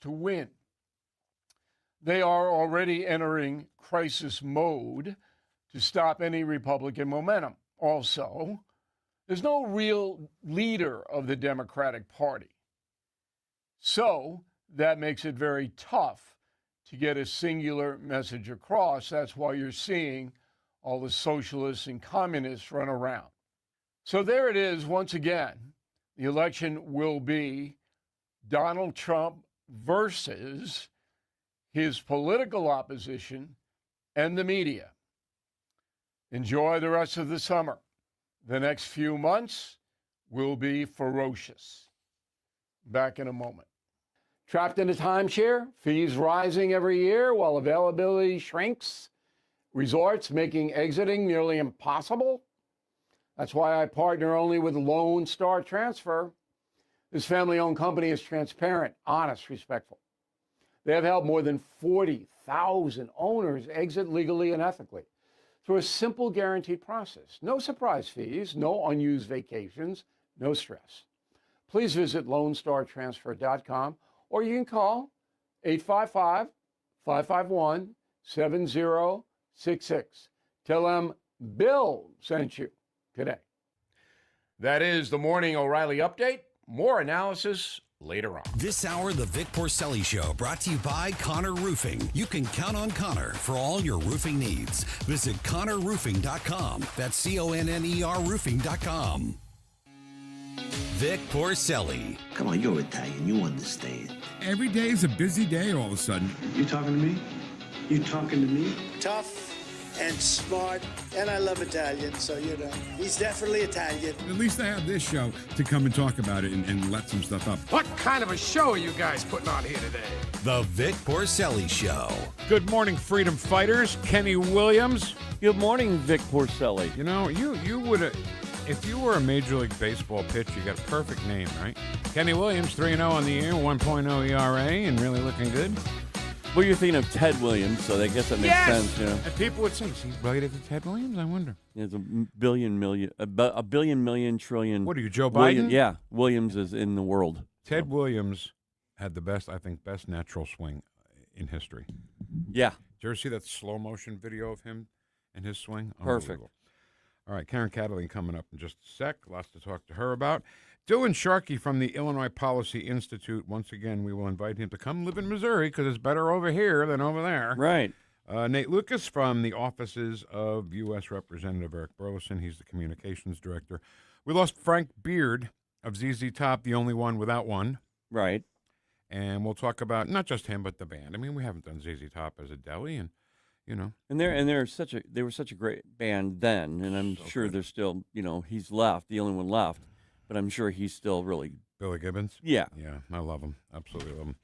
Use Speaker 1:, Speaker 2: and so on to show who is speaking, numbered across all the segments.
Speaker 1: to win. They are already entering crisis mode to stop any Republican momentum. Also, there's no real leader of the Democratic Party. So that makes it very tough to get a singular message across. That's why you're seeing all the socialists and communists run around. So there it is once again. The election will be Donald Trump versus his political opposition and the media. Enjoy the rest of the summer. The next few months will be ferocious. Back in a moment. Trapped in a timeshare, fees rising every year while availability shrinks, resorts making exiting nearly impossible. That's why I partner only with Lone Star Transfer. This family-owned company is transparent, honest, respectful. They have helped more than 40,000 owners exit legally and ethically through a simple guaranteed process. No surprise fees, no unused vacations, no stress. Please visit LoneStarTransfer.com or you can call 855-551-7066. Tell them Bill sent you today. That is the Morning O'Reilly Update. More analysis later on.
Speaker 2: This hour, the Vic Porcelli Show, brought to you by Connor Roofing. You can count on Connor for all your roofing needs. Visit ConnorRoofing.com. That's CONNER Roofing.com. Vic Porcelli.
Speaker 3: Come on, you're Italian. You understand.
Speaker 4: Every day is a busy day all of a sudden.
Speaker 3: You talking to me? You talking to me?
Speaker 5: Tough and smart, and I love Italian, so, he's definitely Italian.
Speaker 4: At least I have this show to come and talk about it and let some stuff up.
Speaker 6: What kind of a show are you guys putting on here today?
Speaker 2: The Vic Porcelli Show.
Speaker 6: Good morning, freedom fighters. Kenny Williams.
Speaker 7: Good morning, Vic Porcelli.
Speaker 6: You know, you would have, if you were a Major League Baseball pitcher, you got a perfect name, right? Kenny Williams, 3-0 on the year, 1.0 ERA, and really looking good.
Speaker 7: Well, you're thinking of Ted Williams, so I guess that makes sense, you know.
Speaker 6: And people would say, is he related to Ted Williams? I wonder.
Speaker 7: It's a billion million trillion.
Speaker 6: What are you, Joe Biden?
Speaker 7: Yeah, Williams is in the world.
Speaker 6: Ted Williams had the best natural swing in history.
Speaker 7: Yeah.
Speaker 6: Did you ever see that slow motion video of him and his swing?
Speaker 7: Perfect.
Speaker 6: All right, Karen Kataline coming up in just a sec. Lots to talk to her about. Dylan Sharkey from the Illinois Policy Institute. Once again, we will invite him to come live in Missouri because it's better over here than over there.
Speaker 7: Right.
Speaker 6: Nate Lucas from the offices of U.S. Representative Eric Burlison. He's the communications director. We lost Frank Beard of ZZ Top, the only one without one.
Speaker 7: Right.
Speaker 6: And we'll talk about not just him, but the band. I mean, we haven't done ZZ Top as a DELI, and you know.
Speaker 7: And they were such a great band then, and I'm sure they're still, he's left, the only one left. But I'm sure he's still really...
Speaker 6: Billy Gibbons?
Speaker 7: Yeah.
Speaker 6: Yeah, I love him. Absolutely love him.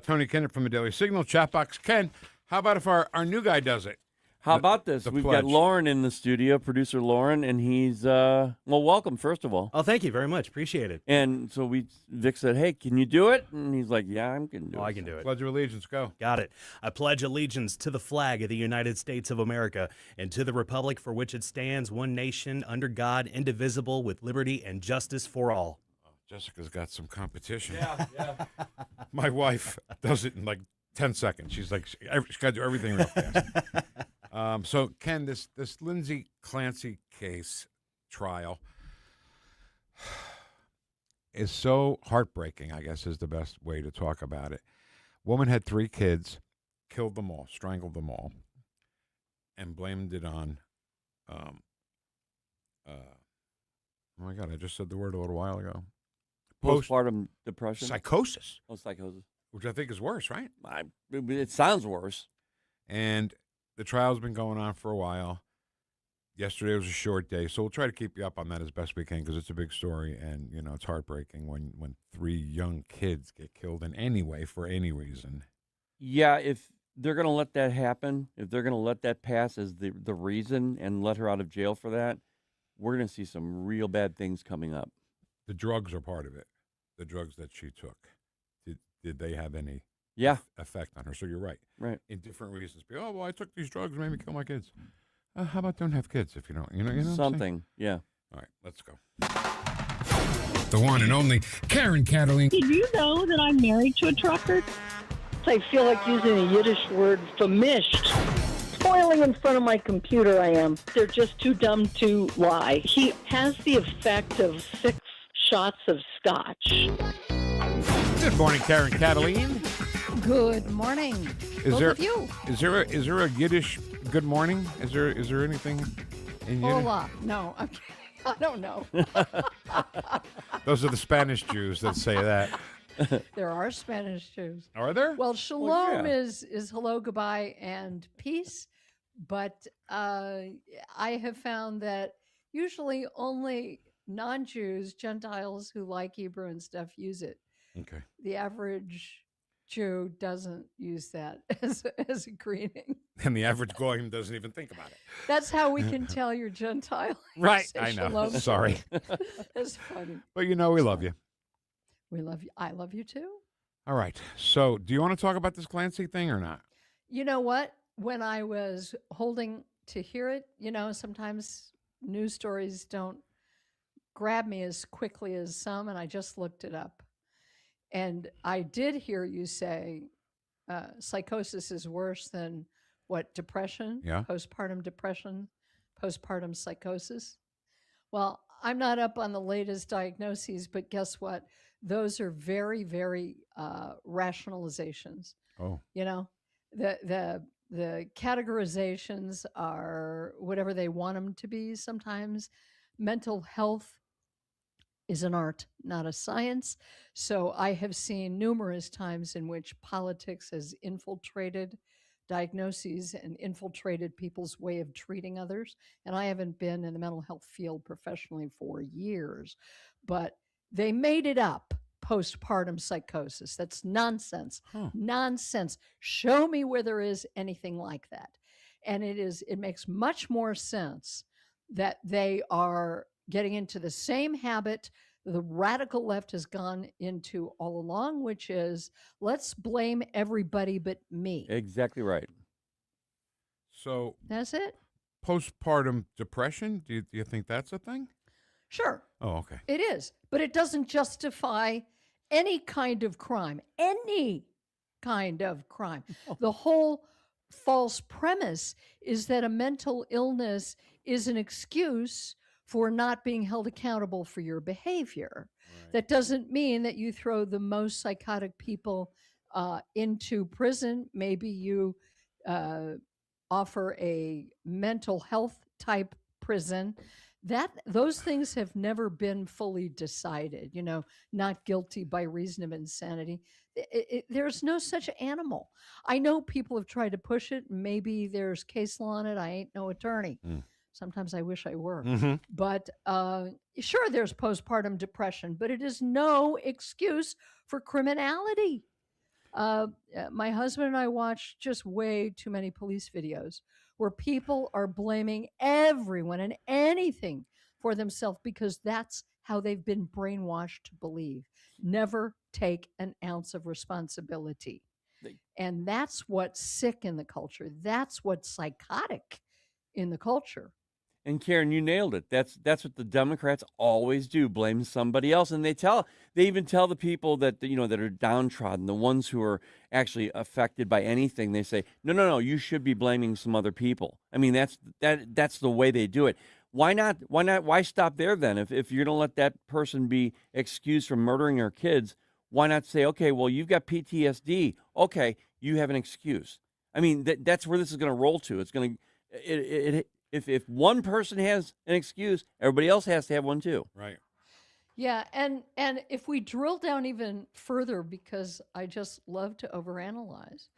Speaker 6: Tony Kinnett from the Daily Signal, chat box. Ken, how about if our new guy does it?
Speaker 7: How about this? We've got Lauren in the studio, producer Lauren, and he's, welcome, first of all.
Speaker 8: Oh, thank you very much. Appreciate it.
Speaker 7: And so Vic said, hey, can you do it? And he's like, yeah, I can do it.
Speaker 8: I can do it.
Speaker 6: Pledge of allegiance, go.
Speaker 8: Got it. I pledge allegiance to the flag of the United States of America and to the republic for which it stands, one nation, under God, indivisible, with liberty and justice for all.
Speaker 6: Oh, Jessica's got some competition.
Speaker 7: Yeah.
Speaker 6: My wife does it in like 10 seconds. She's like, she's got to do everything real fast. So, Ken, this Lindsay Clancy case trial is so heartbreaking, I guess is the best way to talk about it. Woman had 3 kids, killed them all, strangled them all, and blamed it on, oh my God, I just said the word a little while ago.
Speaker 7: Postpartum depression?
Speaker 6: Psychosis.
Speaker 7: Oh, psychosis.
Speaker 6: Which I think is worse, right?
Speaker 7: It sounds worse.
Speaker 6: And the trial's been going on for a while. Yesterday was a short day, so we'll try to keep you up on that as best we can because it's a big story, and it's heartbreaking when 3 young kids get killed in any way for any reason.
Speaker 7: Yeah, if they're going to let that happen, if they're going to let that pass as the reason and let her out of jail for that, we're going to see some real bad things coming up.
Speaker 6: The drugs are part of it. The drugs that she took, did they have any? Effect on her. So you're right.
Speaker 7: Right.
Speaker 6: In different reasons. Oh, well, I took these drugs, made me kill my kids. How about don't have kids if you don't? You know
Speaker 7: something. Yeah.
Speaker 6: All right, let's go.
Speaker 4: the one and only Karen Kataline.
Speaker 9: Did you know that I'm married to a trucker? I feel like using a Yiddish word, famished. Spoiling in front of my computer, I am. They're just too dumb to lie. He has the effect of 6 shots of scotch.
Speaker 6: Good morning, Karen Kataline.
Speaker 10: Good morning. Both of you.
Speaker 6: Is there a Yiddish good morning? Is there anything in Yiddish?
Speaker 10: Hola. No, I'm kidding. I don't know.
Speaker 6: Those are the Spanish Jews that say that.
Speaker 10: There are Spanish Jews.
Speaker 6: Are there?
Speaker 10: Well, shalom
Speaker 6: yeah.
Speaker 10: is hello, goodbye, and peace. But I have found that usually only non-Jews, Gentiles who like Hebrew and stuff use it.
Speaker 6: Okay.
Speaker 10: The average Jew doesn't use that as a greeting.
Speaker 6: And the average goyim doesn't even think about it.
Speaker 10: That's how we can tell you're Gentile.
Speaker 6: Right.
Speaker 10: Say
Speaker 6: I know.
Speaker 10: shalom.
Speaker 6: Sorry.
Speaker 10: That's funny.
Speaker 6: But we love you.
Speaker 10: We love you. I love you too.
Speaker 6: All right. So do you want to talk about this Clancy thing or not?
Speaker 10: You know what? When I was holding to hear it, sometimes news stories don't grab me as quickly as some, and I just looked it up. And I did hear you say psychosis is worse than what? Depression?
Speaker 6: Yeah.
Speaker 10: Postpartum depression, postpartum psychosis. Well, I'm not up on the latest diagnoses, but guess what? Those are very, very rationalizations.
Speaker 6: Oh.
Speaker 10: The categorizations are whatever they want them to be. Sometimes mental health is an art, not a science. So I have seen numerous times in which politics has infiltrated diagnoses and infiltrated people's way of treating others. And I haven't been in the mental health field professionally for years, but they made it up. Postpartum psychosis. That's nonsense. Nonsense. Show me where there is anything like that. And it makes much more sense that they are getting into the same habit the radical left has gone into all along, which is let's blame everybody but me.
Speaker 7: Exactly right.
Speaker 6: So
Speaker 10: that's it.
Speaker 6: Postpartum depression, do you think that's a thing?
Speaker 10: Sure.
Speaker 6: Oh, okay.
Speaker 10: It is. But it doesn't justify any kind of crime. Any kind of crime. The whole false premise is that a mental illness is an excuse for not being held accountable for your behavior. Right. That doesn't mean that you throw the most psychotic people into prison. Maybe you offer a mental health type prison. Those things have never been fully decided, not guilty by reason of insanity. There's no such animal. I know people have tried to push it. Maybe there's case law on it. I ain't no attorney. Sometimes I wish I were. Mm-hmm. But sure, there's postpartum depression, but it is no excuse for criminality. My husband and I watched just way too many police videos where people are blaming everyone and anything for themselves because that's how they've been brainwashed to believe. Never take an ounce of responsibility. And that's what's sick in the culture. That's what's psychotic in the culture.
Speaker 7: And Karen, you nailed it. That's what the Democrats always do, blame somebody else. And they even tell the people that that are downtrodden, the ones who are actually affected by anything, they say, no, you should be blaming some other people. I mean, that's the way they do it. Why not? Why stop there then? If you're going to let that person be excused from murdering our kids, why not say, okay, well, you've got PTSD. Okay, you have an excuse. I mean, that's where this is going to roll to. It's going to If one person has an excuse, everybody else has to have one too.
Speaker 6: Right.
Speaker 10: Yeah, and if we drill down even further, because I just love to overanalyze,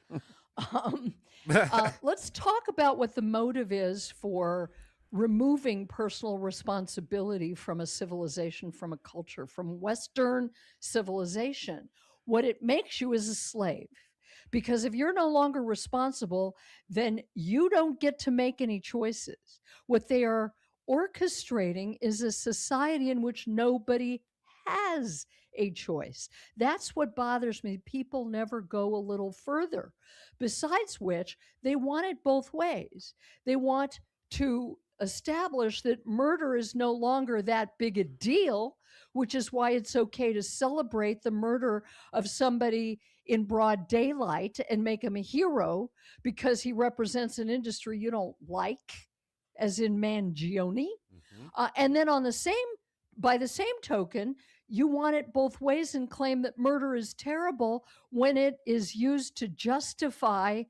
Speaker 10: let's talk about what the motive is for removing personal responsibility from a civilization, from a culture, from Western civilization. What it makes you is a slave. Because if you're no longer responsible, then you don't get to make any choices. What they are orchestrating is a society in which nobody has a choice. That's what bothers me. People never go a little further. Besides which, they want it both ways. They want to establish that murder is no longer that big a deal, which is why it's okay to celebrate the murder of somebody in broad daylight and make him a hero because he represents an industry you don't like, as in Mangione. And then by the same token, you want it both ways and claim that murder is terrible when it is used to justify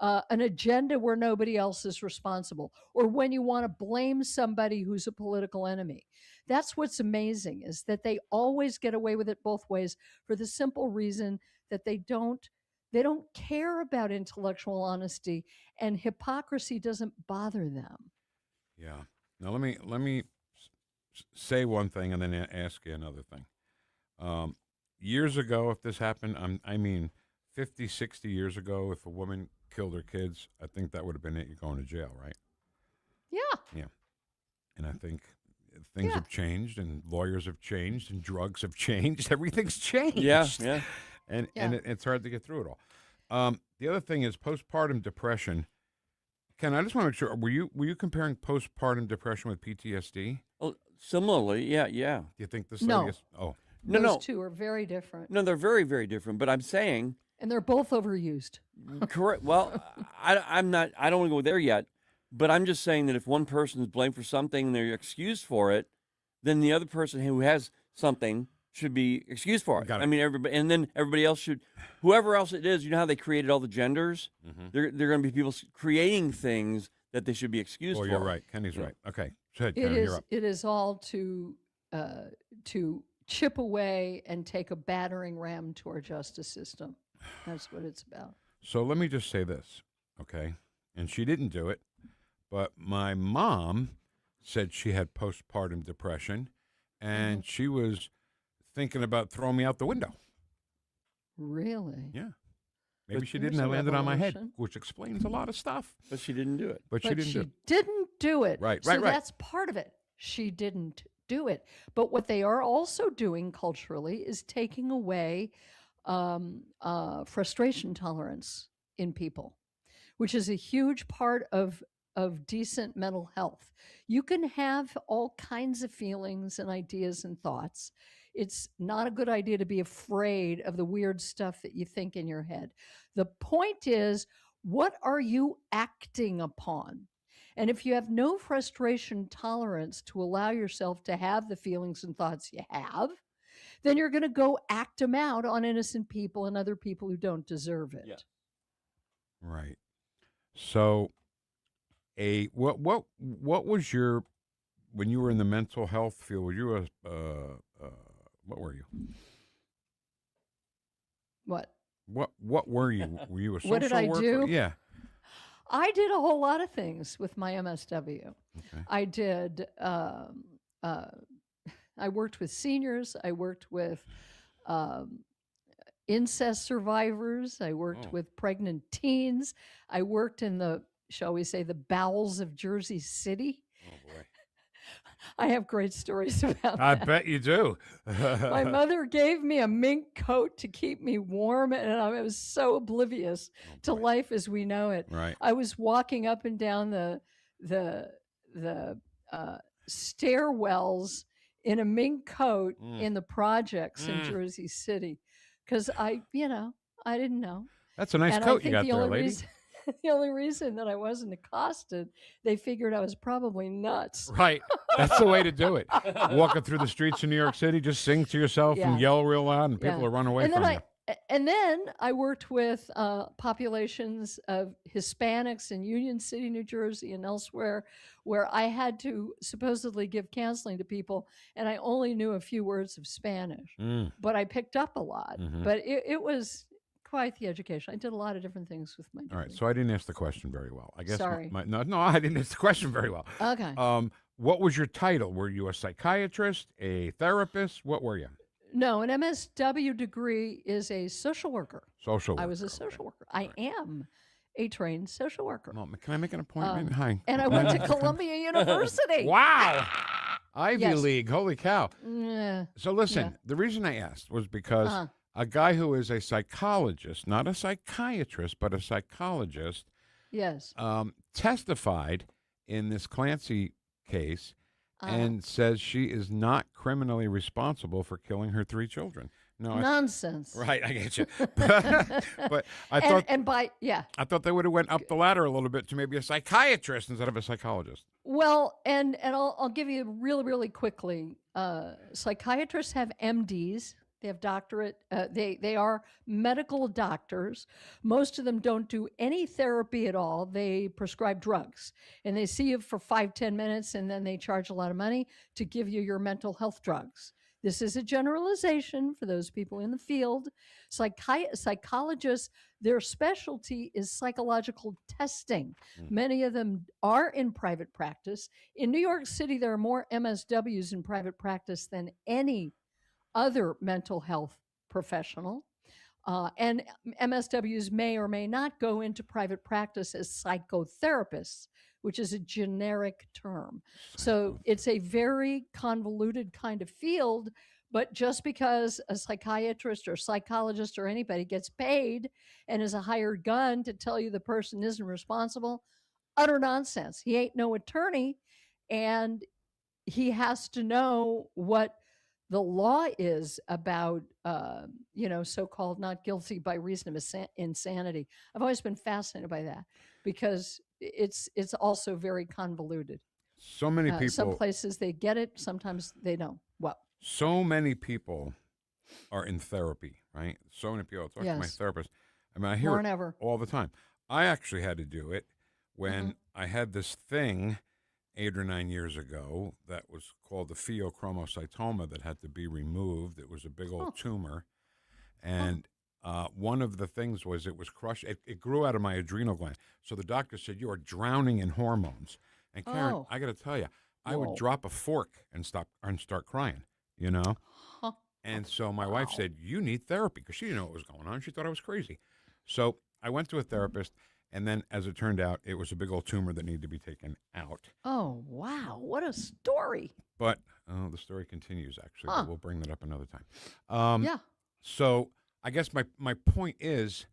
Speaker 10: an agenda where nobody else is responsible, or when you want to blame somebody who's a political enemy. That's what's amazing, is that they always get away with it both ways for the simple reason that they don't care about intellectual honesty, and hypocrisy doesn't bother them.
Speaker 6: Yeah. Now let me say one thing and then ask you another thing. Years ago, if this happened, I mean 50, 60 years ago, if a woman killed her kids, I think that would have been it. You're going to jail, right?
Speaker 10: Yeah.
Speaker 6: Yeah. And I think things have changed, and lawyers have changed, and drugs have changed. Everything's changed.
Speaker 7: Yeah, yeah.
Speaker 6: And it's hard to get through it all. The other thing is postpartum depression. Ken, I just want to make sure, were you comparing postpartum depression with PTSD?
Speaker 7: Oh, similarly, yeah.
Speaker 6: Do you think this
Speaker 10: No.
Speaker 6: lady is... Oh.
Speaker 10: Those two are very different.
Speaker 7: No, they're very, very different. But I'm saying...
Speaker 10: And they're both overused.
Speaker 7: Correct. Well, I'm not... I don't want to go there yet. But I'm just saying that if one person is blamed for something and they're excused for it, then the other person who has something should be excused for it. I mean, everybody, and then everybody else should... Whoever else it is, you know how they created all the genders? They're going to be people creating things that they should be excused for.
Speaker 6: Oh, you're right. Kenny's right. Okay. Go ahead, Ken, you're up.
Speaker 10: It is all to chip away and take a battering ram to our justice system. That's what it's about.
Speaker 6: So let me just say this, okay? And she didn't do it, but my mom said she had postpartum depression, and she was thinking about throwing me out the window.
Speaker 10: Really?
Speaker 6: Yeah. Maybe she
Speaker 10: There's
Speaker 6: didn't.
Speaker 10: a
Speaker 6: I landed on my head,
Speaker 10: revolution.
Speaker 6: which explains a lot of stuff.
Speaker 7: But she didn't do it.
Speaker 6: But she didn't do it.
Speaker 10: Didn't do it.
Speaker 6: Right,
Speaker 10: so
Speaker 6: right.
Speaker 10: that's part of it. She didn't do it. But what they are also doing culturally is taking away frustration tolerance in people, which is a huge part of decent mental health. You can have all kinds of feelings and ideas and thoughts. It's not a good idea to be afraid of the weird stuff that you think in your head. The point is, what are you acting upon? And if you have no frustration tolerance to allow yourself to have the feelings and thoughts you have, then you're going to go act them out on innocent people and other people who don't deserve it.
Speaker 7: Yeah.
Speaker 6: Right. So, what was your, when you were in the mental health field? Were you what were you?
Speaker 10: What?
Speaker 6: What were you? Were you a social
Speaker 10: What did I
Speaker 6: worker?
Speaker 10: do?
Speaker 6: Yeah.
Speaker 10: I did a whole lot of things with my MSW.
Speaker 6: Okay.
Speaker 10: I did. I worked with seniors. I worked with incest survivors. I worked with pregnant teens. I worked in the, shall we say, the bowels of Jersey City.
Speaker 6: Oh boy.
Speaker 10: I have great stories about that.
Speaker 6: I bet you do.
Speaker 10: My mother gave me a mink coat to keep me warm, and I was so oblivious to life as we know it.
Speaker 6: Right.
Speaker 10: I was walking up and down the stairwells in a mink coat in the projects in Jersey City, because I didn't know.
Speaker 6: That's a nice
Speaker 10: And
Speaker 6: coat
Speaker 10: I
Speaker 6: you
Speaker 10: think
Speaker 6: got
Speaker 10: the
Speaker 6: there,
Speaker 10: only
Speaker 6: lady.
Speaker 10: reason- The only reason that I wasn't accosted, they figured I was probably nuts.
Speaker 6: Right. That's the way to do it. Walking through the streets of New York City, just sing to yourself and yell real loud, and people will run away from you.
Speaker 10: And then I worked with populations of Hispanics in Union City, New Jersey, and elsewhere, where I had to supposedly give counseling to people, and I only knew a few words of Spanish, but I picked up a lot. But it was quite the education. I did a lot of different things with my degree.
Speaker 6: All right, so I didn't ask the question very well. I guess.
Speaker 10: Sorry.
Speaker 6: No, I didn't ask the question very well.
Speaker 10: Okay.
Speaker 6: What was your title? Were you a psychiatrist, a therapist? What were you?
Speaker 10: No, an MSW degree is a social worker.
Speaker 6: Social worker.
Speaker 10: I was a social worker. I am a trained social worker.
Speaker 6: Well, can I make an appointment? Hi.
Speaker 10: And I went to Columbia University.
Speaker 6: Wow. Ivy
Speaker 10: Yes.
Speaker 6: League. Holy cow.
Speaker 10: Yeah.
Speaker 6: So listen, the reason I asked was because a guy who is a psychologist, not a psychiatrist, but a psychologist,
Speaker 10: Yes.
Speaker 6: testified in this Clancy case and says she is not criminally responsible for killing her 3 children. No,
Speaker 10: Nonsense.
Speaker 6: right, I get you. But I thought, I thought they would have went up the ladder a little bit to maybe a psychiatrist instead of a psychologist.
Speaker 10: Well, and I'll give you really, really quickly. Psychiatrists have MDs. They have doctorate. They are medical doctors. Most of them don't do any therapy at all. They prescribe drugs, and they see you for 5-10 minutes, and then they charge a lot of money to give you your mental health drugs. This is a generalization for those people in the field. Psychologists, their specialty is psychological testing. Many of them are in private practice. In New York City, there are more MSWs in private practice than any other mental health professional. And MSWs may or may not go into private practice as psychotherapists, which is a generic term. So it's a very convoluted kind of field, but just because a psychiatrist or psychologist or anybody gets paid and is a hired gun to tell you the person isn't responsible, utter nonsense. He ain't no attorney, and he has to know what the law is about, so-called not guilty by reason of insanity. I've always been fascinated by that because it's also very convoluted.
Speaker 6: So many people.
Speaker 10: Some places they get it, sometimes they don't. Well,
Speaker 6: so many people are in therapy, right? So many people. I talk to my therapist. I mean, I hear it all the time. I actually had to do it when I had this thing 8 or 9 years ago that was called the pheochromocytoma that had to be removed. It was a big old tumor. And one of the things was it was crushed. It grew out of my adrenal gland. So the doctor said, you are drowning in hormones. And Karen, I got to tell you, I would drop a fork and start crying, you know? And so my wife said, you need therapy, because she didn't know what was going on. She thought I was crazy. So I went to a therapist, and then as it turned out, it was a big old tumor that needed to be taken out.
Speaker 10: Oh, wow. What a story.
Speaker 6: But the story continues, actually. But we'll bring that up another time. So I guess my point is,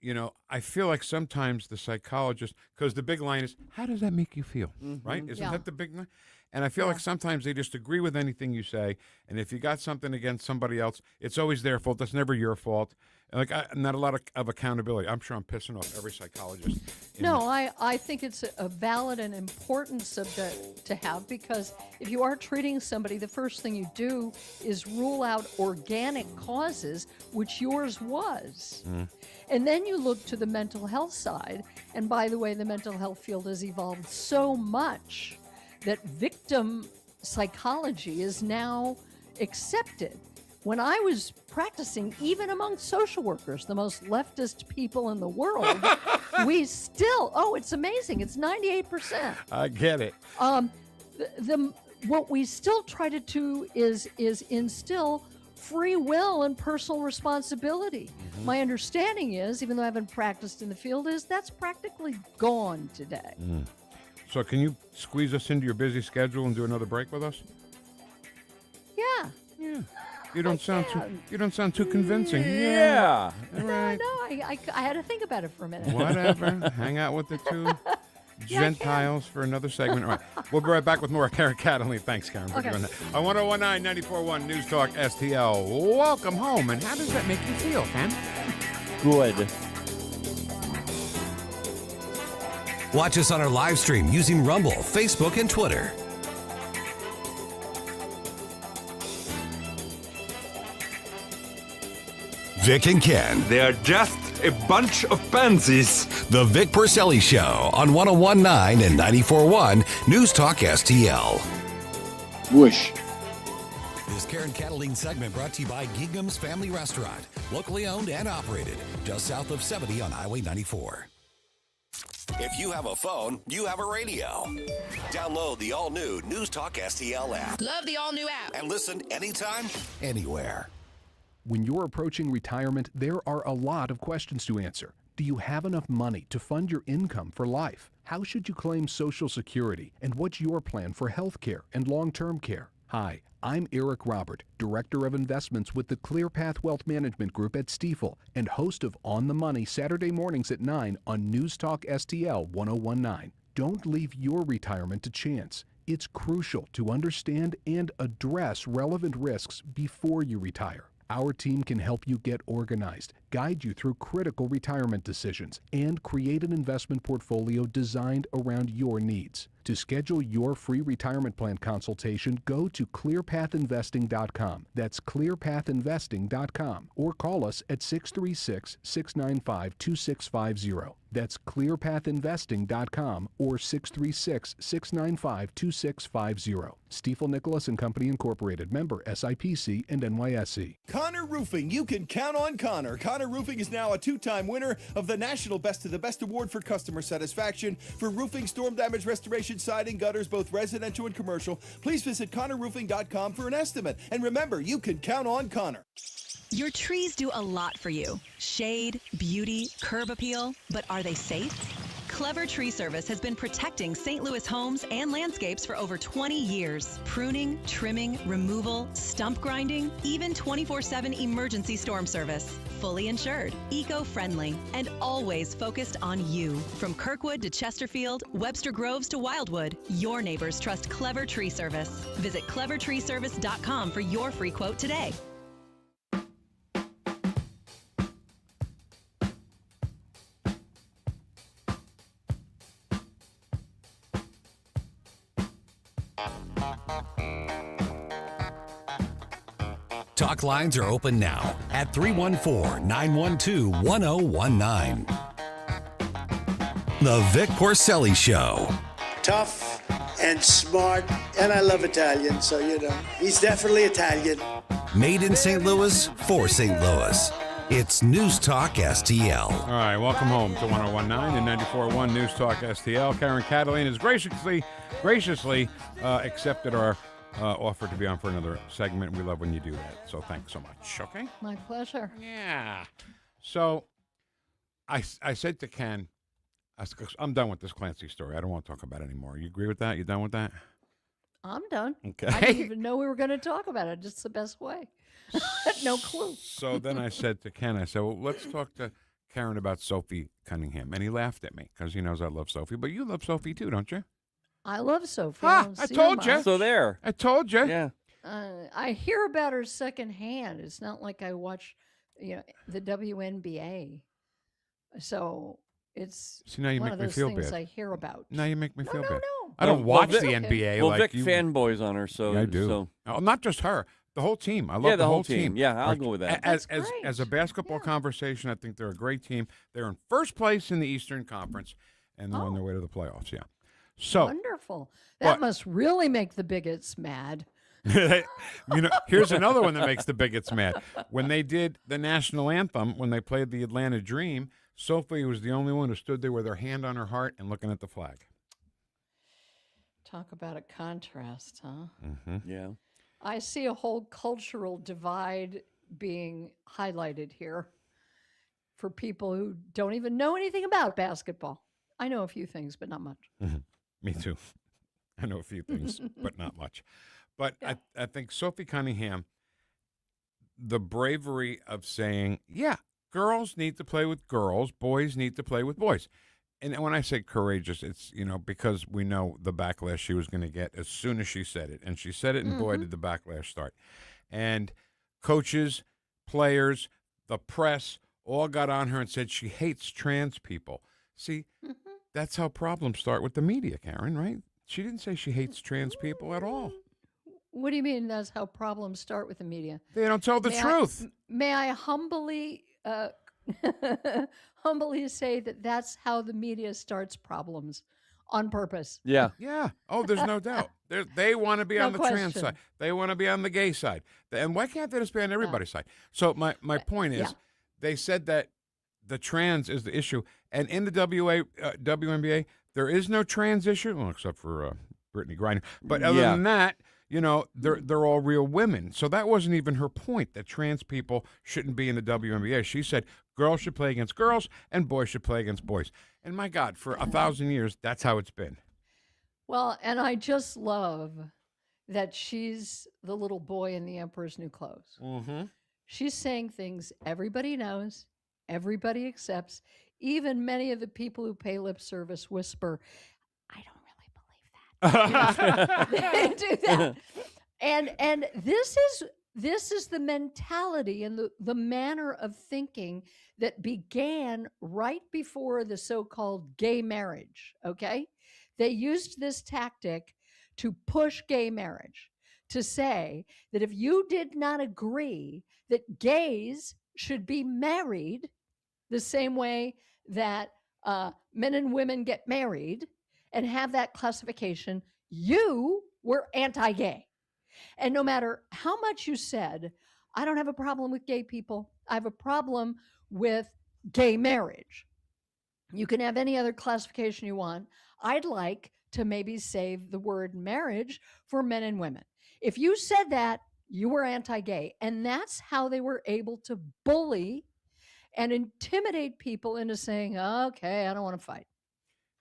Speaker 6: you know, I feel like sometimes the psychologist, because the big line is, how does that make you feel? Right? Isn't that the big line? And I feel like sometimes they just agree with anything you say. And if you got something against somebody else, it's always their fault. That's never your fault. And like, not a lot of accountability. I'm sure I'm pissing off every psychologist.
Speaker 10: No, I think it's a valid and important subject to have, because if you are treating somebody, the first thing you do is rule out organic causes, which yours was. And then you look to the mental health side. And by the way, the mental health field has evolved so much that victim psychology is now accepted. When I was practicing, even among social workers, the most leftist people in the world, we still, it's amazing. It's 98%.
Speaker 6: I get it.
Speaker 10: What we still try to do is instill free will and personal responsibility. My understanding is, even though I haven't practiced in the field, is that's practically gone today.
Speaker 6: So can you squeeze us into your busy schedule and do another break with us?
Speaker 10: Yeah.
Speaker 6: You don't sound too convincing.
Speaker 7: Yeah.
Speaker 6: All right.
Speaker 10: No, I had to think about it for a minute.
Speaker 6: Whatever. Hang out with the two Gentiles for another segment. All right. We'll be right back with more Karen Kataline. Thanks, Karen, for doing that. On 1019 94.1 News Talk STL. Welcome home. And how does that make you feel, Ken?
Speaker 7: Good.
Speaker 2: Watch us on our live stream using Rumble, Facebook, and Twitter. Vic and Ken.
Speaker 11: They're just a bunch of pansies.
Speaker 2: The Vic Porcelli Show on 1019 and 94.1 News Talk STL.
Speaker 3: Whoosh.
Speaker 2: This Karen Kataline segment brought to you by Gingham's Family Restaurant, locally owned and operated, just south of 70 on Highway 94. If you have a phone, you have a radio. Download the all-new News Talk STL app.
Speaker 12: Love the all-new app.
Speaker 2: And listen anytime, anywhere.
Speaker 13: When you're approaching retirement, there are a lot of questions to answer. Do you have enough money to fund your income for life? How should you claim Social Security? And what's your plan for health care and long-term care? Hi, I'm Eric Robert, Director of Investments with the ClearPath Wealth Management Group at Stifel, and host of On the Money Saturday mornings at 9 on News Talk STL 1019. Don't leave your retirement to chance. It's crucial to understand and address relevant risks before you retire. Our team can help you get organized, guide you through critical retirement decisions, and create an investment portfolio designed around your needs. To schedule your free retirement plan consultation, go to clearpathinvesting.com. That's clearpathinvesting.com, or call us at 636-695-2650. That's clearpathinvesting.com or 636-695-2650. Stiefel Nicholas and Company Incorporated, member SIPC and NYSE.
Speaker 12: Connor Roofing, you can count on Connor. Connor Roofing is now a 2-time winner of the National Best of the Best Award for customer satisfaction for roofing, storm damage restoration, siding, gutters, both residential and commercial. Please visit ConnorRoofing.com for an estimate. And remember, you can count on Connor.
Speaker 14: Your trees do a lot for you. Shade, beauty, curb appeal, but are they safe? Clever Tree Service has been protecting St. Louis homes and landscapes for over 20 years. Pruning, trimming, removal, stump grinding, even 24/7 emergency storm service. Fully insured, eco-friendly, and always focused on you. From Kirkwood to Chesterfield, Webster Groves to Wildwood, your neighbors trust Clever Tree Service. Visit clevertreeservice.com for your free quote today.
Speaker 2: Talk lines are open now at 314-912-1019. The Vic Porcelli Show.
Speaker 5: Tough and smart, and I love Italian, so, he's definitely Italian.
Speaker 2: Made in St. Louis for St. Louis. It's News Talk STL.
Speaker 6: All right, welcome home to 101.9 and 94.1 News Talk STL. Karen Kataline has graciously accepted our offer to be on for another segment. We love when you do that, so thanks so much. Okay?
Speaker 10: My pleasure.
Speaker 6: Yeah. So I said to Ken, I'm done with this Clancy story. I don't want to talk about it anymore. You agree with that? You done with that?
Speaker 10: I'm done.
Speaker 6: Okay.
Speaker 10: I didn't even know we were going to talk about it. Just the best way. No clue.
Speaker 6: So then I said to Ken, well, let's talk to Karen about Sophie Cunningham. And he laughed at me because he knows I love Sophie. But you love Sophie too, don't you?
Speaker 10: I love Sophie.
Speaker 6: I told you.
Speaker 7: So there.
Speaker 6: I told you.
Speaker 7: Yeah.
Speaker 10: I hear about her secondhand. It's not like I watch, the WNBA. So it's
Speaker 6: See, now you
Speaker 10: one
Speaker 6: make
Speaker 10: of
Speaker 6: me
Speaker 10: those
Speaker 6: feel
Speaker 10: things
Speaker 6: bad.
Speaker 10: I hear about.
Speaker 6: Now you make me feel bad.
Speaker 10: No.
Speaker 6: I don't watch the NBA
Speaker 7: Well,
Speaker 6: like
Speaker 7: Vic
Speaker 6: you.
Speaker 7: fanboys on her, so
Speaker 6: Yeah, I do.
Speaker 7: So.
Speaker 6: Oh, not just her. The whole team. I love
Speaker 7: the
Speaker 6: whole team.
Speaker 7: Yeah, I'll go with that.
Speaker 6: As a basketball conversation, I think they're a great team. They're in first place in the Eastern Conference, and they're on their way to the playoffs. Yeah. So
Speaker 10: wonderful. That must really make the bigots mad.
Speaker 6: Here's another one that makes the bigots mad. When they did the national anthem, when they played the Atlanta Dream, Sophie was the only one who stood there with her hand on her heart and looking at the flag.
Speaker 10: Talk about a contrast, huh?
Speaker 6: Mm-hmm.
Speaker 7: Yeah.
Speaker 10: I see a whole cultural divide being highlighted here for people who don't even know anything about basketball. I know a few things, but not much.
Speaker 6: Mm-hmm. Me too. I know a few things, but not much. But yeah. I think Sophie Cunningham, the bravery of saying, yeah, girls need to play with girls, boys need to play with boys. And when I say courageous, it's, because we know the backlash she was going to get as soon as she said it. And she said it, and boy, did the backlash start. And coaches, players, the press all got on her and said she hates trans people. See, that's how problems start with the media, Karen, right? She didn't say she hates trans people at all.
Speaker 10: What do you mean that's how problems start with the media?
Speaker 6: They don't tell the truth.
Speaker 10: May I humbly say that that's how the media starts problems on purpose.
Speaker 7: Yeah.
Speaker 6: Yeah. Oh, there's no doubt. They want to be on the trans side. They want to be on the gay side. And why can't they just be on everybody's side? So my point is, they said that the trans is the issue. And in the WNBA, there is no trans issue, well, except for Brittany Griner. But other than that, they're all real women. So that wasn't even her point, that trans people shouldn't be in the WNBA. She said girls should play against girls and boys should play against boys. And my God, for 1,000 years, that's how it's been.
Speaker 10: Well, and I just love that she's the little boy in the Emperor's New Clothes.
Speaker 6: Mm-hmm.
Speaker 10: She's saying things everybody knows, everybody accepts. Even many of the people who pay lip service whisper, I don't really believe that. They do that. And this is the mentality and the manner of thinking that began right before the so-called gay marriage, okay? They used this tactic to push gay marriage, to say that if you did not agree that gays should be married the same way that men and women get married and have that classification, you were anti-gay. And no matter how much you said, I don't have a problem with gay people, I have a problem with gay marriage. You can have any other classification you want. I'd like to maybe save the word marriage for men and women. If you said that, you were anti-gay. And that's how they were able to bully and intimidate people into saying, okay, I don't want to fight.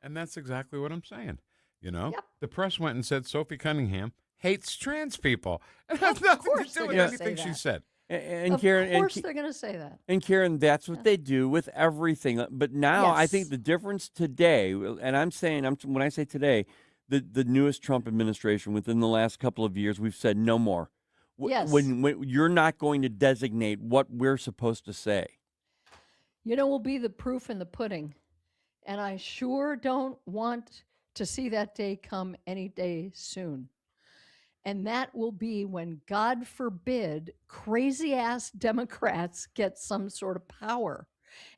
Speaker 6: And that's exactly what I'm saying. You know,
Speaker 10: Yep.
Speaker 6: the press went and said Sophie Cunningham hates trans people. It has nothing to do with anything she said.
Speaker 7: And
Speaker 10: Of
Speaker 7: Karen,
Speaker 10: course they're going to say that.
Speaker 7: And Karen, that's what they do with everything. But now I think
Speaker 10: Yes.
Speaker 7: the difference today, and I'm saying, when I say today, the newest Trump administration within the last couple of years, we've said no more.
Speaker 10: Yes.
Speaker 7: When you're not going to designate what we're supposed to say.
Speaker 10: You know, will be the proof in the pudding. And I sure don't want to see that day come any day soon. And that will be when, God forbid, crazy ass Democrats get some sort of power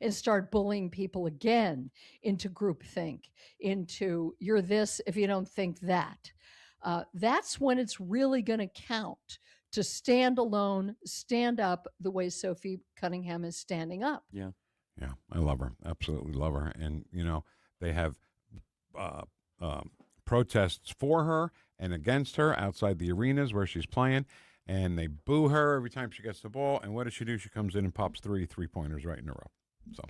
Speaker 10: and start bullying people again into groupthink, into you're this if you don't think that. That's when it's really going to count to stand alone, stand up the way Sophie Cunningham is standing up.
Speaker 7: Yeah.
Speaker 6: Yeah, I love her. Absolutely love her. And, you know, they have protests for her and against her outside the arenas where she's playing. And they boo her every time she gets the ball. And what does she do? She comes in and pops three-pointers right in a row. So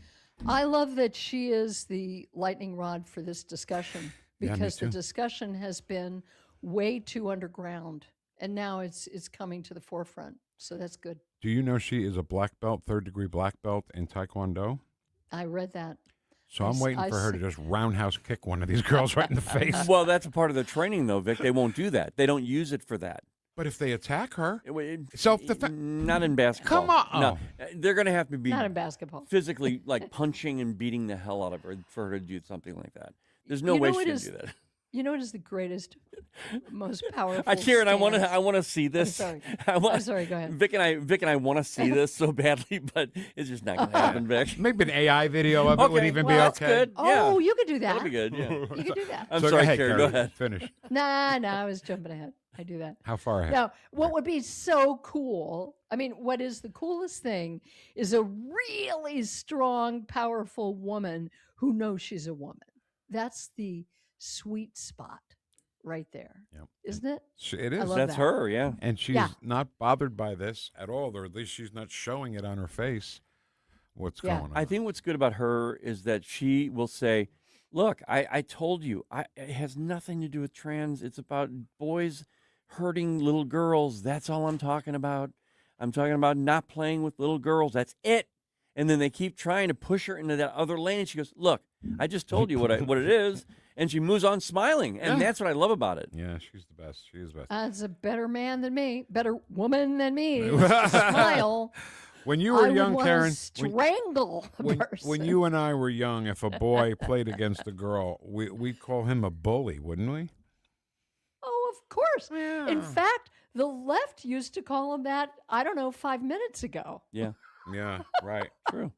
Speaker 10: I love that she is the lightning rod for this discussion
Speaker 6: Yeah, me
Speaker 10: because the
Speaker 6: too.
Speaker 10: discussion has been way too underground. And now it's coming to the forefront. So that's good.
Speaker 6: do you know she is a black belt, third-degree black belt in Taekwondo?
Speaker 10: I read that.
Speaker 6: So I'm waiting for her to just roundhouse kick one of these girls right in the face.
Speaker 7: Well, that's a part of the training, though, Vic. They won't do that. They don't use it for that.
Speaker 6: But if they attack her,
Speaker 7: self-defense. Not in basketball.
Speaker 6: Come on.
Speaker 7: No, they're going to have to be
Speaker 10: Not in basketball.
Speaker 7: physically like punching and beating the hell out of her for her to do something like that. There's no
Speaker 10: You
Speaker 7: way
Speaker 10: know
Speaker 7: she
Speaker 10: what
Speaker 7: can
Speaker 10: is-
Speaker 7: do that.
Speaker 10: You know what is the greatest, most powerful?
Speaker 7: Karen, I want
Speaker 10: stance?
Speaker 7: to see this.
Speaker 10: I'm sorry.
Speaker 7: I'm
Speaker 10: sorry. Go ahead.
Speaker 7: Vic and I want to see this so badly, but it's just not going to happen, Vic.
Speaker 6: Maybe an AI video of it would even be
Speaker 7: that's
Speaker 6: okay.
Speaker 7: good.
Speaker 10: Oh,
Speaker 7: Yeah.
Speaker 10: you could do that.
Speaker 7: That'll be good. Yeah.
Speaker 10: You could do that.
Speaker 7: I'm
Speaker 6: So
Speaker 7: sorry,
Speaker 6: go ahead,
Speaker 7: Karen. Go
Speaker 6: Karen.
Speaker 7: ahead.
Speaker 6: Finish.
Speaker 10: Nah, I was jumping ahead. I do that.
Speaker 6: How far ahead?
Speaker 10: Now, what would be so cool? I mean, what is the coolest thing is a really strong, powerful woman who knows she's a woman. That's the sweet spot right there,
Speaker 6: Yep.
Speaker 10: isn't it?
Speaker 6: It is.
Speaker 10: I love
Speaker 7: That's
Speaker 10: that.
Speaker 7: her, yeah.
Speaker 6: And she's
Speaker 10: Yeah.
Speaker 6: not bothered by this at all, or at least she's not showing it on her face. What's
Speaker 10: Yeah.
Speaker 6: going on?
Speaker 7: I think what's good about her is that she will say, look, I told you, it has nothing to do with trans. It's about boys hurting little girls. That's all I'm talking about. I'm talking about not playing with little girls. That's it. And then they keep trying to push her into that other lane. And she goes, look, I just told you what it is. And she moves on smiling. And
Speaker 6: Yeah.
Speaker 7: that's what I love about it.
Speaker 6: Yeah, she's the best. She is the best.
Speaker 10: That's a better man than me, better woman than me. Smile.
Speaker 6: When you were
Speaker 10: I would
Speaker 6: young,
Speaker 10: wanna
Speaker 6: Karen,
Speaker 10: strangle a
Speaker 6: when
Speaker 10: person.
Speaker 6: you and I were young, if a boy played against a girl, we'd call him a bully, wouldn't we?
Speaker 10: Oh, of course. In fact, the left used to call him that, I don't know, 5 minutes ago.
Speaker 7: Yeah.
Speaker 6: Yeah, right.
Speaker 7: True.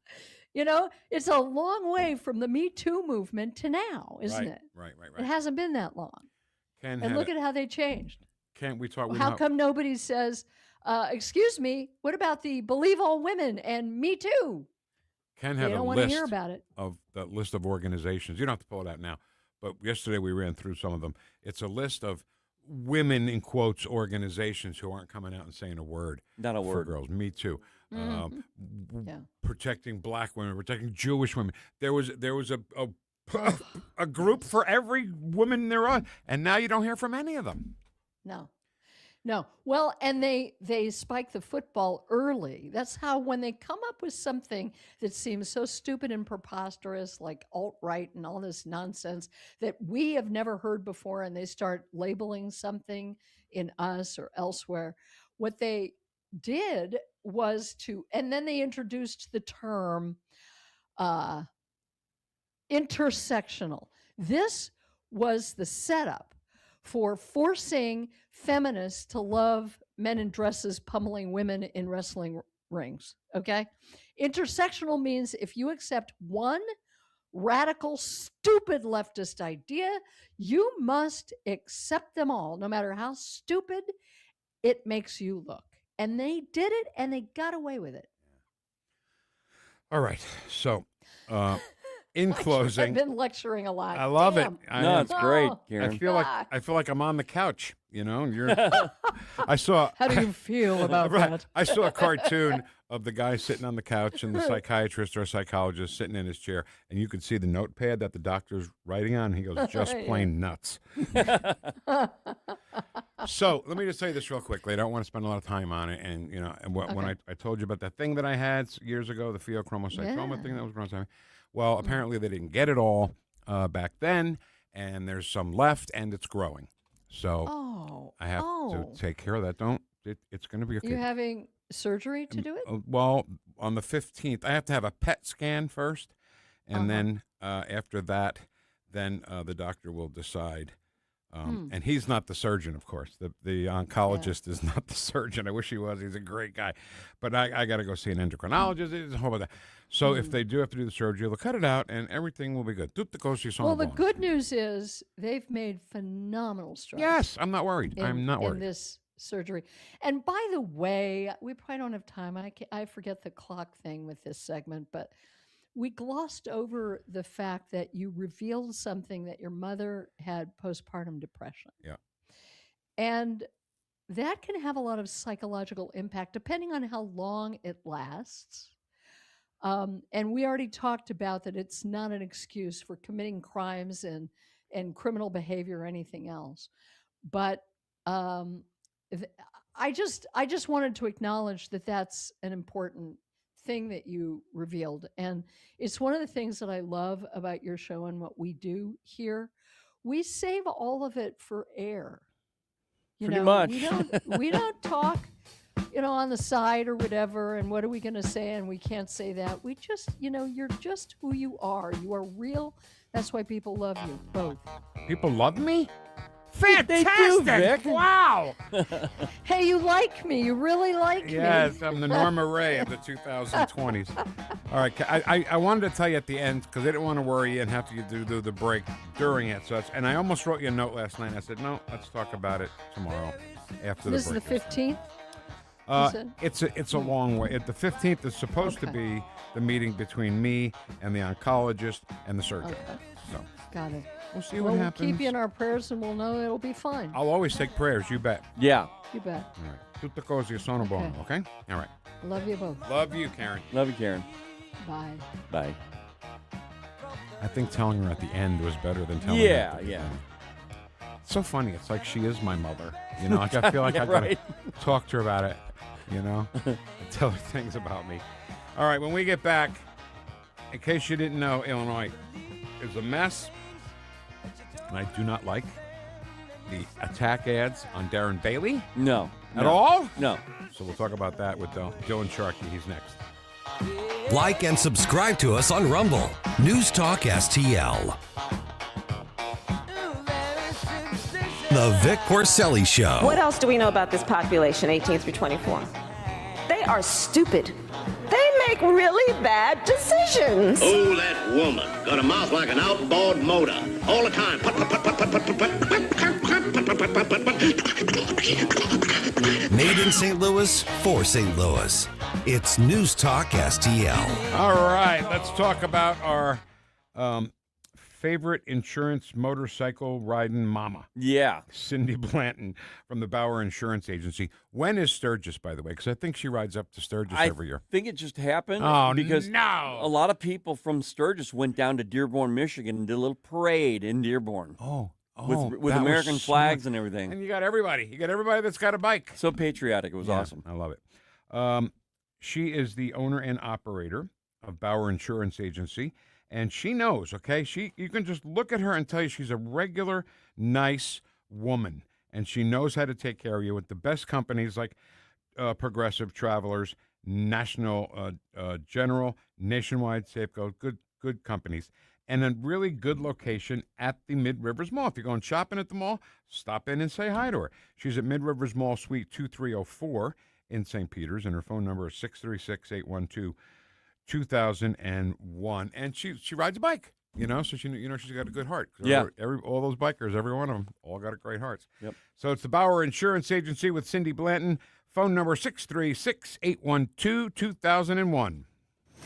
Speaker 10: You know, it's a long way from the Me Too movement to now, isn't
Speaker 6: Right,
Speaker 10: it?
Speaker 6: right.
Speaker 10: It hasn't been that long.
Speaker 6: Ken
Speaker 10: And
Speaker 6: had
Speaker 10: look
Speaker 6: a-
Speaker 10: at how they changed.
Speaker 6: Can't we talk?
Speaker 10: How come nobody says, excuse me, what about the Believe All Women and Me Too?
Speaker 6: Ken
Speaker 10: They
Speaker 6: had
Speaker 10: don't
Speaker 6: a
Speaker 10: want to
Speaker 6: list
Speaker 10: hear about it.
Speaker 6: of the list of organizations. You don't have to pull it out now, but yesterday we ran through some of them. It's a list of women in quotes organizations who aren't coming out and saying a word.
Speaker 7: Not a
Speaker 6: for
Speaker 7: word.
Speaker 6: girls. Me Too.
Speaker 10: Yeah.
Speaker 6: Protecting black women, protecting Jewish women. There was a group for every woman there on, and now you don't hear from any of them.
Speaker 10: No. No. Well, and they spike the football early. That's how, when they come up with something that seems so stupid and preposterous, like alt-right and all this nonsense that we have never heard before, and they start labeling something in Us or elsewhere, what they did was and then they introduced the term intersectional. This was the setup for forcing feminists to love men in dresses pummeling women in wrestling rings. Okay? Intersectional means if you accept one radical, stupid leftist idea, you must accept them all, no matter how stupid it makes you look. And they did it, and they got away with it.
Speaker 6: All right. So, in closing,
Speaker 10: I've been lecturing a lot.
Speaker 6: I love it.
Speaker 7: No, it's great,
Speaker 10: Oh,
Speaker 7: Karen.
Speaker 6: I feel like I'm on the couch. You know, I saw.
Speaker 10: How do you feel about that?
Speaker 6: I saw a cartoon of the guy sitting on the couch and the psychiatrist or psychologist sitting in his chair, and you could see the notepad that the doctor's writing on. He goes, "Just plain nuts." So let me just say this real quickly. I don't want to spend a lot of time on it. And when I told you about that thing that I had years ago, the pheochromocytoma thing that was growing on me. Well, apparently they didn't get it all back then, and there's some left, and it's growing. So I have to take care of that. It's going to be okay.
Speaker 10: You having surgery to do it?
Speaker 6: Well, on the 15th, I have to have a PET scan first, and then after that, then the doctor will decide. And he's not the surgeon, of course. The oncologist is not the surgeon. I wish he was. He's a great guy. But I got to go see an endocrinologist. It's a whole bunch of that. So if they do have to do the surgery, they'll cut it out, and everything will be good.
Speaker 10: Well, the good news is they've made phenomenal strides.
Speaker 6: Yes, I'm not worried. I'm not worried.
Speaker 10: In this surgery. And by the way, we probably don't have time. I forget the clock thing with this segment, but we glossed over the fact that you revealed something, that your mother had postpartum depression.
Speaker 6: Yeah.
Speaker 10: And that can have a lot of psychological impact depending on how long it lasts. And we already talked about that it's not an excuse for committing crimes and criminal behavior or anything else. But I just wanted to acknowledge that that's an important thing that you revealed. And it's one of the things that I love about your show and what we do here. We save all of it for air.
Speaker 7: Pretty much.
Speaker 10: We don't talk, on the side or whatever, and what are we going to say, and we can't say that. We just, you're just who you are. You are real. That's why people love you, both.
Speaker 6: People love me?
Speaker 7: Fantastic! They do, Vic.
Speaker 6: Wow!
Speaker 10: Hey, you like me. You really like me.
Speaker 6: Yes, I'm the Norma Ray of the 2020s. All right, I wanted to tell you at the end, because I didn't want to worry you and have to do the break during it. And I almost wrote you a note last night. I said, no, let's talk about it tomorrow after the break.
Speaker 10: This is the 15th?
Speaker 6: It's a long way. The 15th is supposed to be the meeting between me and the oncologist and the surgeon.
Speaker 10: Okay.
Speaker 6: So
Speaker 10: got it.
Speaker 6: We'll see what happens.
Speaker 10: We'll keep you in our prayers, and we'll know it'll be fine.
Speaker 6: I'll always take prayers. You bet.
Speaker 7: Yeah.
Speaker 10: You bet.
Speaker 6: All right. Tutte cose sono buone. Okay. All right.
Speaker 10: Love you both.
Speaker 6: Love you, Karen.
Speaker 7: Love you, Karen.
Speaker 10: Bye.
Speaker 7: Bye.
Speaker 6: I think telling her at the end was better than telling her at the beginning.
Speaker 7: Yeah.
Speaker 6: It's so funny. It's like she is my mother. Like I feel like I've got to talk to her about it. Tell her things about me. All right, when we get back, in case you didn't know, Illinois is a mess. And I do not like the attack ads on Darren Bailey.
Speaker 7: No.
Speaker 6: At all?
Speaker 7: No.
Speaker 6: So we'll talk about that with Dylan Sharkey. He's next.
Speaker 2: Like and subscribe to us on Rumble. News Talk STL. The Vic Porcelli Show.
Speaker 15: What else do we know about this population, 18 through 24? They are stupid. They make really bad decisions.
Speaker 16: Oh, that woman. Got a mouth like an outboard motor. All the time.
Speaker 2: Made in St. Louis, for St. Louis. It's News Talk STL.
Speaker 6: All right, let's talk about our favorite insurance motorcycle riding mama.
Speaker 7: Yeah.
Speaker 6: Cindy Blanton from the Bauer Insurance Agency. When is Sturgis, by the way? Because I think she rides up to Sturgis every year.
Speaker 7: I think it just happened.
Speaker 6: Oh,
Speaker 7: because
Speaker 6: no.
Speaker 7: A lot of people from Sturgis went down to Dearborn, Michigan and did a little parade in Dearborn.
Speaker 6: Oh,
Speaker 7: with
Speaker 6: that was
Speaker 7: American
Speaker 6: smart.
Speaker 7: flags and everything.
Speaker 6: And you got everybody. You got everybody that's got a bike.
Speaker 7: So patriotic. It was awesome.
Speaker 6: I love it. She is the owner and operator of Bauer Insurance Agency, and she knows, okay? You can just look at her and tell you she's a regular, nice woman, and she knows how to take care of you with the best companies like Progressive, Travelers, National General, Nationwide, Safeco, good companies. And a really good location at the Mid-Rivers Mall. If you're going shopping at the mall, stop in and say hi to her. She's at Mid-Rivers Mall, Suite 2304 in St. Peters, and her phone number is 636-812-2001. And she rides a bike, so she's got a good heart.
Speaker 7: Yeah.
Speaker 6: All those bikers, every one of them, all got great hearts.
Speaker 7: Yep.
Speaker 6: So it's the Bauer Insurance Agency with Cindy Blanton. Phone number 636-812-2001.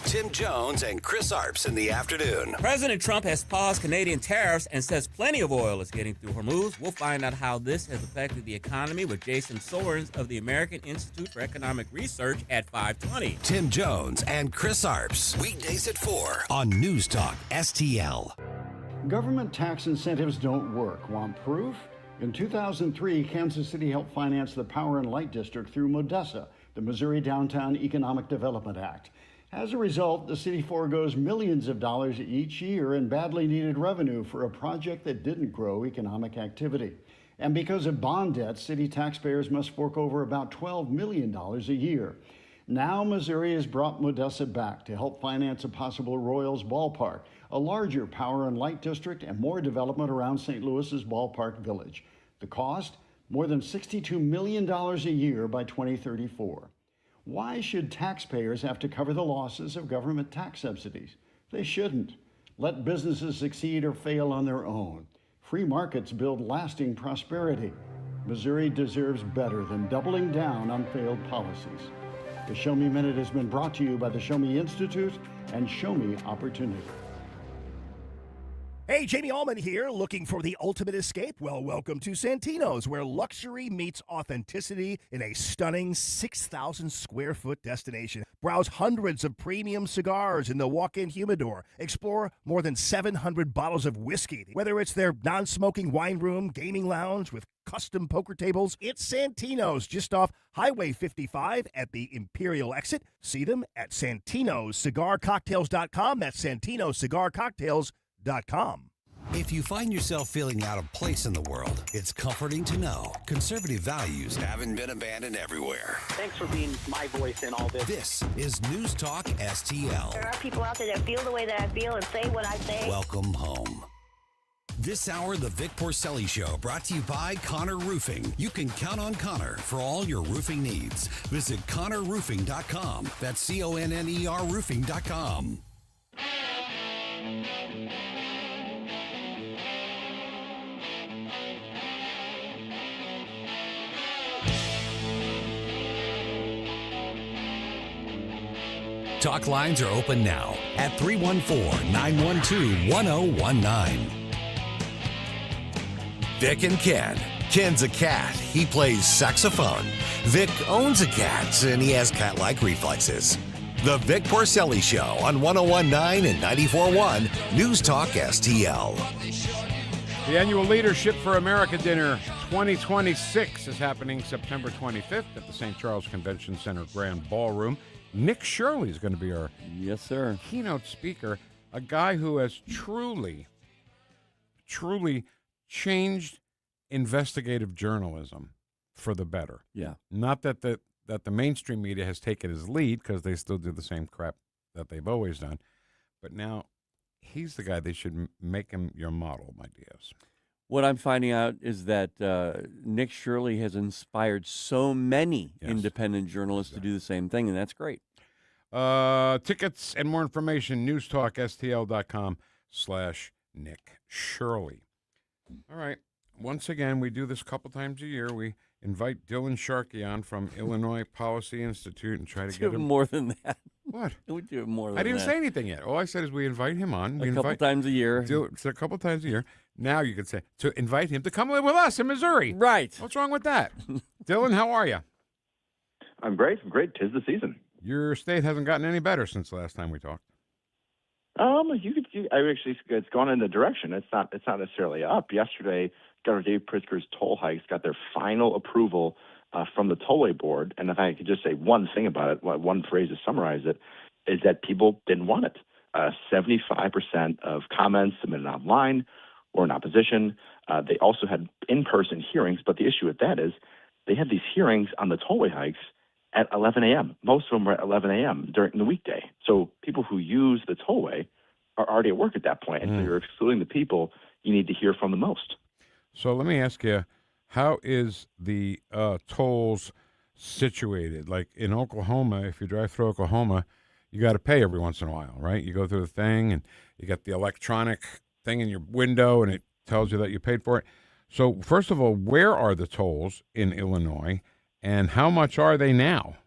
Speaker 2: Tim Jones and Chris Arps in the afternoon.
Speaker 17: President Trump has paused Canadian tariffs and says plenty of oil is getting through Hormuz. We'll find out how this has affected the economy with Jason Sorens of the American Institute for Economic Research at 5:20.
Speaker 2: Tim Jones and Chris Arps. Weekdays at 4 on News Talk STL.
Speaker 18: Government tax incentives don't work. Want proof? In 2003, Kansas City helped finance the Power and Light District through MODESA, the Missouri Downtown Economic Development Act. As a result, the city foregoes millions of dollars each year in badly needed revenue for a project that didn't grow economic activity. And because of bond debt, city taxpayers must fork over about $12 million a year. Now Missouri has brought MODESA back to help finance a possible Royals ballpark, a larger Power and Light District, and more development around St. Louis's ballpark village. The cost? More than $62 million a year by 2034. Why should taxpayers have to cover the losses of government tax subsidies? They shouldn't. Let businesses succeed or fail on their own. Free markets build lasting prosperity. Missouri deserves better than doubling down on failed policies. The Show Me Minute has been brought to you by the Show Me Institute and Show Me Opportunity.
Speaker 19: Hey, Jamie Allman here, looking for the ultimate escape? Well, welcome to Santino's, where luxury meets authenticity in a stunning 6,000 square foot destination. Browse hundreds of premium cigars in the walk-in humidor. Explore more than 700 bottles of whiskey. Whether it's their non-smoking wine room, gaming lounge with custom poker tables, it's Santino's just off Highway 55 at the Imperial exit. See them at Santino'sCigarCocktails.com. That's Santino'sCigarCocktails.com.
Speaker 2: If you find yourself feeling out of place in the world, it's comforting to know conservative values haven't been abandoned everywhere.
Speaker 20: Thanks for being my voice in all this.
Speaker 2: This is News Talk STL.
Speaker 21: There are people out there that feel the way that I feel and say what I say.
Speaker 2: Welcome home. This hour, the Vic Porcelli Show, brought to you by Connor Roofing. You can count on Connor for all your roofing needs. Visit ConnorRoofing.com. That's CONNER Roofing.com. Talk lines are open now at 314-912-1019. Vic and Ken. Ken's a cat. He plays saxophone. Vic owns a cat, and he has cat-like reflexes. The Vic Porcelli Show on 101.9 and 94.1 News Talk STL.
Speaker 6: The annual Leadership for America Dinner 2026 is happening September 25th at the St. Charles Convention Center Grand Ballroom. Nick Shirley is going to be our keynote speaker, a guy who has truly changed investigative journalism for the better.
Speaker 7: Yeah.
Speaker 6: Not that the mainstream media has taken his lead, because they still do the same crap that they've always done, but now he's the guy they should make him your model, my dears.
Speaker 7: What I'm finding out is that Nick Shirley has inspired so many independent journalists to do the same thing, and that's great.
Speaker 6: Tickets and more information, newstalkstl.com/Nick Shirley. All right. Once again, we do this a couple times a year. We invite Dylan Sharkey on from Illinois Policy Institute and try to get him
Speaker 7: more than that.
Speaker 6: What?
Speaker 7: We do more than that.
Speaker 6: I didn't say anything yet. All I said is we invite him on.
Speaker 7: A couple times a year.
Speaker 6: It's a couple times a year. Now you could say to invite him to come live with us in Missouri.
Speaker 7: Right.
Speaker 6: What's wrong with that? Dylan, how are you?
Speaker 22: I'm great. 'Tis the season.
Speaker 6: Your state hasn't gotten any better since the last time we talked.
Speaker 1: It's gone in the direction. It's not necessarily up. Yesterday, Governor Dave Pritzker's toll hikes got their final approval from the tollway board. And if I could just say one thing about it, one phrase to summarize it, is that people didn't want it. 75% of comments submitted online were in opposition. They also had in-person hearings, but the issue with that is they had these hearings on the tollway hikes at 11 a.m. Most of them were at 11 a.m. during the weekday. So people who use the tollway are already at work at that point, and so you're excluding the people you need to hear from the most.
Speaker 6: So let me ask you, how is the tolls situated? Like in Oklahoma, if you drive through Oklahoma, you got to pay every once in a while, right? You go through the thing, and you got the electronic thing in your window, and it tells you that you paid for it. So first of all, where are the tolls in Illinois, and how much are they now?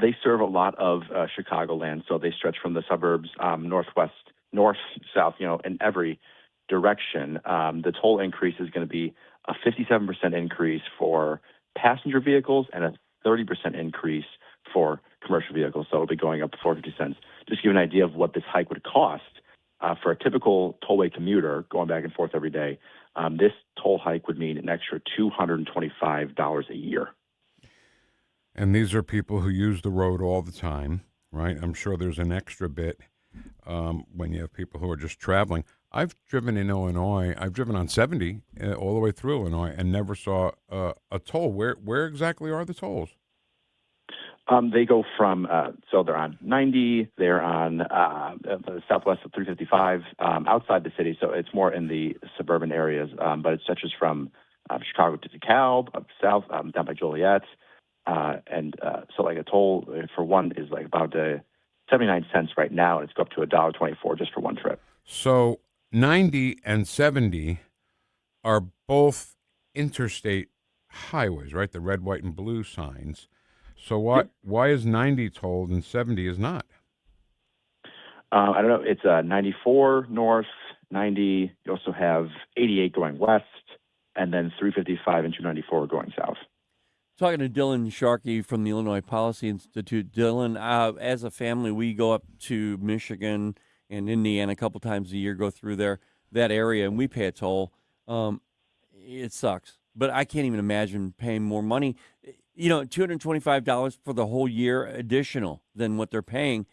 Speaker 1: They serve a lot of Chicagoland, so they stretch from the suburbs northwest, north, south, in every direction. The toll increase is going to be a 57% increase for passenger vehicles and a 30% increase for commercial vehicles. So it'll be going up to 4.50 cents. Just to give you an idea of what this hike would cost for a typical tollway commuter going back and forth every day. This toll hike would mean an extra $225 a year.
Speaker 6: And these are people who use the road all the time, right? I'm sure there's an extra bit when you have people who are just traveling. I've driven in Illinois. I've driven on 70 all the way through Illinois and never saw a toll. Where exactly are the tolls?
Speaker 1: They go from, so they're on 90, they're on the southwest of 355, outside the city, so it's more in the suburban areas, but it stretches from Chicago to DeKalb, up south, down by Joliet, and so like a toll for one is like about 79 cents right now, and it's go up to $1.24 just for one trip.
Speaker 6: So 90 and 70 are both interstate highways, right? The red, white, and blue signs. So why is 90 tolled and 70 is not?
Speaker 1: I don't know. It's 94 north, 90. You also have 88 going west, and then 355 and 294 going south.
Speaker 7: Talking to Dylan Sharkey from the Illinois Policy Institute. Dylan, as a family, we go up to Michigan and Indiana a couple times a year, go through that area, and we pay a toll. It sucks, but I can't even imagine paying more money. $225 for the whole year additional than what they're paying.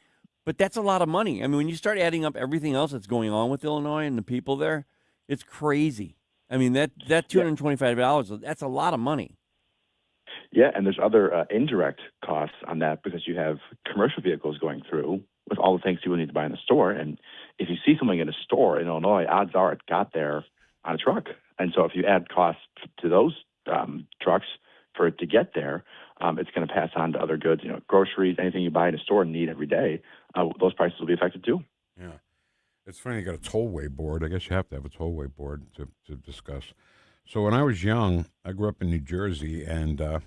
Speaker 7: But that's a lot of money. I mean, when you start adding up everything else that's going on with Illinois and the people there, it's crazy. I mean, that $225, that's a lot of money.
Speaker 1: Yeah, and there's other indirect costs on that because you have commercial vehicles going through with all the things people need to buy in the store. And if you see something in a store in Illinois, odds are it got there on a truck. And so if you add costs to those trucks for it to get there, it's going to pass on to other goods, groceries, anything you buy in a store and need every day. Those prices will be affected too.
Speaker 6: Yeah. It's funny, you got a tollway board. I guess you have to have a tollway board to discuss. So when I was young, I grew up in New Jersey, and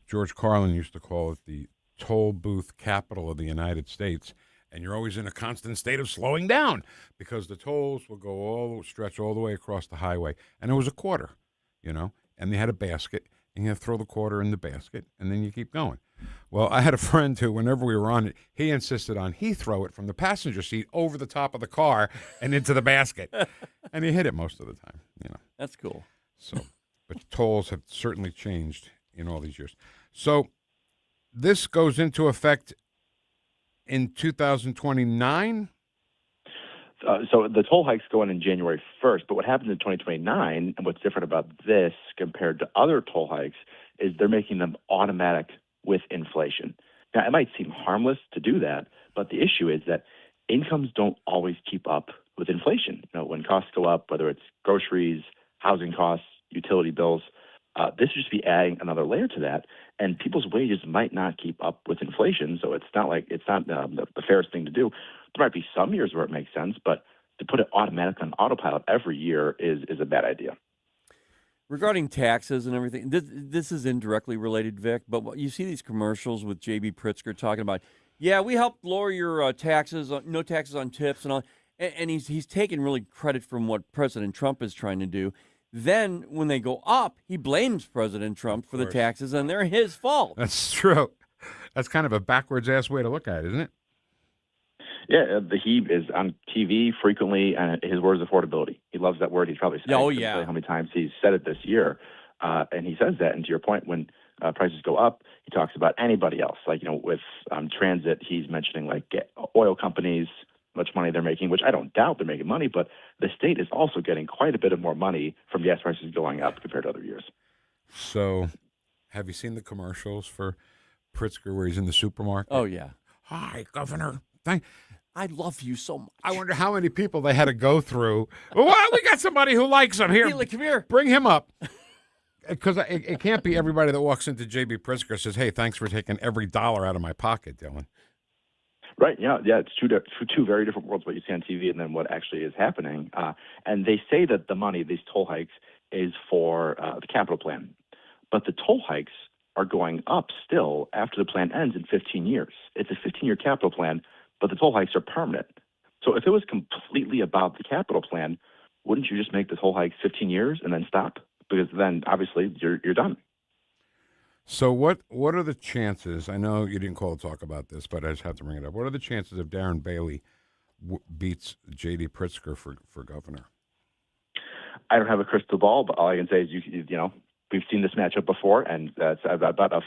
Speaker 6: George Carlin used to call it the toll booth capital of the United States. And you're always in a constant state of slowing down because the tolls will stretch all the way across the highway. And it was a quarter, and they had a basket. And you have to throw the quarter in the basket, and then you keep going. Well, I had a friend who, whenever we were on it, he insisted on he throw it from the passenger seat over the top of the car and into the basket. And he hit it most of the time,
Speaker 7: That's cool.
Speaker 6: So, but tolls have certainly changed in all these years. So this goes into effect in 2029?
Speaker 1: So the toll hikes go in January 1st, but what happens in 2029, and what's different about this compared to other toll hikes, is they're making them automatic with inflation. Now, it might seem harmless to do that, but the issue is that incomes don't always keep up with inflation. When costs go up, whether it's groceries, housing costs, utility bills, this would just be adding another layer to that, and people's wages might not keep up with inflation, so it's not the fairest thing to do. There might be some years where it makes sense, but to put it automatic on autopilot every year is a bad idea.
Speaker 7: Regarding taxes and everything, this is indirectly related, Vic, but you see these commercials with J.B. Pritzker talking about, we helped lower your taxes, no taxes on tips and all, and he's taking really credit from what President Trump is trying to do. Then when they go up, he blames President Trump for the taxes, and they're his fault.
Speaker 6: That's true. That's kind of a backwards-ass way to look at it, isn't it?
Speaker 1: Yeah, he is on TV frequently, and his word is affordability. He loves that word. He's probably said
Speaker 7: Oh,
Speaker 1: it.
Speaker 7: yeah.
Speaker 1: How many times he's said it this year, and he says that. And to your point, when prices go up, he talks about anybody else. Like, with transit, he's mentioning like oil companies, much money they're making, which I don't doubt they're making money, but the state is also getting quite a bit of more money from gas prices going up compared to other years.
Speaker 6: So, have you seen the commercials for Pritzker where he's in the supermarket?
Speaker 7: Oh, yeah.
Speaker 6: Hi, Governor.
Speaker 7: I love you so much.
Speaker 6: I wonder how many people they had to go through. Well, we got somebody who likes him here.
Speaker 7: Come here.
Speaker 6: Bring him up. Because it can't be everybody that walks into J.B. Pritzker and says, hey, thanks for taking every dollar out of my pocket, Dylan.
Speaker 1: Right. Yeah. It's two very different worlds, what you see on TV and then what actually is happening. And they say that the money, these toll hikes, is for the capital plan. But the toll hikes are going up still after the plan ends in 15 years. It's a 15-year capital plan, but the toll hikes are permanent. So if it was completely about the capital plan, wouldn't you just make the toll hikes 15 years and then stop? Because then, obviously, you're done.
Speaker 6: So what are the chances? I know you didn't call to talk about this, but I just have to bring it up. What are the chances if Darren Bailey beats J.D. Pritzker for governor?
Speaker 1: I don't have a crystal ball, but all I can say is we've seen this matchup before, and that's about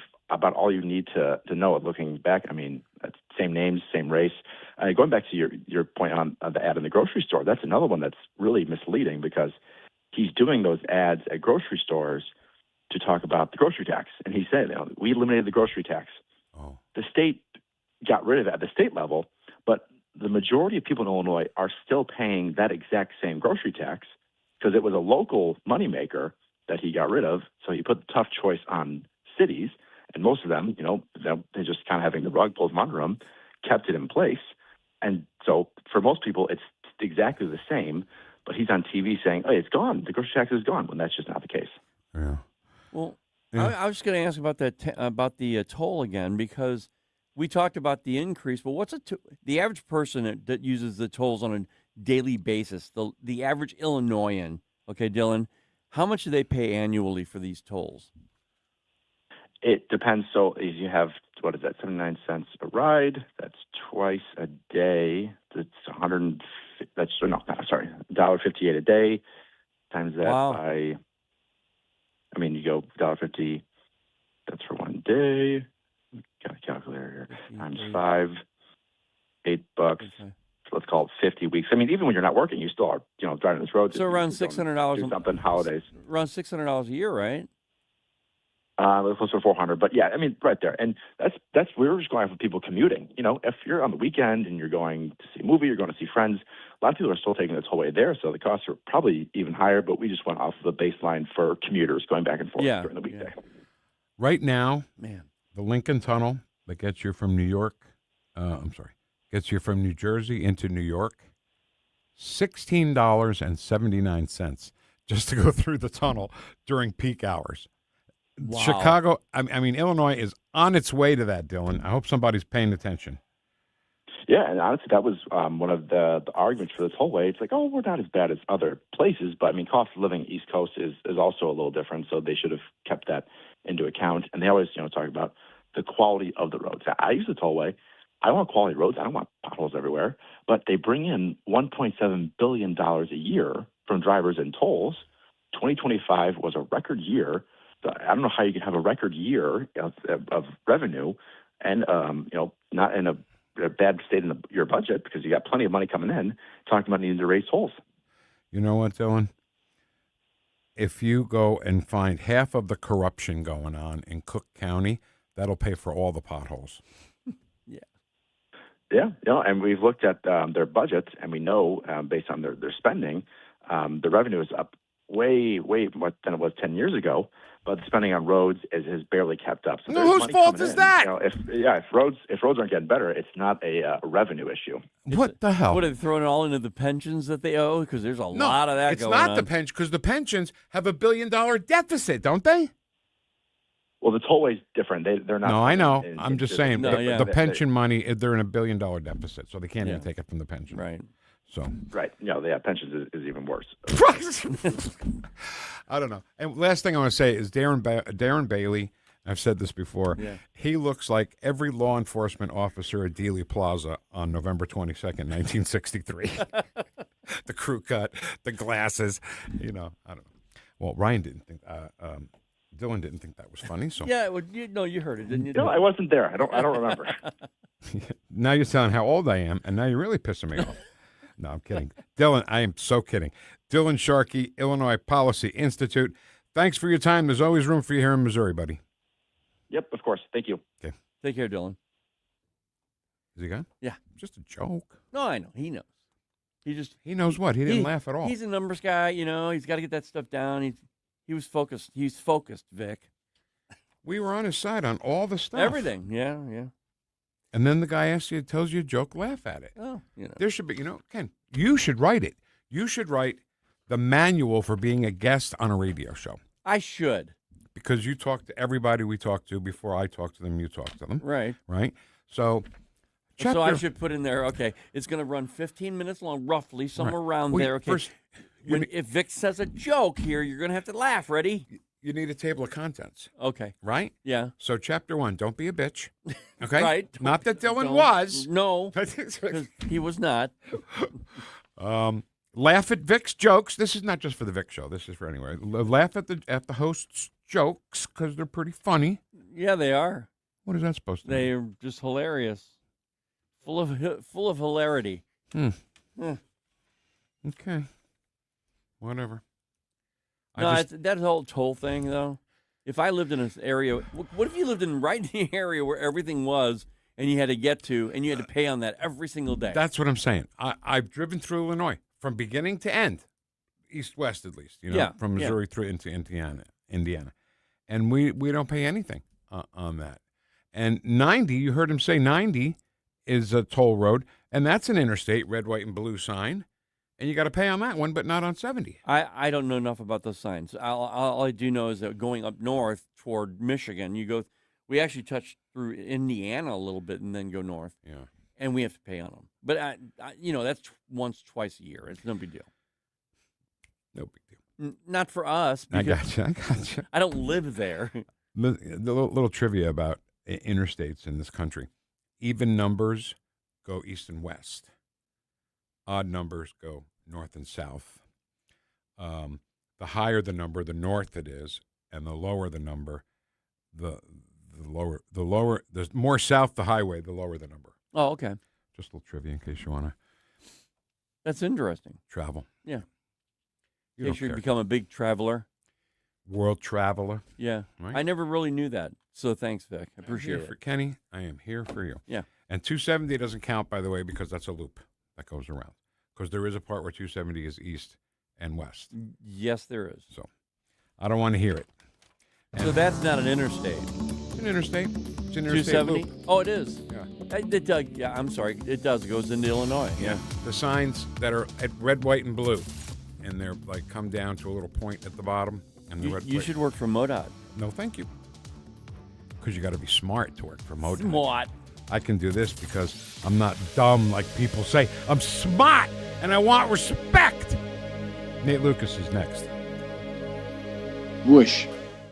Speaker 1: all you need to know. Looking back, I mean, same names, same race. Going back to your point on the ad in the grocery store, that's another one that's really misleading because he's doing those ads at grocery stores to talk about the grocery tax. And he said, we eliminated the grocery tax.
Speaker 6: Oh.
Speaker 1: The state got rid of it at the state level, but the majority of people in Illinois are still paying that exact same grocery tax because it was a local moneymaker that he got rid of. So he put the tough choice on cities, and most of them, they're just kind of having the rug pulled from under them, kept it in place. And so for most people, it's exactly the same, but he's on TV saying, hey, it's gone. The grocery tax is gone, when that's just not the case.
Speaker 6: Yeah.
Speaker 7: Well,
Speaker 6: yeah.
Speaker 7: I was going to ask about that about the toll again, because we talked about the increase, but what's the average person that uses the tolls on a daily basis, the average Illinoisan, okay, Dylan, how much do they pay annually for these tolls?
Speaker 1: It depends. So you have, what is that, 79 cents a ride. That's twice a day. That's $1.58 a day. Times that by, you go $1.50. That's for one day. Got a calculator here. Times 5, $8. Okay. So let's call it 50 weeks. Even when you're not working, you still are, driving this road.
Speaker 7: So around $600.
Speaker 1: Do something holidays.
Speaker 7: Around $600 a year, right?
Speaker 1: Close to 400, but yeah, right there. And that's we were just going for people commuting. If you're on the weekend and you're going to see a movie, you're going to see friends, a lot of people are still taking the tollway there, so the costs are probably even higher, but we just went off of the baseline for commuters going back and forth during the weekday.
Speaker 6: Yeah. Right now,
Speaker 7: man,
Speaker 6: the Lincoln Tunnel that gets you from gets you from New Jersey into New York, $16.79 just to go through the tunnel during peak hours.
Speaker 7: Wow.
Speaker 6: Chicago, Illinois is on its way to that, Dylan. I hope somebody's paying attention.
Speaker 1: Yeah, and honestly, that was one of the arguments for the tollway. It's like, we're not as bad as other places, but cost of living East Coast is also a little different, so they should have kept that into account. And they always, talk about the quality of the roads. I use the tollway. I want quality roads. I don't want potholes everywhere. But they bring in $1.7 billion a year from drivers and tolls. 2025 was a record year. I don't know how you can have a record year of revenue and, not in a bad state in your budget because you got plenty of money coming in, talking about needing to raise tolls.
Speaker 6: You know what, Dylan? If you go and find half of the corruption going on in Cook County, that'll pay for all the potholes.
Speaker 1: Yeah, and we've looked at their budgets, and we know based on their spending, the revenue is up way more than it was 10 years ago, but the spending on roads has barely kept up. So
Speaker 6: whose fault is that?
Speaker 1: If roads aren't getting better, it's not a revenue issue.
Speaker 6: What the hell?
Speaker 7: What, are they throwing it all into the pensions that they owe? Because there's a lot of that going on.
Speaker 6: It's not the pension, because the pensions have $1 billion deficit, don't they?
Speaker 1: Well, the tollway's different. They're not.
Speaker 6: No, I know. I'm just saying the pension money, they're in $1 billion deficit, so they can't even take it from the pension.
Speaker 7: Right.
Speaker 6: So.
Speaker 1: Right. Pensions is even worse.
Speaker 6: I don't know. And last thing I want to say is Darren Bailey I've said this before.
Speaker 7: Yeah.
Speaker 6: He looks like every law enforcement officer at DELI Plaza on November 22nd, 1963. The crew cut, the glasses, I don't know. Well, Ryan didn't think, Dylan didn't think that was funny. So
Speaker 7: Yeah, well, you heard it, didn't you?
Speaker 1: No, I wasn't there. I don't remember.
Speaker 6: now you're telling how old I am, and now you're really pissing me off. No, I'm kidding. Dylan, I am so kidding. Dylan Sharkey, Illinois Policy Institute. Thanks for your time. There's always room for you here in Missouri, buddy.
Speaker 1: Yep, of course. Thank you.
Speaker 6: Okay.
Speaker 7: Take care, Dylan.
Speaker 6: Is he gone?
Speaker 7: Yeah.
Speaker 6: Just a joke.
Speaker 7: No, I know. He knows.
Speaker 6: He knows what? He didn't laugh at all.
Speaker 7: He's a numbers guy, He's got to get that stuff down. He was focused. He's focused, Vic.
Speaker 6: We were on his side on all the stuff.
Speaker 7: Everything. Yeah.
Speaker 6: And then the guy asks you, tells you a joke, laugh at it.
Speaker 7: Oh,
Speaker 6: There should be, Ken, you should write it. You should write the manual for being a guest on a radio show.
Speaker 7: I should.
Speaker 6: Because you talk to everybody we talk to before I talk to them, you talk to them.
Speaker 7: Right.
Speaker 6: Right? So
Speaker 7: I should put in there, okay, it's going to run 15 minutes long, roughly, somewhere around there. Okay.
Speaker 6: First,
Speaker 7: if Vic says a joke here, you're going to have to laugh. Ready?
Speaker 6: You need a table of contents.
Speaker 7: Okay.
Speaker 6: Right?
Speaker 7: Yeah.
Speaker 6: So chapter 1, don't be a bitch. Okay?
Speaker 7: Right.
Speaker 6: Not that Dylan was.
Speaker 7: No. He was not.
Speaker 6: Laugh at Vic's jokes. This is not just for the Vic show. This is for anywhere. Laugh at the host's jokes because they're pretty funny.
Speaker 7: Yeah, they are.
Speaker 6: What is that supposed to
Speaker 7: They're just hilarious. Full of hilarity.
Speaker 6: Okay. Whatever.
Speaker 7: No, that whole toll thing, though. If I lived in an area, what if you lived right in the area where everything was and you had to get to and you had to pay on that every single day?
Speaker 6: That's what I'm saying. I've driven through Illinois from beginning to end, east-west at least, from Missouri through into Indiana. And we don't pay anything on that. And 90, you heard him say 90 is a toll road, and that's an interstate, red, white, and blue sign. And you got to pay on that one, but not on 70.
Speaker 7: I don't know enough about those signs. All I do know is that going up north toward Michigan, we actually touch through Indiana a little bit and then go north.
Speaker 6: Yeah.
Speaker 7: And we have to pay on them. But, that's once, twice a year. It's no big deal.
Speaker 6: No big deal.
Speaker 7: Not for us.
Speaker 6: I got you.
Speaker 7: I don't live there.
Speaker 6: The little trivia about interstates in this country. Even numbers go east and west. Odd numbers go north and south. The higher the number, the north it is, and the lower the number, the more south the highway, the lower the number.
Speaker 7: Oh, okay.
Speaker 6: Just a little trivia in case you want to.
Speaker 7: That's interesting.
Speaker 6: Travel.
Speaker 7: Yeah.
Speaker 6: You
Speaker 7: In case you
Speaker 6: care.
Speaker 7: become a big traveler.
Speaker 6: World traveler.
Speaker 7: Yeah.
Speaker 6: Right?
Speaker 7: I never really knew that. So thanks, Vic. I appreciate
Speaker 6: For
Speaker 7: it.
Speaker 6: Kenny, I am here for you.
Speaker 7: Yeah.
Speaker 6: And 270 doesn't count, by the way, because that's a loop that goes around. Because there is a part where 270 is east and west.
Speaker 7: Yes, there is.
Speaker 6: So I don't want to hear it.
Speaker 7: So that's not an interstate.
Speaker 6: It's an interstate. It's an interstate
Speaker 7: 270?
Speaker 6: loop.
Speaker 7: Oh, it is.
Speaker 6: Yeah.
Speaker 7: I'm sorry. It does. It goes into Illinois.
Speaker 6: Yeah. The signs that are at red, white, and blue, and they're like come down to a little point at the bottom. And the red
Speaker 7: You should work for MoDOT.
Speaker 6: No, thank you. Because you got to be smart to work for MoDOT.
Speaker 7: Smart.
Speaker 6: I can do this because I'm not dumb like people say. I'm smart, and I want respect. Nate Lucas is next.
Speaker 3: Whoosh.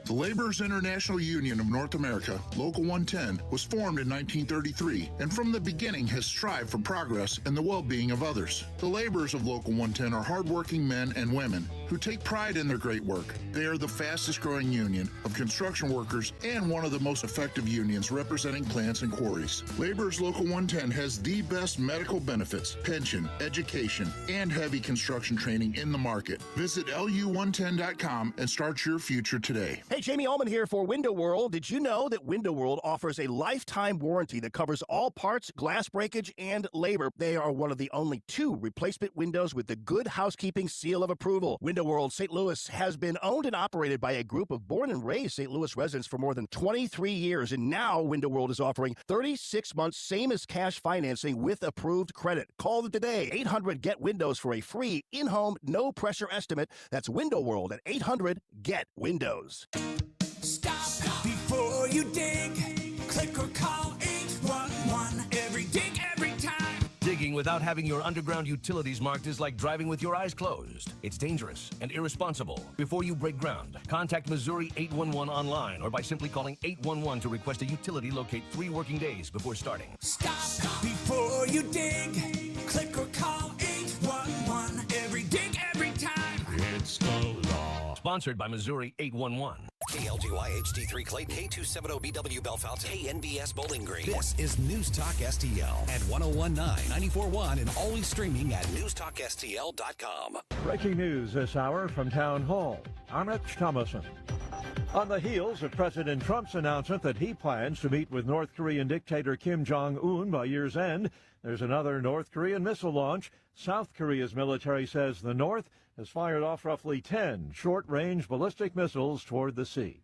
Speaker 8: The Laborers International Union of North America, Local 110, was formed in 1933 and from the beginning has strived for progress and the well-being of others. The laborers of Local 110 are hardworking men and women who take pride in their great work. They are the fastest growing union of construction workers and one of the most effective unions representing plants and quarries. Laborers Local 110 has the best medical benefits, pension, education, and heavy construction training in the market. Visit lu110.com and start your future today.
Speaker 19: Hey, Jamie Ullman here for Window World. Did you know that Window World offers a lifetime warranty that covers all parts, glass breakage, and labor? They are one of the only 2 replacement windows with the Good Housekeeping seal of approval. Window World St. Louis has been owned and operated by a group of born and raised St. Louis residents for more than 23 years, and now Window World is offering 36 months same as cash financing with approved credit. Call them today, 800-GET-WINDOWS for a free in-home, no-pressure estimate. That's Window World at 800-GET-WINDOWS.
Speaker 22: Stop before you dig. Click or call 811. Every dig, every time.
Speaker 23: Digging
Speaker 4: Parking without having your underground utilities marked is like driving with your eyes closed. It's dangerous and irresponsible. Before you break ground, contact Missouri 811 online or by simply calling 811 to request a utility locate 3 working days before starting.
Speaker 22: Stop before you dig. Click or call 811. Every dig, every time.
Speaker 4: It's the law. Sponsored by Missouri 811.
Speaker 2: KLGY HD3 Clayton, K270BW Bellefonte, KNBS Bowling Green. This is News Talk STL at 1019, 94.1, and always streaming at NewstalkSTL.com.
Speaker 9: Breaking news this hour from Town Hall. I'm Rich Thomason. On the heels of President Trump's announcement that he plans to meet with North Korean dictator Kim Jong-un by year's end, there's another North Korean missile launch. South Korea's military says the North has fired off roughly 10 short-range ballistic missiles toward the sea.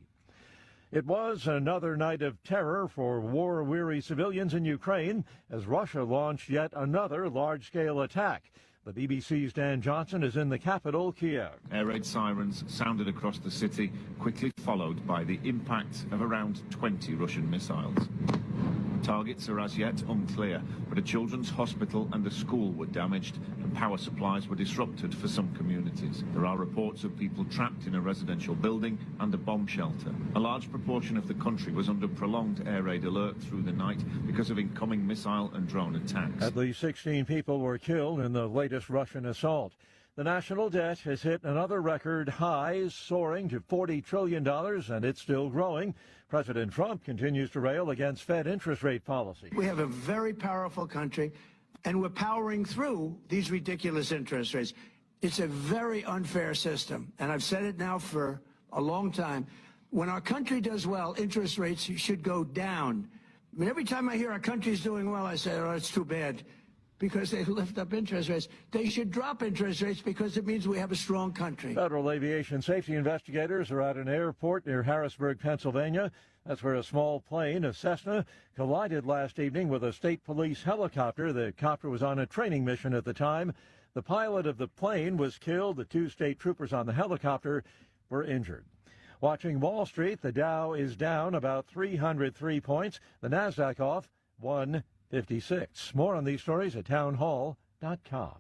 Speaker 9: It was another night of terror for war-weary civilians in Ukraine as Russia launched yet another large-scale attack. The BBC's Dan Johnson is in the capital, Kiev.
Speaker 23: Air raid sirens sounded across the city, quickly followed by the impact of around 20 Russian missiles. Targets are as yet unclear, but a children's hospital and a school were damaged and power supplies were disrupted for some communities. There are reports of people trapped in a residential building and a bomb shelter. A large proportion of the country was under prolonged air raid alert through the night because of incoming missile and drone attacks.
Speaker 9: At least 16 people were killed in the latest Russian assault. The national debt has hit another record high, soaring to $40 trillion, and it's still growing. President Trump continues to rail against Fed interest rate policy.
Speaker 5: We have a very powerful country, and we're powering through these ridiculous interest rates. It's a very unfair system, and I've said it now for a long time. When our country does well, interest rates should go down. I mean, every time I hear our country's doing well, I say, oh, it's too bad, because they lift up interest rates. They should drop interest rates because it means we have a strong country.
Speaker 9: Federal aviation safety investigators are at an airport near Harrisburg, Pennsylvania. That's where a small plane, a Cessna, collided last evening with a state police helicopter. The copter was on a training mission at the time. The pilot of the plane was killed. The 2 state troopers on the helicopter were injured. Watching Wall Street, the Dow is down about 303 points. The Nasdaq off 156. More on these stories at townhall.com.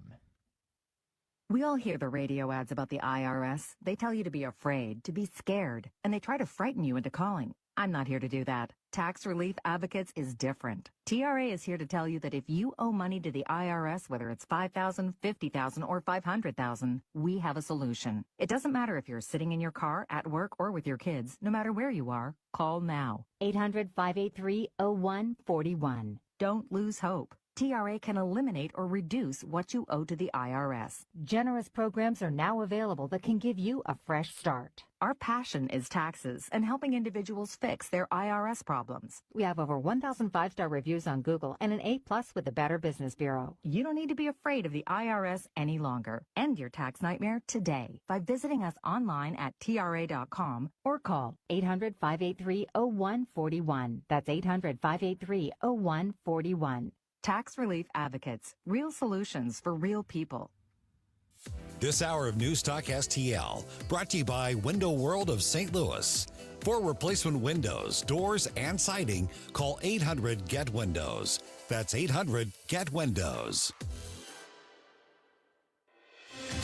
Speaker 24: We all hear the radio ads about the IRS. They tell you to be afraid, to be scared, and they try to frighten you into calling. I'm not here to do that. Tax Relief Advocates is different. TRA is here to tell you that if you owe money to the IRS, whether it's $5,000, $50,000, or $500,000, we have a solution. It doesn't matter if you're sitting in your car, at work, or with your kids. No matter where you are, call now. 800-583-0141. Don't lose hope. TRA can eliminate or reduce what you owe to the IRS. Generous programs are now available that can give you a fresh start. Our passion is taxes and helping individuals fix their IRS problems. We have over 1,000 5-star reviews on Google and an A+ with the Better Business Bureau. You don't need to be afraid of the IRS any longer. End your tax nightmare today by visiting us online at TRA.com or call 800-583-0141. That's 800-583-0141. Tax Relief Advocates. Real solutions for real people.
Speaker 2: This hour of News Talk STL brought to you by Window World of St. Louis. For replacement windows, doors, and siding, call 800-GET-WINDOWS. That's 800-GET-WINDOWS.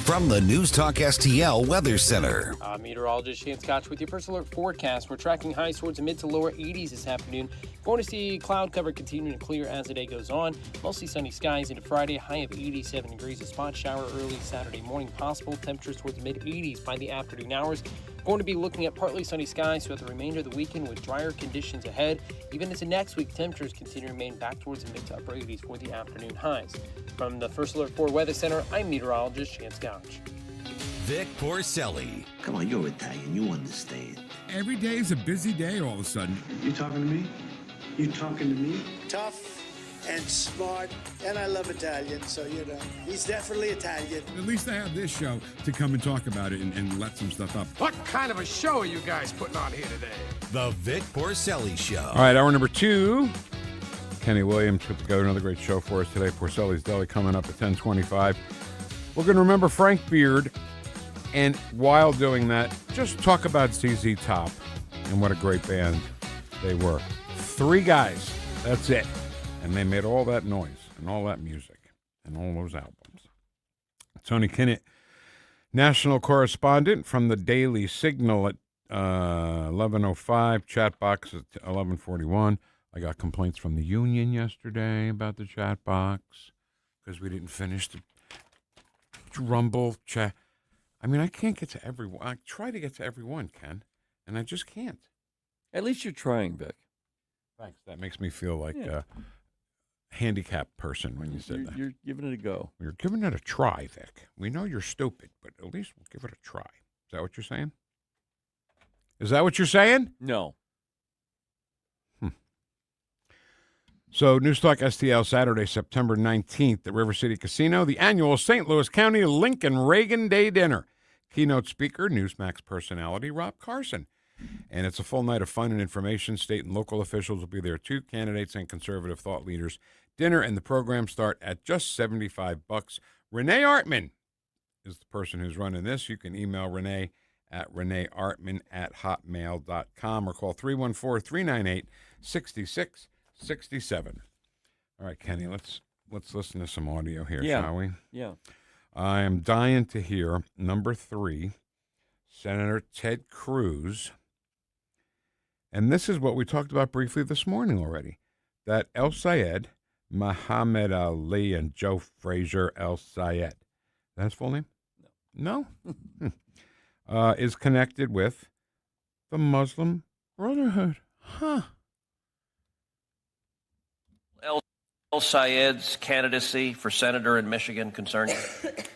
Speaker 2: From the News Talk STL Weather Center.
Speaker 25: Meteorologist Shane Scotch with your first alert forecast. We're tracking highs towards the mid to lower 80s this afternoon. Going to see cloud cover continuing to clear as the day goes on. Mostly sunny skies into Friday, high of 87 degrees. A spot shower early Saturday morning possible. Temperatures towards the mid 80s by the afternoon hours. Going to be looking at partly sunny skies throughout the remainder of the weekend with drier conditions ahead. Even into next week, temperatures continue to remain back towards the mid to upper 80s for the afternoon highs. From the First Alert 4 Weather Center, I'm meteorologist Shane Scotch.
Speaker 2: Vic Porcelli.
Speaker 16: Come on, you're Italian. You understand.
Speaker 11: Every day is a busy day all of a sudden.
Speaker 5: You talking to me? You talking to me? Tough and smart, and I love Italian, so, he's definitely Italian.
Speaker 11: At least I have this show to come and talk about it and let some stuff up.
Speaker 26: What kind of a show are you guys putting on here today?
Speaker 2: The Vic Porcelli Show.
Speaker 6: All right, hour number 2. Kenny Williams put together another great show for us today. Porcelli's Deli coming up at 10:25. We're going to remember Frank Beard, and while doing that, just talk about ZZ Top and what a great band they were. 3 guys, that's it. And they made all that noise and all that music. and all those albums. Tony Kinnett, national correspondent from the Daily Signal at 11:05, chat box at 11:41. I got complaints from the union yesterday about the chat box because we didn't finish the Rumble chat. I mean, I can't get to everyone. I try to get to everyone, Ken, and I just can't.
Speaker 7: At least you're trying, Vic.
Speaker 6: Thanks. That makes me feel like a handicapped person when you said that.
Speaker 7: You're giving it a go.
Speaker 6: You're giving it a try, Vic. We know you're stupid, but at least we'll give it a try. Is that what you're saying? Is that what you're saying?
Speaker 7: No.
Speaker 6: So, NewstalkSTL, Saturday, September 19th at River City Casino, the annual St. Louis County Lincoln Reagan Day Dinner. Keynote speaker, Newsmax personality Rob Carson. And it's a full night of fun and information. State and local officials will be there too, candidates and conservative thought leaders. Dinner and the program start at just $75. Renee Artman is the person who's running this. You can email Renee at reneeartman@hotmail.com or call 314-398-6667. All right, Kenny, let's listen to some audio here, shall we?
Speaker 7: Yeah.
Speaker 6: I am dying to hear number 3, Senator Ted Cruz. And this is what we talked about briefly this morning already, that El Sayed, Muhammad Ali, and Joe Frazier El Sayed, that's his full name? No? Is connected with the Muslim Brotherhood. Huh.
Speaker 10: El Sayed's candidacy for senator in Michigan concern you?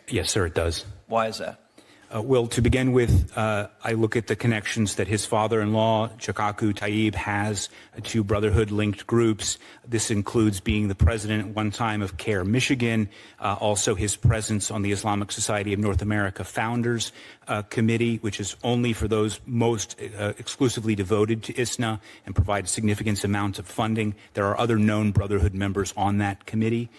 Speaker 12: Yes, sir, it does.
Speaker 10: Why is that?
Speaker 12: Well, to begin with, I look at the connections that his father-in-law, Chakaku Tayyib, has to Brotherhood-linked groups. This includes being the president at one time of CARE Michigan, also his presence on the Islamic Society of North America Founders Committee, which is only for those most exclusively devoted to ISNA and provides significant amounts of funding. There are other known Brotherhood members on that committee.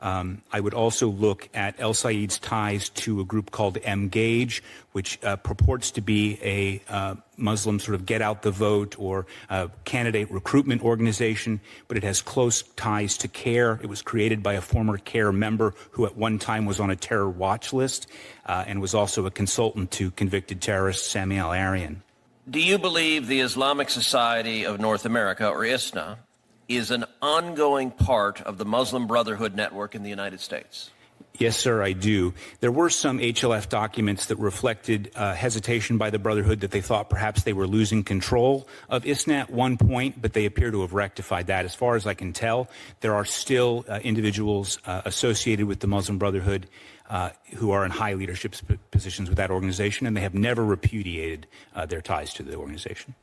Speaker 12: I would also look at El Sayed's ties to a group called Mgage, which purports to be a Muslim sort of get-out-the-vote or candidate recruitment organization, but it has close ties to CARE. It was created by a former CARE member who at one time was on a terror watch list and was also a consultant to convicted terrorist Samuel Arian.
Speaker 10: Do you believe the Islamic Society of North America, or ISNA, is an ongoing part of the Muslim Brotherhood network in the United States?
Speaker 12: Yes, sir, I do. There were some HLF documents that reflected hesitation by the Brotherhood that they thought perhaps they were losing control of ISNA at one point, but they appear to have rectified that. As far as I can tell, there are still individuals associated with the Muslim Brotherhood who are in high leadership positions with that organization, and they have never repudiated their ties to the organization.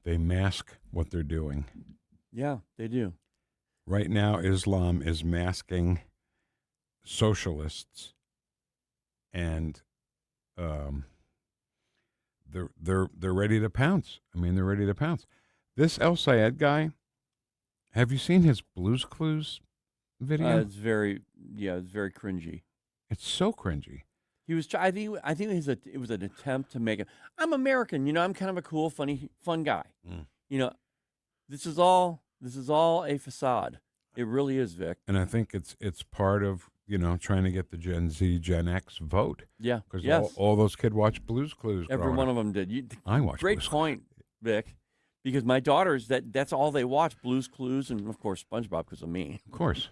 Speaker 6: They mask what they're doing.
Speaker 7: Yeah, they do.
Speaker 6: Right now, Islam is masking socialists, and they're ready to pounce. I mean, they're ready to pounce. This El Sayed guy, have you seen his Blues Clues video?
Speaker 7: It's very cringy.
Speaker 6: It's so cringy.
Speaker 7: He was. I think it was an attempt to make it. I'm American, I'm kind of a cool, funny, fun guy. This is all a facade. It really is, Vic.
Speaker 6: And I think it's part of trying to get the Gen Z, Gen X vote.
Speaker 7: Yeah,
Speaker 6: because all those kids watch Blues Clues.
Speaker 7: Every one of them did.
Speaker 6: I watched.
Speaker 7: Great
Speaker 6: Blues
Speaker 7: point, Vic. Because my daughters, that's all they watch: Blues Clues, and of course SpongeBob because of me.
Speaker 6: Of course,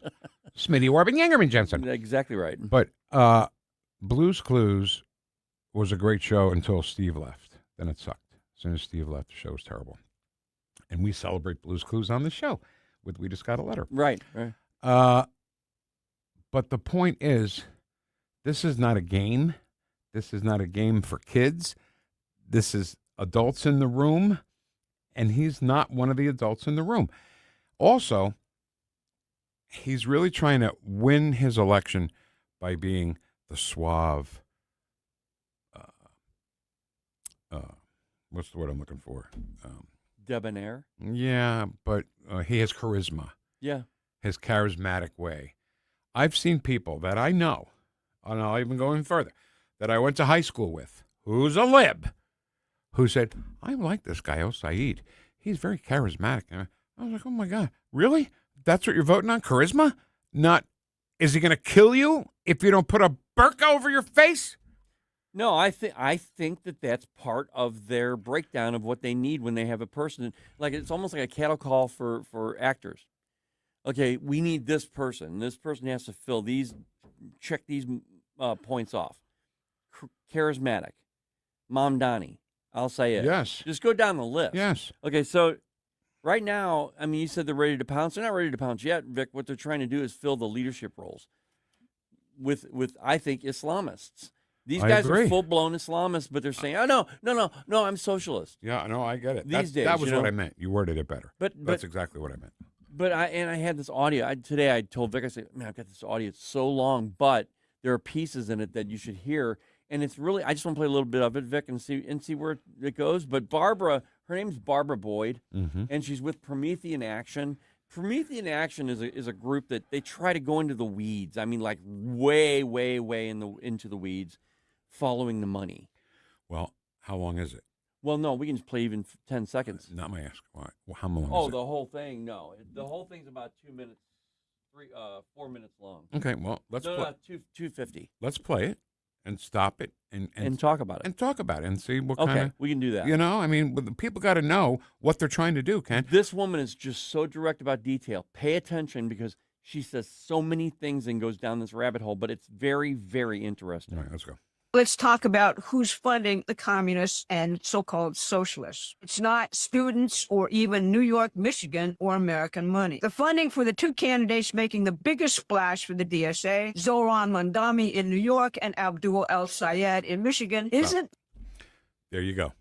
Speaker 6: Smitty Warbin Yangerman Jensen.
Speaker 7: Exactly right.
Speaker 6: But Blues Clues was a great show until Steve left. Then it sucked. As soon as Steve left, the show was terrible. And we celebrate Blues Clues on the show with We Just Got a Letter.
Speaker 7: Right.
Speaker 6: But the point is, this is not a game. This is not a game for kids. This is adults in the room, and he's not one of the adults in the room. Also, he's really trying to win his election by being the suave, what's the word I'm looking for?
Speaker 7: Debonair?
Speaker 6: Yeah, but he has charisma.
Speaker 7: Yeah.
Speaker 6: His charismatic way. I've seen people that I know, and I'll even go in further, that I went to high school with, who's a lib, who said, I like this guy, El Sayed. He's very charismatic. And I was like, oh, my God, really? That's what you're voting on, charisma? Not Is he going to kill you if you don't put a burqa over your face?
Speaker 7: No, I think that that's part of their breakdown of what they need when they have a person. Like, it's almost like a cattle call for actors. Okay, we need this person. This person has to fill these, check these points off. Charismatic, Mamdani, Al Sayed.
Speaker 6: Yes.
Speaker 7: Just go down the list.
Speaker 6: Yes.
Speaker 7: Okay, so right now, I mean, you said they're ready to pounce. They're not ready to pounce yet, Vic. What they're trying to do is fill the leadership roles with I think, Islamists. These guys are full-blown Islamists, but they're saying, oh, no, I'm socialist.
Speaker 6: Yeah, no, I get it.
Speaker 7: These days,
Speaker 6: that was what I meant. You worded it better.
Speaker 7: But
Speaker 6: that's exactly what I meant.
Speaker 7: But I had this audio. Today I told Vic, I said, man, I've got this audio. It's so long, but there are pieces in it that you should hear. And it's really, I just want to play a little bit of it, Vic, and see where it goes. But Barbara, her name's Barbara Boyd, and she's with Promethean Action. Promethean Action is a group that they try to go into the weeds. I mean, like way into the weeds, following the money.
Speaker 6: Well, how long is it?
Speaker 7: Well, no, we can just play even 10 seconds.
Speaker 6: Not my ask. How long is it?
Speaker 7: Oh, the whole thing? No. The whole thing's about 2 minutes, 4 minutes long.
Speaker 6: Okay, well, let's play.
Speaker 7: No, 2:50.
Speaker 6: Let's play it and stop it and
Speaker 7: talk about it.
Speaker 6: And talk about it and see what
Speaker 7: kind of.
Speaker 6: Okay,
Speaker 7: we can do that.
Speaker 6: You know, I mean, the people got to know what they're trying to do, Ken.
Speaker 7: This woman is just so direct about detail. Pay attention because she says so many things and goes down this rabbit hole, but it's very, very interesting.
Speaker 6: All right, let's go.
Speaker 13: Let's talk about who's funding the communists and so-called socialists. It's not students or even New York, Michigan, or American money. The funding for the two candidates making the biggest splash for the DSA, Zohran Mamdani in New York and Abdul El-Sayed in Michigan, isn't...
Speaker 6: There you go.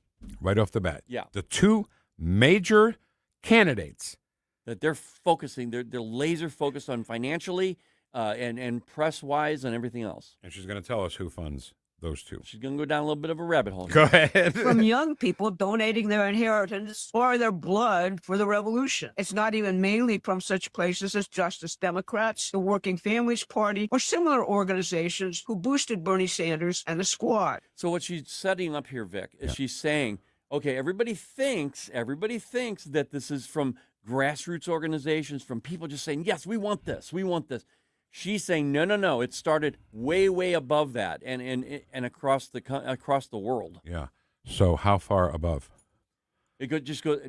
Speaker 6: Right off the bat.
Speaker 7: Yeah.
Speaker 6: The two major candidates.
Speaker 7: That they're focusing, they're laser focused on financially and press-wise and everything else.
Speaker 6: And she's going to tell us who funds those two.
Speaker 7: She's going to go down a little bit of a rabbit hole.
Speaker 6: Go ahead.
Speaker 13: From young people donating their inheritance or their blood for the revolution. It's not even mainly from such places as Justice Democrats, the Working Families Party, or similar organizations who boosted Bernie Sanders and the Squad.
Speaker 7: So what she's setting up here, Vic, is she's saying, okay, everybody thinks that this is from grassroots organizations, from people just saying, yes, we want this. She's saying no. It started way above that, and across the world.
Speaker 6: Yeah. So how far above?
Speaker 7: It just goes.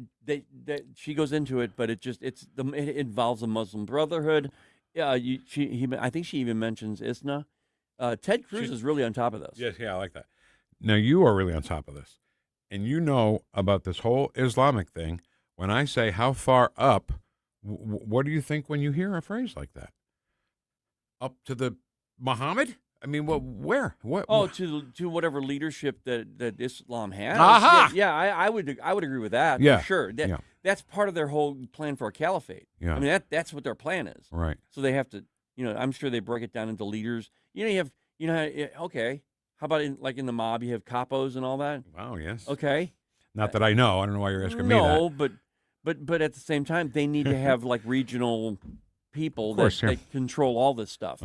Speaker 7: She goes into it, but it involves the Muslim Brotherhood. I think she even mentions ISNA. Ted Cruz is really on top of this.
Speaker 6: Yes, yeah, I like that. Now you are really on top of this, and you know about this whole Islamic thing. When I say how far up, what do you think when you hear a phrase like that? Up to the Muhammad? I mean, where? What?
Speaker 7: Oh, to whatever leadership that Islam has.
Speaker 6: Aha!
Speaker 7: Yeah, I would agree with that.
Speaker 6: Yeah,
Speaker 7: for sure. That's part of their whole plan for a caliphate.
Speaker 6: Yeah.
Speaker 7: I mean that's what their plan is.
Speaker 6: Right.
Speaker 7: So they have to, I'm sure they break it down into leaders. You have, okay. How about in the mob? You have capos and all that.
Speaker 6: Wow. Yes.
Speaker 7: Okay.
Speaker 6: Not that I know. I don't know why you're asking me that.
Speaker 7: No, but at the same time, they need to have like regional people that control all this stuff.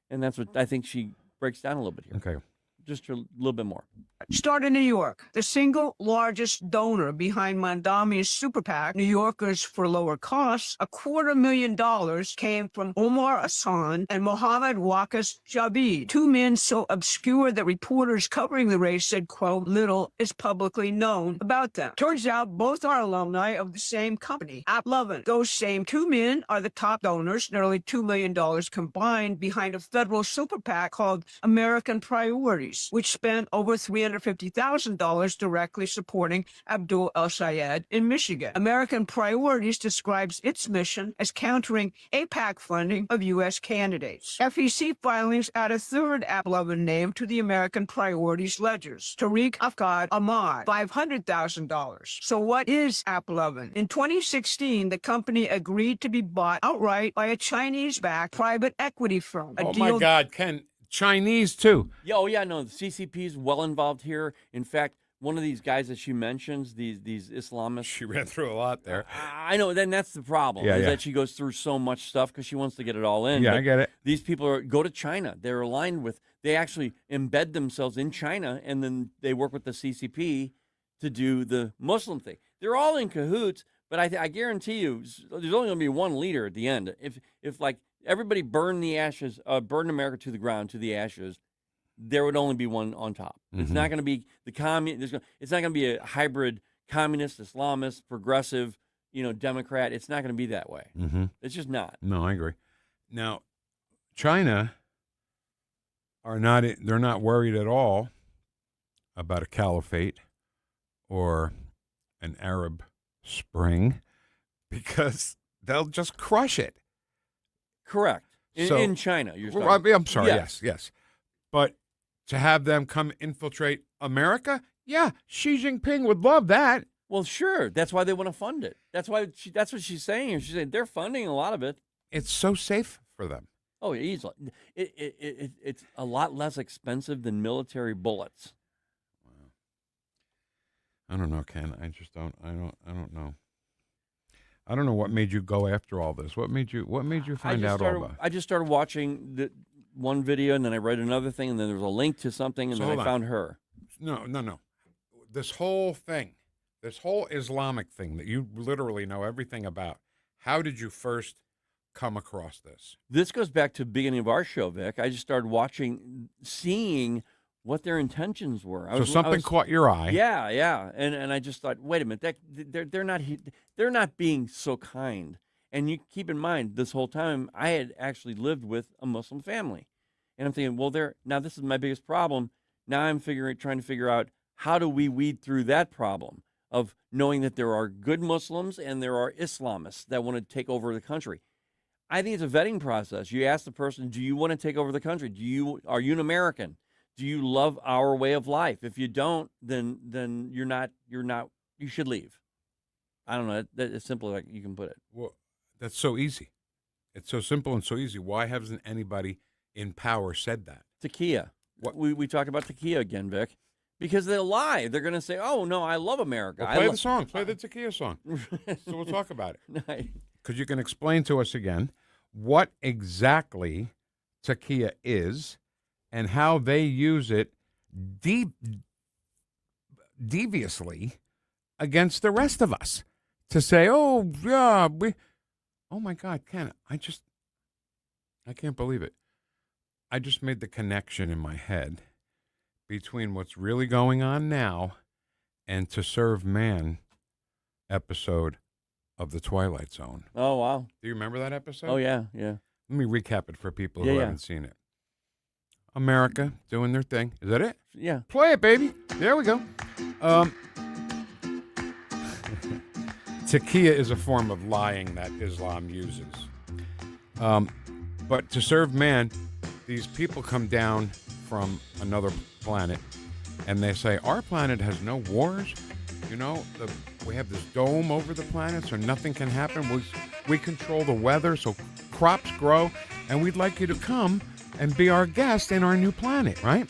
Speaker 7: And that's what I think she breaks down a little bit here.
Speaker 6: Okay.
Speaker 7: Just a little bit more.
Speaker 13: Start in New York. The single largest donor behind Mamdani's super PAC, New Yorkers for Lower Costs, $250,000 came from Omar Hassan and Mohammed Waqas Jabid, two men so obscure that reporters covering the race said, quote, little is publicly known about them. Turns out both are alumni of the same company, AppLovin. Those same two men are the top donors, nearly $2 million combined, behind a federal super PAC called American Priorities, which spent over $350,000 directly supporting Abdul El-Sayed in Michigan. American Priorities describes its mission as countering AIPAC funding of U.S. candidates. FEC filings add a third AppLovin name to the American Priorities ledgers, Tariq Afqad Ahmad, $500,000. So what is AppLovin? In 2016, the company agreed to be bought outright by a Chinese-backed private equity firm.
Speaker 6: My God, Ken. Chinese too.
Speaker 7: Yeah, no, the CCP is well involved here. In fact, one of these guys that she mentions, these Islamists.
Speaker 6: She ran through a lot there.
Speaker 7: I know. Then that's the problem.
Speaker 6: Yeah.
Speaker 7: That she goes through so much stuff because she wants to get it all in.
Speaker 6: Yeah,
Speaker 7: but
Speaker 6: I get it.
Speaker 7: These people go to China. They're aligned with. They actually embed themselves in China, and then they work with the CCP to do the Muslim thing. They're all in cahoots. But I guarantee you, there's only going to be one leader at the end. If everybody burn the ashes, burn America to the ground, to the ashes, there would only be one on top. It's not going to be it's not going to be a hybrid communist, Islamist, progressive, Democrat. It's not going to be that way. It's just not.
Speaker 6: No, I agree. Now, China they're not worried at all about a caliphate or an Arab Spring because they'll just crush it.
Speaker 7: Correct. In China, you're saying.
Speaker 6: I'm sorry. Yes. But to have them come infiltrate America, yeah, Xi Jinping would love that.
Speaker 7: Well, sure. That's why they want to fund it. That's what she's saying. She's saying they're funding a lot of it.
Speaker 6: It's so safe for them.
Speaker 7: Oh, easily. It's a lot less expensive than military bullets.
Speaker 6: Wow. I don't know, Ken. I just don't. I don't know. I don't know what made you go after all this. What made you find out all about?
Speaker 7: I just started watching the one video, and then I read another thing, and then there was a link to something, and then I found her.
Speaker 6: No. This whole thing, this whole Islamic thing that you literally know everything about. How did you first come across this?
Speaker 7: This goes back to the beginning of our show, Vic. I just started seeing what their intentions were.
Speaker 6: Something caught your eye.
Speaker 7: Yeah, and I just thought, wait a minute, they're not being so kind. And you keep in mind, this whole time I had actually lived with a Muslim family, and I'm thinking, well, now this is my biggest problem. Now I'm trying to figure out how do we weed through that problem of knowing that there are good Muslims and there are Islamists that want to take over the country. I think it's a vetting process. You ask the person, do you want to take over the country? Are you an American? Do you love our way of life? If you don't, then you're not, you should leave. I don't know. That's simple like you can put it.
Speaker 6: Well, that's so easy. It's so simple and so easy. Why hasn't anybody in power said that?
Speaker 7: Takia. What we talked about Takia again, Vic. Because they'll lie. They're going to say, oh, no, I love America.
Speaker 6: Well, play the song. Play the Takia song. So we'll talk about it. Because you can explain to us again what exactly Takia is and how they use it deviously against the rest of us to say, oh, yeah, oh, my God, Ken, I can't believe it. I just made the connection in my head between what's really going on now and To Serve Man episode of The Twilight Zone.
Speaker 7: Oh, wow.
Speaker 6: Do you remember that episode?
Speaker 7: Oh, yeah.
Speaker 6: Let me recap it for people who haven't seen it. America doing their thing. Is that it?
Speaker 7: Yeah.
Speaker 6: Play it, baby. There we go. Takia is a form of lying that Islam uses. But to serve man, these people come down from another planet, and they say, our planet has no wars. We have this dome over the planet, so nothing can happen. We control the weather, so crops grow, and we'd like you to come and be our guest in our new planet, right?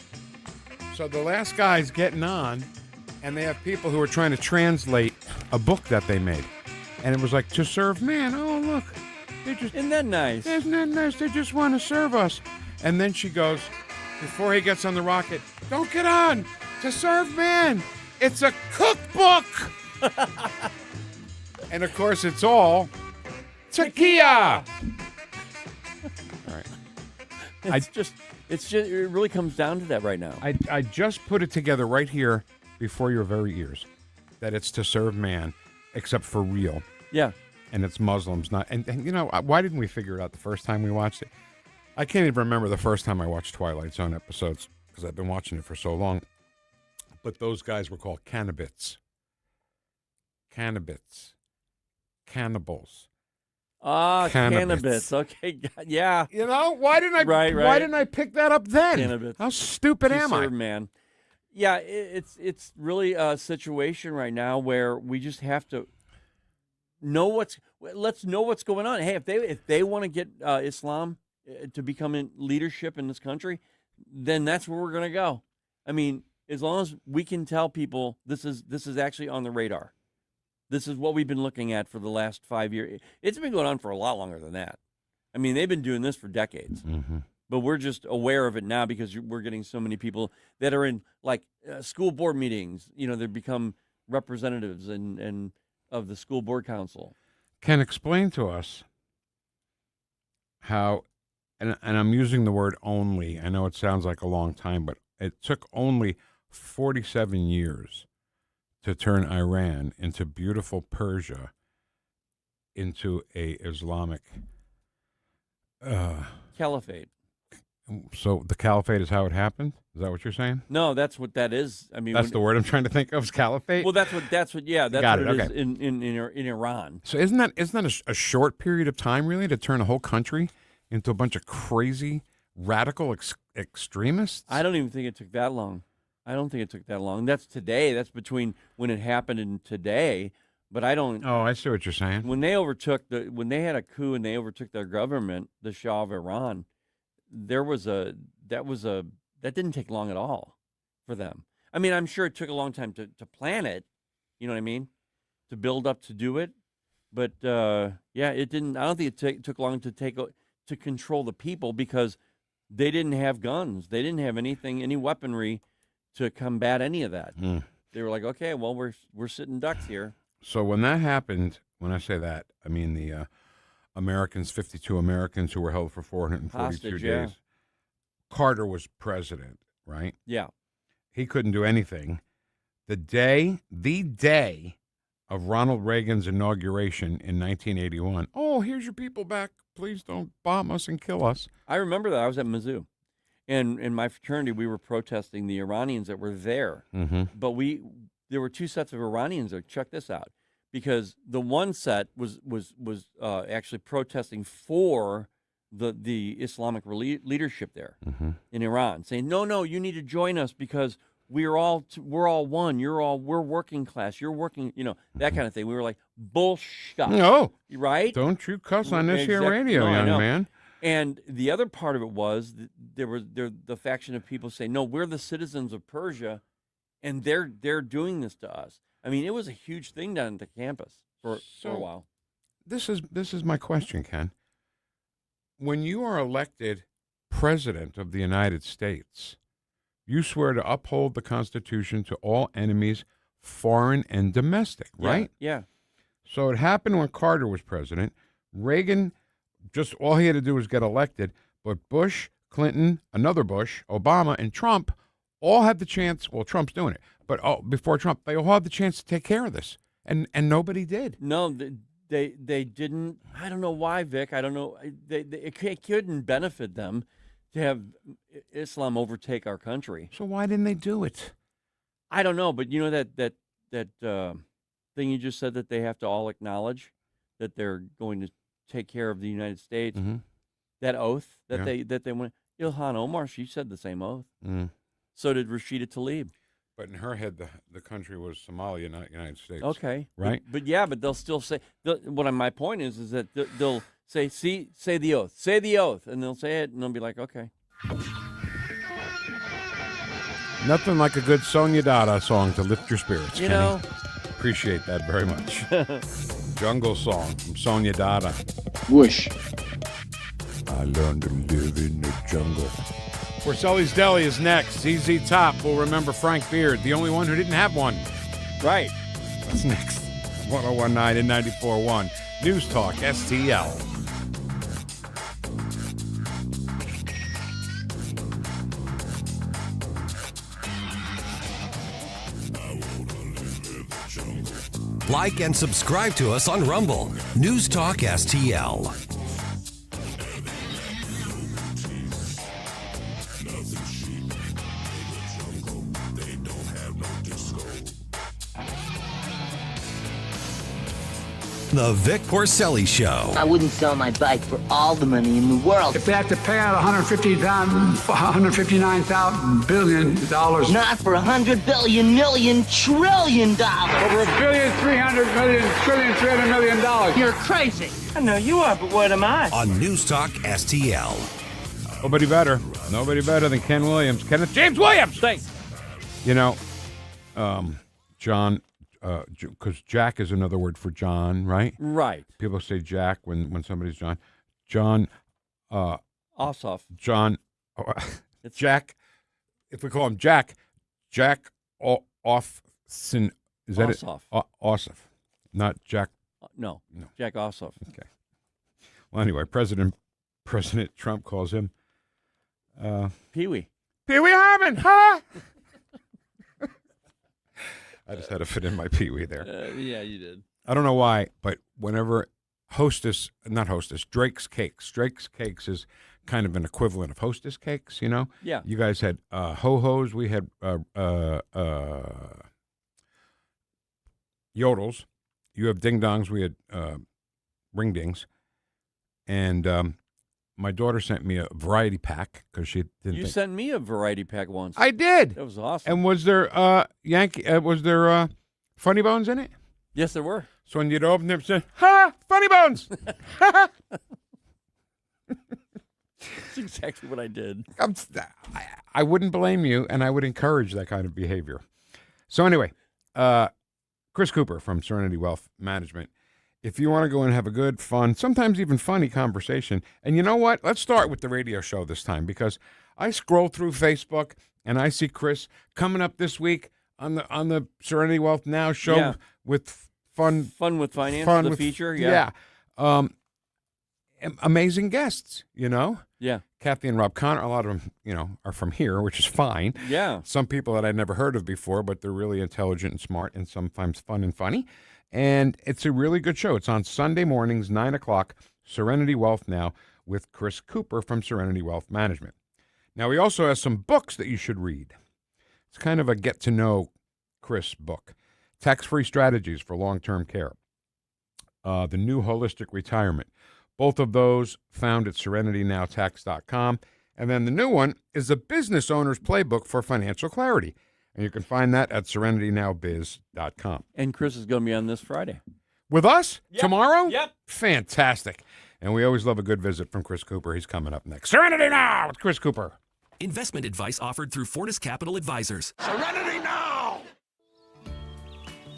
Speaker 6: So the last guy's getting on, and they have people who are trying to translate a book that they made. And it was like, to serve man. Oh, look.
Speaker 7: Isn't that nice?
Speaker 6: Isn't that nice? They just want to serve us. And then she goes, before he gets on the rocket, don't get on. To serve man. It's a cookbook. And, of course, it's all Takia. All right.
Speaker 7: It really comes down to that right now.
Speaker 6: I just put it together right here before your very ears that it's to serve man, except for real.
Speaker 7: Yeah.
Speaker 6: And it's Muslims, not. And why didn't we figure it out the first time we watched it? I can't even remember the first time I watched Twilight Zone episodes because I've been watching it for so long. But those guys were called cannabis. Cannibals.
Speaker 7: Cannabis. Okay, yeah.
Speaker 6: Why didn't I?
Speaker 7: Right.
Speaker 6: Why didn't I pick that up then?
Speaker 7: Cannabis.
Speaker 6: How stupid am I?
Speaker 7: Man. Yeah, it's really a situation right now where we just have to let's know what's going on. Hey, if they want to get Islam to become in leadership in this country, then that's where we're going to go. I mean, as long as we can tell people this is actually on the radar. This is what we've been looking at for the last 5 years. It's been going on for a lot longer than that. I mean, they've been doing this for decades.
Speaker 6: Mm-hmm.
Speaker 7: But we're just aware of it now because we're getting so many people that are in school board meetings. They become representatives and of the school board council.
Speaker 6: Can explain to us how, and I'm using the word only. I know it sounds like a long time, but it took only 47 years to turn Iran into beautiful Persia into a Islamic
Speaker 7: Caliphate.
Speaker 6: So the caliphate is how it happened? Is that what you're saying?
Speaker 7: No, that's what that is. I mean,
Speaker 6: that's the word I'm trying to think of, is caliphate?
Speaker 7: Well, that's what that's what it is in Iran.
Speaker 6: So isn't that a short period of time, really, to turn a whole country into a bunch of crazy, radical extremists?
Speaker 7: I don't even think it took that long. I don't think it took that long. That's today. That's between when it happened and today. But I don't.
Speaker 6: Oh, I see what you're saying.
Speaker 7: When they had a coup and they overtook their government, the Shah of Iran, that didn't take long at all for them. I mean, I'm sure it took a long time to plan it. You know what I mean? To build up to do it. But it didn't. I don't think it took long to control the people, because they didn't have guns. They didn't have any weaponry to combat any of that. They were like, okay, well, we're sitting ducks here.
Speaker 6: So when that happened, when I say that, I mean the Americans, 52 Americans who were held for 442
Speaker 7: Hostage,
Speaker 6: days.
Speaker 7: yeah.
Speaker 6: Carter was president, right?
Speaker 7: Yeah.
Speaker 6: He couldn't do anything. The day of Ronald Reagan's inauguration in 1981, oh, here's your people back. Please don't bomb us and kill us.
Speaker 7: I remember that. I was at Mizzou. And in my fraternity, we were protesting the Iranians that were there.
Speaker 6: Mm-hmm.
Speaker 7: But there were two sets of Iranians there. Check this out. Because the one set was actually protesting for the Islamic leadership there in Iran, saying, no, you need to join us because we're all one. We're working class. You're working, that kind of thing. We were like, bullshit.
Speaker 6: No.
Speaker 7: Right?
Speaker 6: Don't you cuss on this here radio, young man.
Speaker 7: And the other part of it was there was the faction of people saying, no, we're the citizens of Persia, and they're doing this to us. I mean, it was a huge thing down at the campus for a while.
Speaker 6: This is my question, Ken. When you are elected president of the United States, you swear to uphold the Constitution to all enemies, foreign and domestic, right?
Speaker 7: Yeah.
Speaker 6: So it happened when Carter was president. Reagan, just all he had to do was get elected. But Bush, Clinton, another Bush, Obama, and Trump all had the chance. Well, Trump's doing it. But before Trump, they all had the chance to take care of this. And nobody did.
Speaker 7: No, they didn't. I don't know why, Vic. I don't know. It couldn't benefit them to have Islam overtake our country.
Speaker 6: So why didn't they do it?
Speaker 7: I don't know. But you know that thing you just said, that they have to all acknowledge that they're going to take care of the United States.
Speaker 6: Mm-hmm.
Speaker 7: That oath that they went. Ilhan Omar, she said the same oath.
Speaker 6: Mm.
Speaker 7: So did Rashida Tlaib.
Speaker 6: But in her head, the country was Somalia, not United States.
Speaker 7: Okay,
Speaker 6: right?
Speaker 7: But they'll still say. My point is that they'll say, say the oath, and they'll say it, and they'll be like, okay.
Speaker 6: Nothing like a good Sonia Dada song to lift your spirits.
Speaker 7: You
Speaker 6: Kenny.
Speaker 7: know,
Speaker 6: appreciate that very much. Jungle song from Sonia Dada.
Speaker 3: Whoosh.
Speaker 6: I learned to live in the jungle. Porcelli's Deli is next. ZZ Top will remember Frank Beard, the only one who didn't have one.
Speaker 7: Right.
Speaker 6: That's next. 1019 and 94.1. News Talk STL.
Speaker 2: Like and subscribe to us on Rumble. News Talk STL. The Vic Porcelli Show.
Speaker 14: I wouldn't sell my bike for all the money in the world.
Speaker 5: If they have to pay out $159 billion.
Speaker 14: Not for $100 billion, million, trillion.
Speaker 5: Over $1 billion, $300 million.
Speaker 14: You're crazy. I know you are, but what am I?
Speaker 2: On News Talk STL.
Speaker 6: Nobody better. Nobody better than Ken Williams. Kenneth James Williams.
Speaker 7: Thanks.
Speaker 6: You know, John, because Jack is another word for John, right?
Speaker 7: Right.
Speaker 6: People say Jack when somebody's John. John.
Speaker 7: Ossoff.
Speaker 6: John. Jack. If we call him Jack Offson. Is that
Speaker 7: Ossoff.
Speaker 6: it? Ossoff. Not Jack.
Speaker 7: No. Jack Ossoff.
Speaker 6: Okay. Well, anyway, President President Trump calls him
Speaker 7: Pee-wee.
Speaker 6: Pee-wee Herman, huh? I just had to fit in my Pee-wee there.
Speaker 7: Yeah, you did.
Speaker 6: I don't know why, but whenever Drake's Cakes is kind of an equivalent of Hostess Cakes, you know?
Speaker 7: Yeah.
Speaker 6: You guys had ho-hos, we had yodels. You have ding-dongs, we had ring-dings. And my daughter sent me a variety pack because she didn't.
Speaker 7: You sent me a variety pack once.
Speaker 6: I did.
Speaker 7: That was awesome.
Speaker 6: And was there Funny Bones in it?
Speaker 7: Yes, there were.
Speaker 6: So when you'd open them, say, "Ha, Funny Bones!"
Speaker 7: That's exactly what I did.
Speaker 6: I wouldn't blame you, and I would encourage that kind of behavior. So anyway, Chris Cooper from Serenity Wealth Management. If you want to go and have a good, fun, sometimes even funny conversation, and you know what? Let's start with the radio show this time, because I scroll through Facebook and I see Chris coming up this week on the Serenity Wealth Now show with fun with
Speaker 7: finance, the feature.
Speaker 6: Yeah. Amazing guests, you know?
Speaker 7: Yeah.
Speaker 6: Kathy and Rob Connor, a lot of them, you know, are from here, which is fine.
Speaker 7: Yeah.
Speaker 6: Some people that I'd never heard of before, but they're really intelligent and smart and sometimes fun and funny. And it's a really good show. It's on Sunday mornings, 9 o'clock, Serenity Wealth Now with Chris Cooper from Serenity Wealth Management. Now, he also has some books that you should read. It's kind of a get-to-know Chris book. Tax-Free Strategies for Long-Term Care. The New Holistic Retirement. Both of those found at serenitynowtax.com. And then the new one is the Business Owner's Playbook for Financial Clarity. And you can find that at serenitynowbiz.com.
Speaker 7: And Chris is going to be on this Friday.
Speaker 6: With us?
Speaker 7: Yep.
Speaker 6: Tomorrow?
Speaker 7: Yep.
Speaker 6: Fantastic. And we always love a good visit from Chris Cooper. He's coming up next. Serenity Now with Chris Cooper.
Speaker 1: Investment advice offered through Fortis Capital Advisors.
Speaker 23: Serenity Now!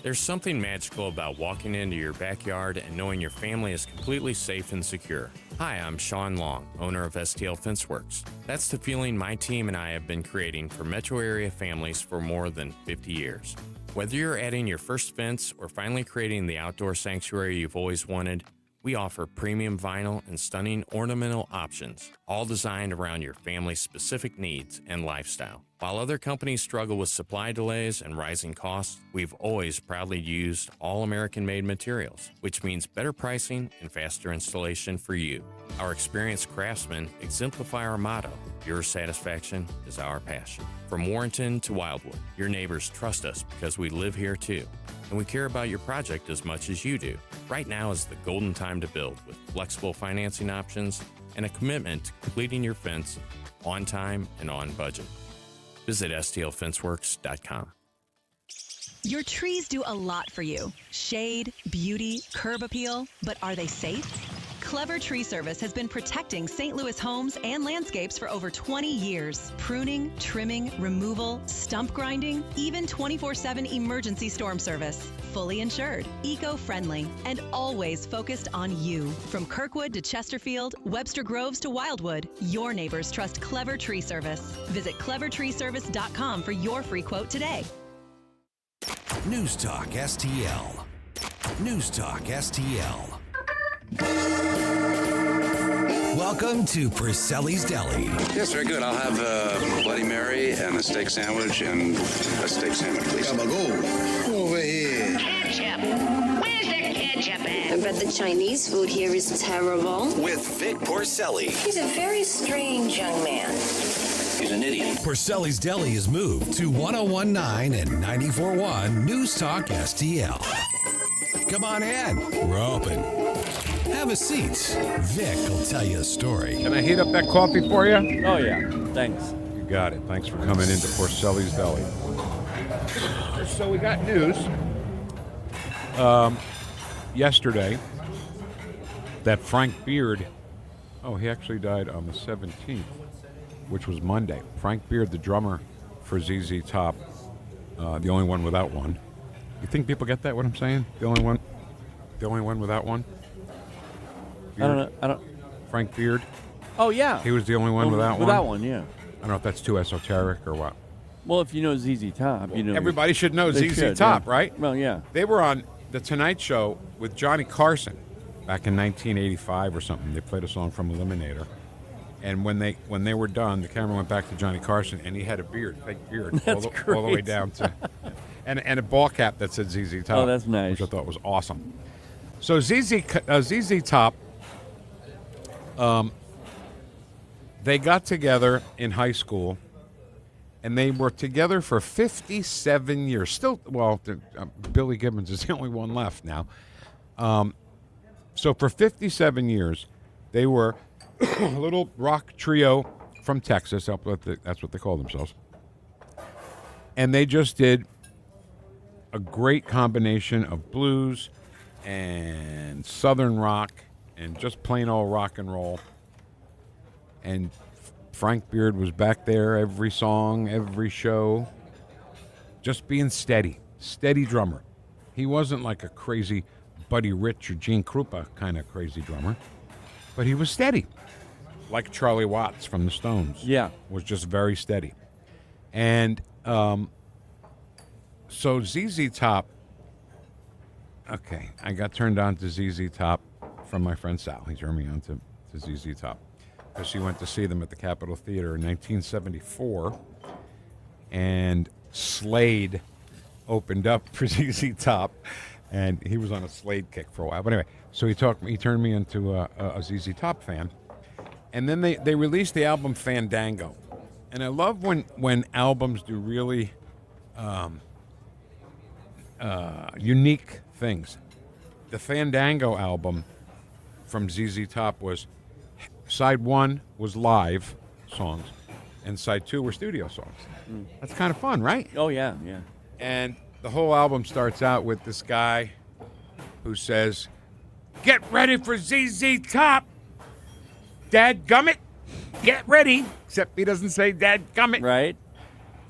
Speaker 15: There's something magical about walking into your backyard and knowing your family is completely safe and secure. Hi, I'm Sean Long, owner of STL Fenceworks. That's the feeling my team and I have been creating for metro area families for more than 50 years. Whether you're adding your first fence or finally creating the outdoor sanctuary you've always wanted, we offer premium vinyl and stunning ornamental options, all designed around your family's specific needs and lifestyle. While other companies struggle with supply delays and rising costs, we've always proudly used all American-made materials, which means better pricing and faster installation for you. Our experienced craftsmen exemplify our motto, your satisfaction is our passion. From Warrenton to Wildwood, your neighbors trust us because we live here too. And we care about your project as much as you do. Right now is the golden time to build with flexible financing options and a commitment to completing your fence on time and on budget. Visit stlfenceworks.com.
Speaker 17: Your trees do a lot for you. Shade, beauty, curb appeal, but are they safe? Clever Tree Service has been protecting St. Louis homes and landscapes for over 20 years. Pruning, trimming, removal, stump grinding, even 24/7 emergency storm service. Fully insured, eco-friendly, and always focused on you. From Kirkwood to Chesterfield, Webster Groves to Wildwood, your neighbors trust Clever Tree Service. Visit clevertreeservice.com for your free quote today.
Speaker 2: News Talk STL. News Talk STL. Welcome to Porcelli's Deli.
Speaker 18: Yes, very good. I'll have a Bloody Mary and a steak sandwich and a steak sandwich, please.
Speaker 16: Go over here.
Speaker 14: Ketchup. Where's the ketchup at? I bet the Chinese food here is terrible.
Speaker 2: With Vic Porcelli.
Speaker 14: He's a very strange young man.
Speaker 18: He's an idiot.
Speaker 2: Porcelli's Deli is moved to 1019 and 94.1 News Talk STL. Come on in. We're open. Have a seat. Vic will tell you a story.
Speaker 6: Can I heat up that coffee for you?
Speaker 7: Oh, yeah. Thanks.
Speaker 6: You got it. Thanks for coming into Porcelli's Deli. So we got news. Yesterday, that Frank Beard, he actually died on the 17th, which was Monday. Frank Beard, the drummer for ZZ Top, the only one without one. You think people get that, what I'm saying? The only one without one? Beard.
Speaker 7: I don't.
Speaker 6: Frank Beard.
Speaker 7: Oh, yeah.
Speaker 6: He was the only one without one?
Speaker 7: Without one, yeah.
Speaker 6: I don't know if that's too esoteric or what.
Speaker 7: Well, if you know ZZ Top, you know.
Speaker 6: Everybody should know ZZ Top,
Speaker 7: yeah.
Speaker 6: right?
Speaker 7: Well, yeah.
Speaker 6: They were on The Tonight Show with Johnny Carson. back in 1985 or something. They played a song from Eliminator. And when they were done, the camera went back to Johnny Carson, and he had a beard, fake beard, all the way down to, and a ball cap that said ZZ Top.
Speaker 7: Oh, that's nice.
Speaker 6: Which I thought was awesome. So ZZ Top, they got together in high school, and they were together for 57 years. Still, well, Billy Gibbons is the only one left now. So for 57 years, they were a little rock trio from Texas. That's what they call themselves. And they just did a great combination of blues and southern rock and just plain old rock and roll. And Frank Beard was back there every song, every show, just being steady drummer. He wasn't like a crazy Buddy Rich or Gene Krupa kind of crazy drummer, but he was steady, like Charlie Watts from the Stones.
Speaker 7: Yeah,
Speaker 6: was just very steady. And so ZZ Top, okay, I got turned on to ZZ Top from my friend Sal. He turned me on to ZZ Top because she went to see them at the Capitol Theater in 1974, and Slade opened up for ZZ Top, and he was on a Slade kick for a while. But anyway, so he turned me into a ZZ Top fan, and then they released the album Fandango, and I love when albums do really unique things. The Fandango album from ZZ Top was, side 1 was live songs, and side 2 were studio songs. That's kind of fun, right?
Speaker 7: Oh, yeah, yeah.
Speaker 6: And the whole album starts out with this guy who says, "Get ready for ZZ Top, dadgummit, get ready," except he doesn't say dadgummit.
Speaker 7: Right.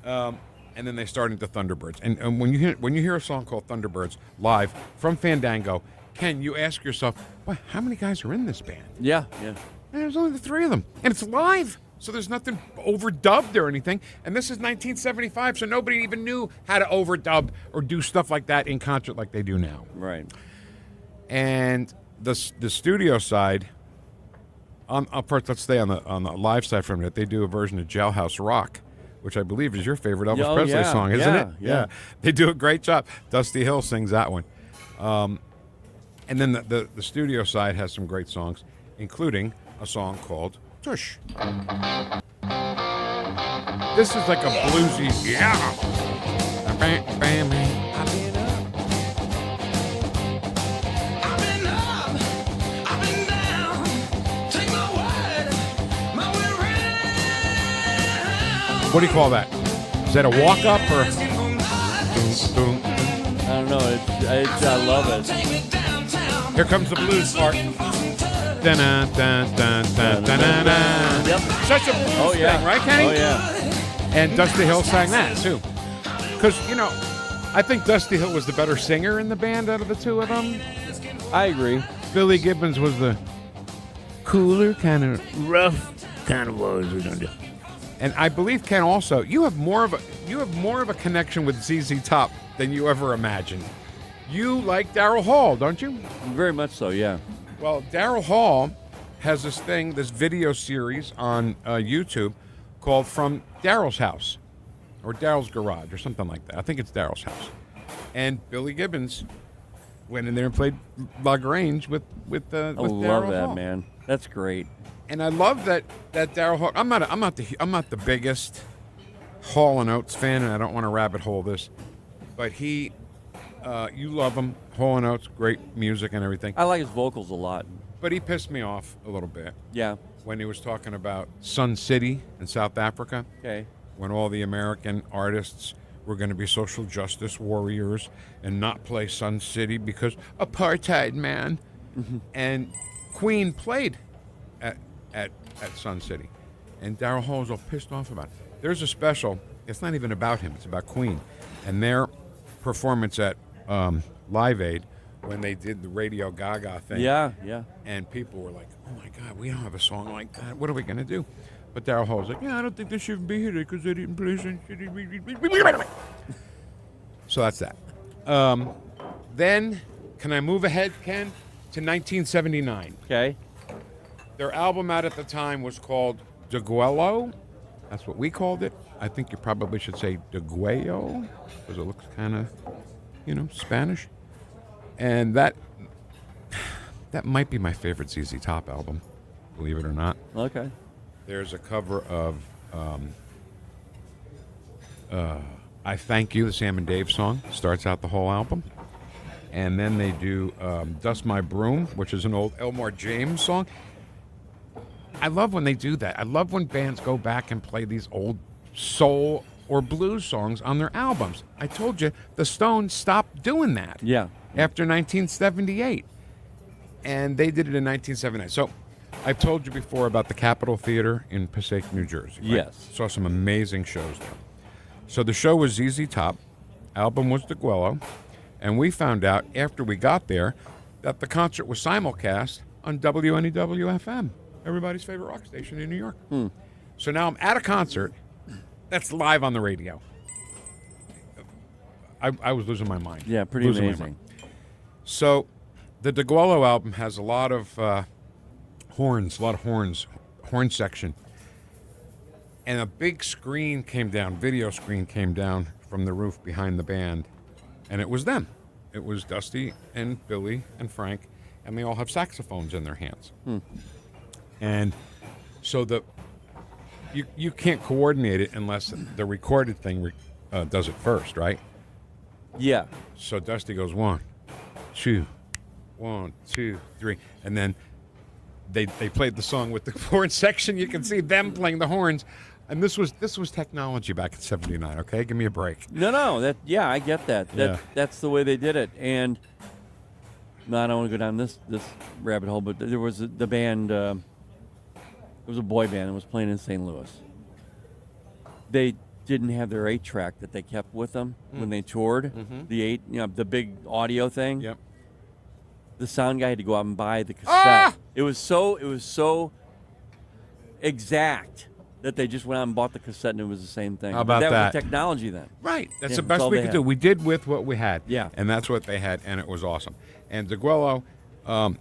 Speaker 6: And then they start into Thunderbirds. And when you hear a song called Thunderbirds live from Fandango, Ken, you ask yourself, "Boy, how many guys are in this band?"
Speaker 7: Yeah, yeah.
Speaker 6: And there's only the 3 of them. And it's live. So there's nothing overdubbed or anything. And this is 1975, so nobody even knew how to overdub or do stuff like that in concert like they do now.
Speaker 7: Right.
Speaker 6: And the studio side, first let's stay on the live side for a minute. They do a version of Jailhouse Rock, which I believe is your favorite Elvis Presley song, isn't it?
Speaker 7: Yeah.
Speaker 6: They do a great job. Dusty Hill sings that one. And then the studio side has some great songs, including a song called Tush. This is like a bluesy, What do you call that? Is that a walk up or?
Speaker 7: I don't know. I love it.
Speaker 6: Here comes the blues part. Dun, dun, dun, dun, dun, dun, dun.
Speaker 7: Yep.
Speaker 6: Such a blues thing, right, Kenny?
Speaker 7: Oh, yeah.
Speaker 6: And Dusty Hill sang that, too. Because, I think Dusty Hill was the better singer in the band out of the 2 of them.
Speaker 7: I agree.
Speaker 6: Billy Gibbons was the cooler, kind of rough kind of voice. And I believe, Ken, also, you have more of a connection with ZZ Top than you ever imagined. You like Daryl Hall, don't you?
Speaker 7: Very much so, yeah.
Speaker 6: Well, Daryl Hall has this video series on YouTube called From Daryl's House, or Daryl's Garage, or something like that. I think it's Daryl's House. And Billy Gibbons went in there and played La Grange with Daryl Hall.
Speaker 7: I love that, man. That's great.
Speaker 6: And I love that Daryl Hall. I'm not the biggest Hall and Oates fan, and I don't want to rabbit hole this, but you love him. Hall and Oates, great music and everything.
Speaker 7: I like his vocals a lot.
Speaker 6: But he pissed me off a little bit.
Speaker 7: Yeah.
Speaker 6: When he was talking about Sun City in South Africa.
Speaker 7: Okay.
Speaker 6: When all the American artists were going to be social justice warriors and not play Sun City because apartheid, man. Mm-hmm. And Queen played at Sun City. And Daryl Hall was all pissed off about it. There's a special, it's not even about him, it's about Queen. And their performance at Live Aid, when they did the Radio Gaga thing.
Speaker 7: Yeah, yeah.
Speaker 6: And people were like, "Oh my God, we don't have a song like that. What are we going to do?" But Daryl Hall was like, "Yeah, I don't think they should be here because they didn't play Sun City." So that's that. Then, can I move ahead, Ken? to 1979.
Speaker 7: Okay.
Speaker 6: Their album out at the time was called Deguello. That's what we called it. I think you probably should say Deguello, because it looks kind of, Spanish. And that might be my favorite ZZ Top album, believe it or not.
Speaker 7: Okay.
Speaker 6: There's a cover of I Thank You, the Sam and Dave song, starts out the whole album. And then they do Dust My Broom, which is an old Elmore James song. I love when they do that. I love when bands go back and play these old soul or blues songs on their albums. I told you, the Stones stopped doing that.
Speaker 7: Yeah.
Speaker 6: After 1978. And they did it in 1979. So I've told you before about the Capitol Theater in Passaic, New Jersey. Right?
Speaker 7: Yes.
Speaker 6: Saw some amazing shows there. So the show was ZZ Top. Album was Deguello. And we found out after we got there that the concert was simulcast on WNEW-FM, everybody's favorite rock station in New York. So now I'm at a concert that's live on the radio. I was losing my mind.
Speaker 7: Yeah, pretty amazing.
Speaker 6: So the Deguello album has a lot of horns, horn section. And a big screen came down, video screen came down from the roof behind the band. And it was them. It was Dusty and Billy and Frank, and they all have saxophones in their hands. And so you can't coordinate it unless the recorded thing does it first, right?
Speaker 7: Yeah.
Speaker 6: So Dusty goes 1, 2, 1, 2, 3, and then they played the song with the horn section. You can see them playing the horns. And this was technology back in '79. Okay, give me a break.
Speaker 7: No, I get that. That's the way they did it. And no, I don't want to go down this rabbit hole, but there was the band. It was a boy band that was playing in St. Louis. They didn't have their 8-track that they kept with them when they toured. The the big audio thing.
Speaker 6: Yep.
Speaker 7: The sound guy had to go out and buy the cassette. It was so exact that they just went out and bought the cassette and it was the same thing.
Speaker 6: How about
Speaker 7: that?
Speaker 6: that?
Speaker 7: Was technology then.
Speaker 6: Right. That's the best we could do. We did with what we had.
Speaker 7: Yeah.
Speaker 6: And that's what they had, and it was awesome. And Deguello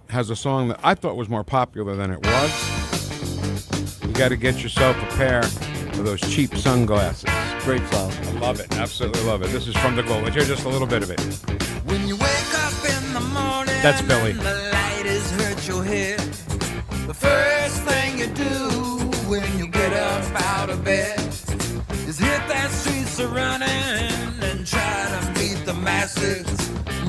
Speaker 6: has a song that I thought was more popular than it was. You got to get yourself a pair of those cheap sunglasses.
Speaker 7: Great song.
Speaker 6: I love it. Absolutely love it. This is from Deguello. Let's hear just a little bit of it.
Speaker 4: When you wake up in the morning,
Speaker 6: that's Billy.
Speaker 4: And the light has hurt your head. The first thing you do when you get up out of bed is hit that streets a running and try to meet the masses.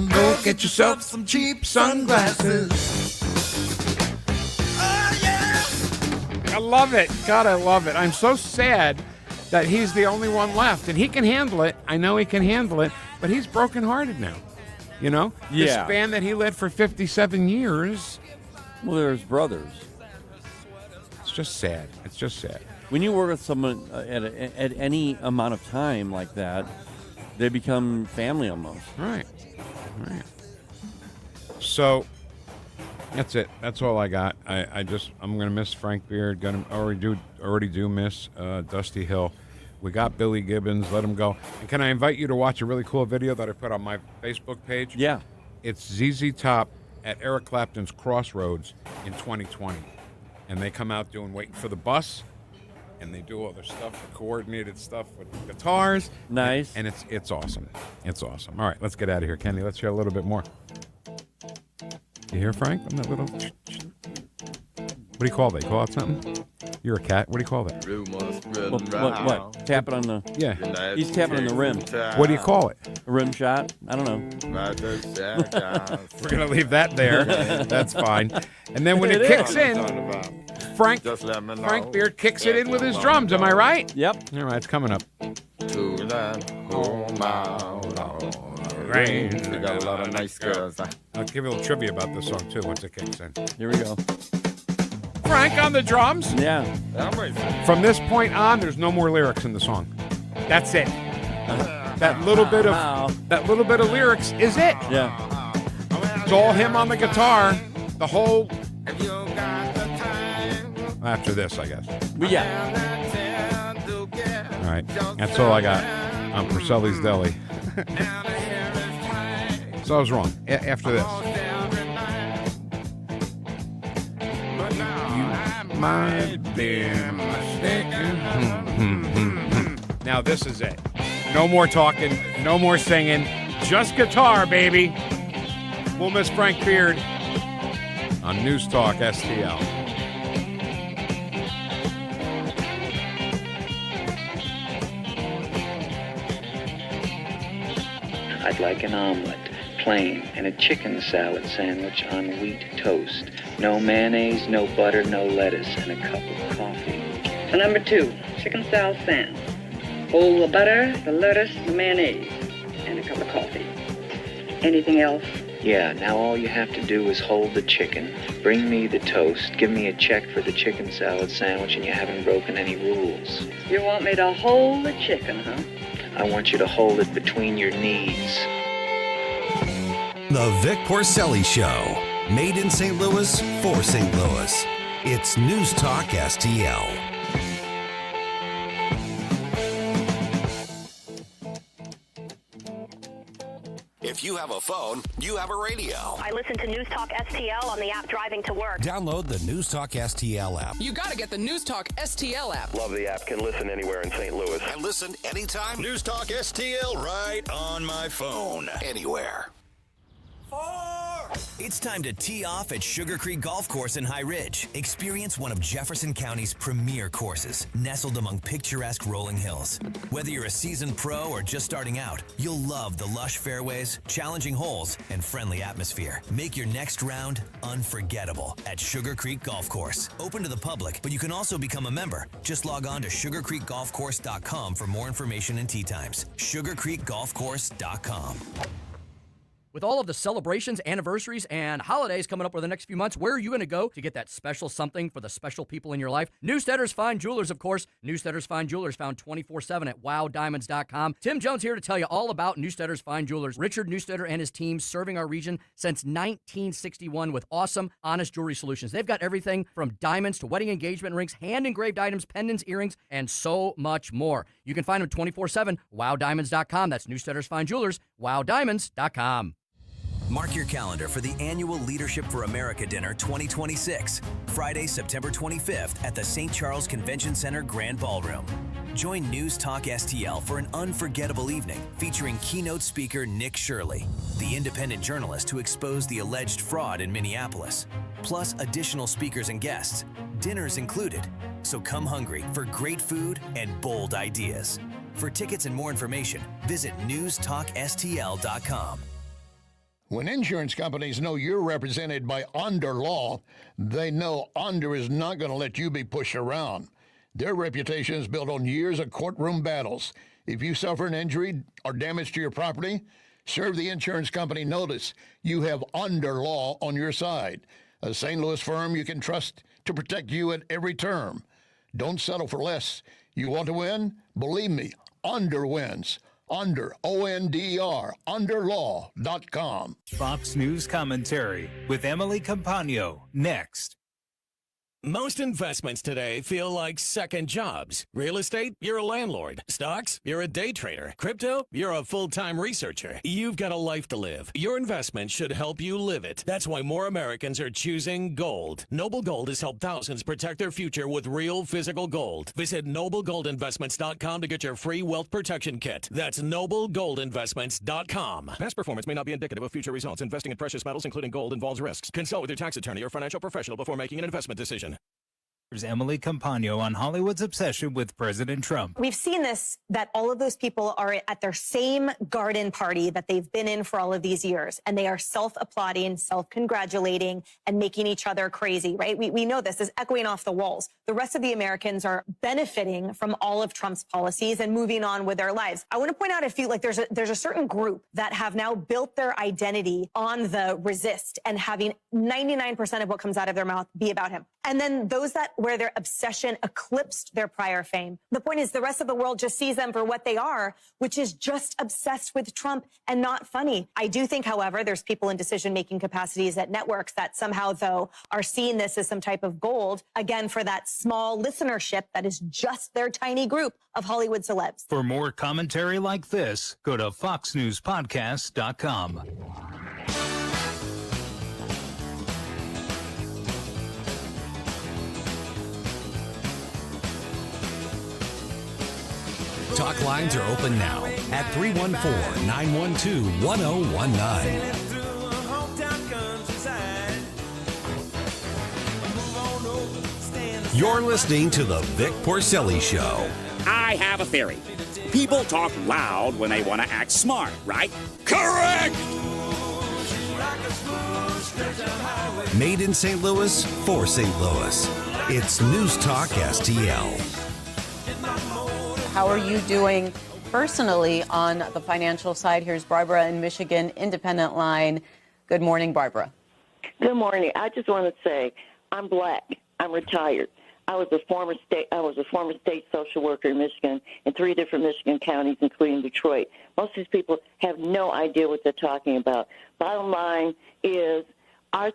Speaker 4: Go get yourself some cheap sunglasses. Oh yeah!
Speaker 6: I love it. God, I love it. I'm so sad that he's the only one left, and he can handle it. I know he can handle it, but he's brokenhearted now. You know?
Speaker 7: Yeah.
Speaker 6: This band that he led for 57 years.
Speaker 7: Well, there's brothers.
Speaker 6: It's just sad. It's just sad.
Speaker 7: When you work with someone at any amount of time like that, they become family almost.
Speaker 6: Right. So that's it. That's all I got. I'm gonna miss Frank Beard. Already do miss Dusty Hill. We got Billy Gibbons. Let him go. And can I invite you to watch a really cool video that I put on my Facebook page?
Speaker 7: Yeah.
Speaker 6: It's ZZ Top at Eric Clapton's Crossroads in 2020. And they come out doing Waiting for the Bus, and they do all their stuff, the coordinated stuff with the guitars.
Speaker 7: Nice.
Speaker 6: And it's awesome. It's awesome. All right, let's get out of here, Kenny. Let's hear a little bit more. You hear, Frank, on that little... What do you call that? You call out something? You're a cat. What do you call that?
Speaker 7: What? Tap it on the...
Speaker 6: Yeah.
Speaker 7: He's tapping on the rim.
Speaker 6: What do you call it?
Speaker 7: A rim shot? I don't know.
Speaker 6: We're going to leave that there. That's fine. And then when it kicks in, Frank Beard kicks it in with his drums. Am I right?
Speaker 7: Yep.
Speaker 6: All right, it's coming up.
Speaker 4: Rain. We got a lot of nice girls.
Speaker 6: I'll give you a little trivia about this song, too, once it kicks in.
Speaker 7: Here we go.
Speaker 6: Frank on the drums.
Speaker 7: Yeah.
Speaker 6: From this point on, there's no more lyrics in the song. That's it. That little bit of lyrics is it.
Speaker 7: Yeah.
Speaker 6: It's all him on the guitar. The whole. After this, I guess.
Speaker 7: Yeah.
Speaker 6: All right. That's all I got on Porcelli's Deli. So I was wrong. After this. might be mistaken. Now this is it. No more talking, no more singing, just guitar, baby. We'll miss Frank Beard on News Talk STL.
Speaker 8: I'd like an omelet, plain, and a chicken salad sandwich on wheat toast. No mayonnaise, no butter, no lettuce, and a cup of coffee.
Speaker 9: For number 2, chicken salad sandwich. Hold the butter, the lettuce, the mayonnaise, and a cup of coffee. Anything else?
Speaker 8: Yeah, now all you have to do is hold the chicken, bring me the toast, give me a check for the chicken salad sandwich, and you haven't broken any rules.
Speaker 9: You want me to hold the chicken, huh?
Speaker 8: I want you to hold it between your knees.
Speaker 2: The Vic Porcelli Show. Made in St. Louis for St. Louis. It's News Talk STL.
Speaker 19: If you have a phone, you have a radio.
Speaker 20: I listen to News Talk STL on the app driving to work.
Speaker 2: Download the News Talk STL app.
Speaker 21: You got to get the News Talk STL app.
Speaker 19: Love the app. Can listen anywhere in St. Louis. And listen anytime. News Talk STL right on my phone. Anywhere.
Speaker 22: It's time to tee off at Sugar Creek Golf Course in High Ridge. Experience one of Jefferson County's premier courses, nestled among picturesque rolling hills. Whether you're a seasoned pro or just starting out, you'll love the lush fairways, challenging holes, and friendly atmosphere. Make your next round unforgettable at Sugar Creek Golf Course. Open to the public, but you can also become a member. Just log on to sugarcreekgolfcourse.com for more information and tee times. sugarcreekgolfcourse.com.
Speaker 27: With all of the celebrations, anniversaries, and holidays coming up over the next few months, where are you going to go to get that special something for the special people in your life? Newsteaders Fine Jewelers, of course. Newsteaders Fine Jewelers found 24/7 at wowdiamonds.com. Tim Jones here to tell you all about Newsteaders Fine Jewelers. Richard Newsteader and his team serving our region since 1961 with awesome, honest jewelry solutions. They've got everything from diamonds to wedding engagement rings, hand-engraved items, pendants, earrings, and so much more. You can find them 24/7, wowdiamonds.com. That's Newsteaders Fine Jewelers, wowdiamonds.com.
Speaker 22: Mark your calendar for the annual Leadership for America Dinner 2026, Friday, September 25th at the St. Charles Convention Center Grand Ballroom. Join News Talk STL for an unforgettable evening featuring keynote speaker Nick Shirley, the independent journalist who exposed the alleged fraud in Minneapolis, plus additional speakers and guests. Dinner's included, so come hungry for great food and bold ideas. For tickets and more information, visit newstalkstl.com.
Speaker 28: When insurance companies know you're represented by Under Law, they know Under is not going to let you be pushed around. Their reputation is built on years of courtroom battles. If you suffer an injury or damage to your property, serve the insurance company notice you have Under Law on your side. A St. Louis firm you can trust to protect you at every term. Don't settle for less. You want to win? Believe me, Under wins. Under, O-N-D-R, underlaw.com.
Speaker 29: Fox News Commentary with Emily Campagno, next.
Speaker 1: Most investments today feel like second jobs. Real estate, you're a landlord. Stocks, you're a day trader. Crypto, you're a full-time researcher. You've got a life to live. Your investment should help you live it. That's why more Americans are choosing gold. Noble Gold has helped thousands protect their future with real physical gold. Visit noblegoldinvestments.com to get your free wealth protection kit. That's noblegoldinvestments.com. Past performance may not be indicative of future results. Investing in precious metals, including gold, involves risks. Consult with your tax attorney or financial professional before making an investment decision.
Speaker 29: Here's Emily Campagno on Hollywood's obsession with President Trump.
Speaker 20: We've seen this, that all of those people are at their same garden party that they've been in for all of these years, and they are self-applauding, self-congratulating, and making each other crazy, right? We know this is echoing off the walls. The rest of the Americans are benefiting from all of Trump's policies and moving on with their lives. I want to point out a few, like there's a certain group that have now built their identity on the resist and having 99% of what comes out of their mouth be about him. And then those that where their obsession eclipsed their prior fame. The point is the rest of the world just sees them for what they are, which is just obsessed with Trump and not funny. I do think, however, there's people in decision-making capacities at networks that somehow, though, are seeing this as some type of gold, again, for that small listenership that is just their tiny group of Hollywood celebs.
Speaker 29: For more commentary like this, go to foxnewspodcast.com.
Speaker 2: Talk lines are open now at 314-912-1019. You're listening to the Vic Porcelli Show.
Speaker 3: I have a theory. People talk loud when they want to act smart, right?
Speaker 2: Correct! Made in St. Louis for St. Louis. It's News Talk STL.
Speaker 5: How are you doing personally on the financial side? Here's Barbara in Michigan, Independent Line. Good morning, Barbara.
Speaker 10: Good morning. I just want to say I'm black. I'm retired. I was a former state social worker in Michigan in 3 different Michigan counties, including Detroit. Most of these people have no idea what they're talking about. Bottom line is our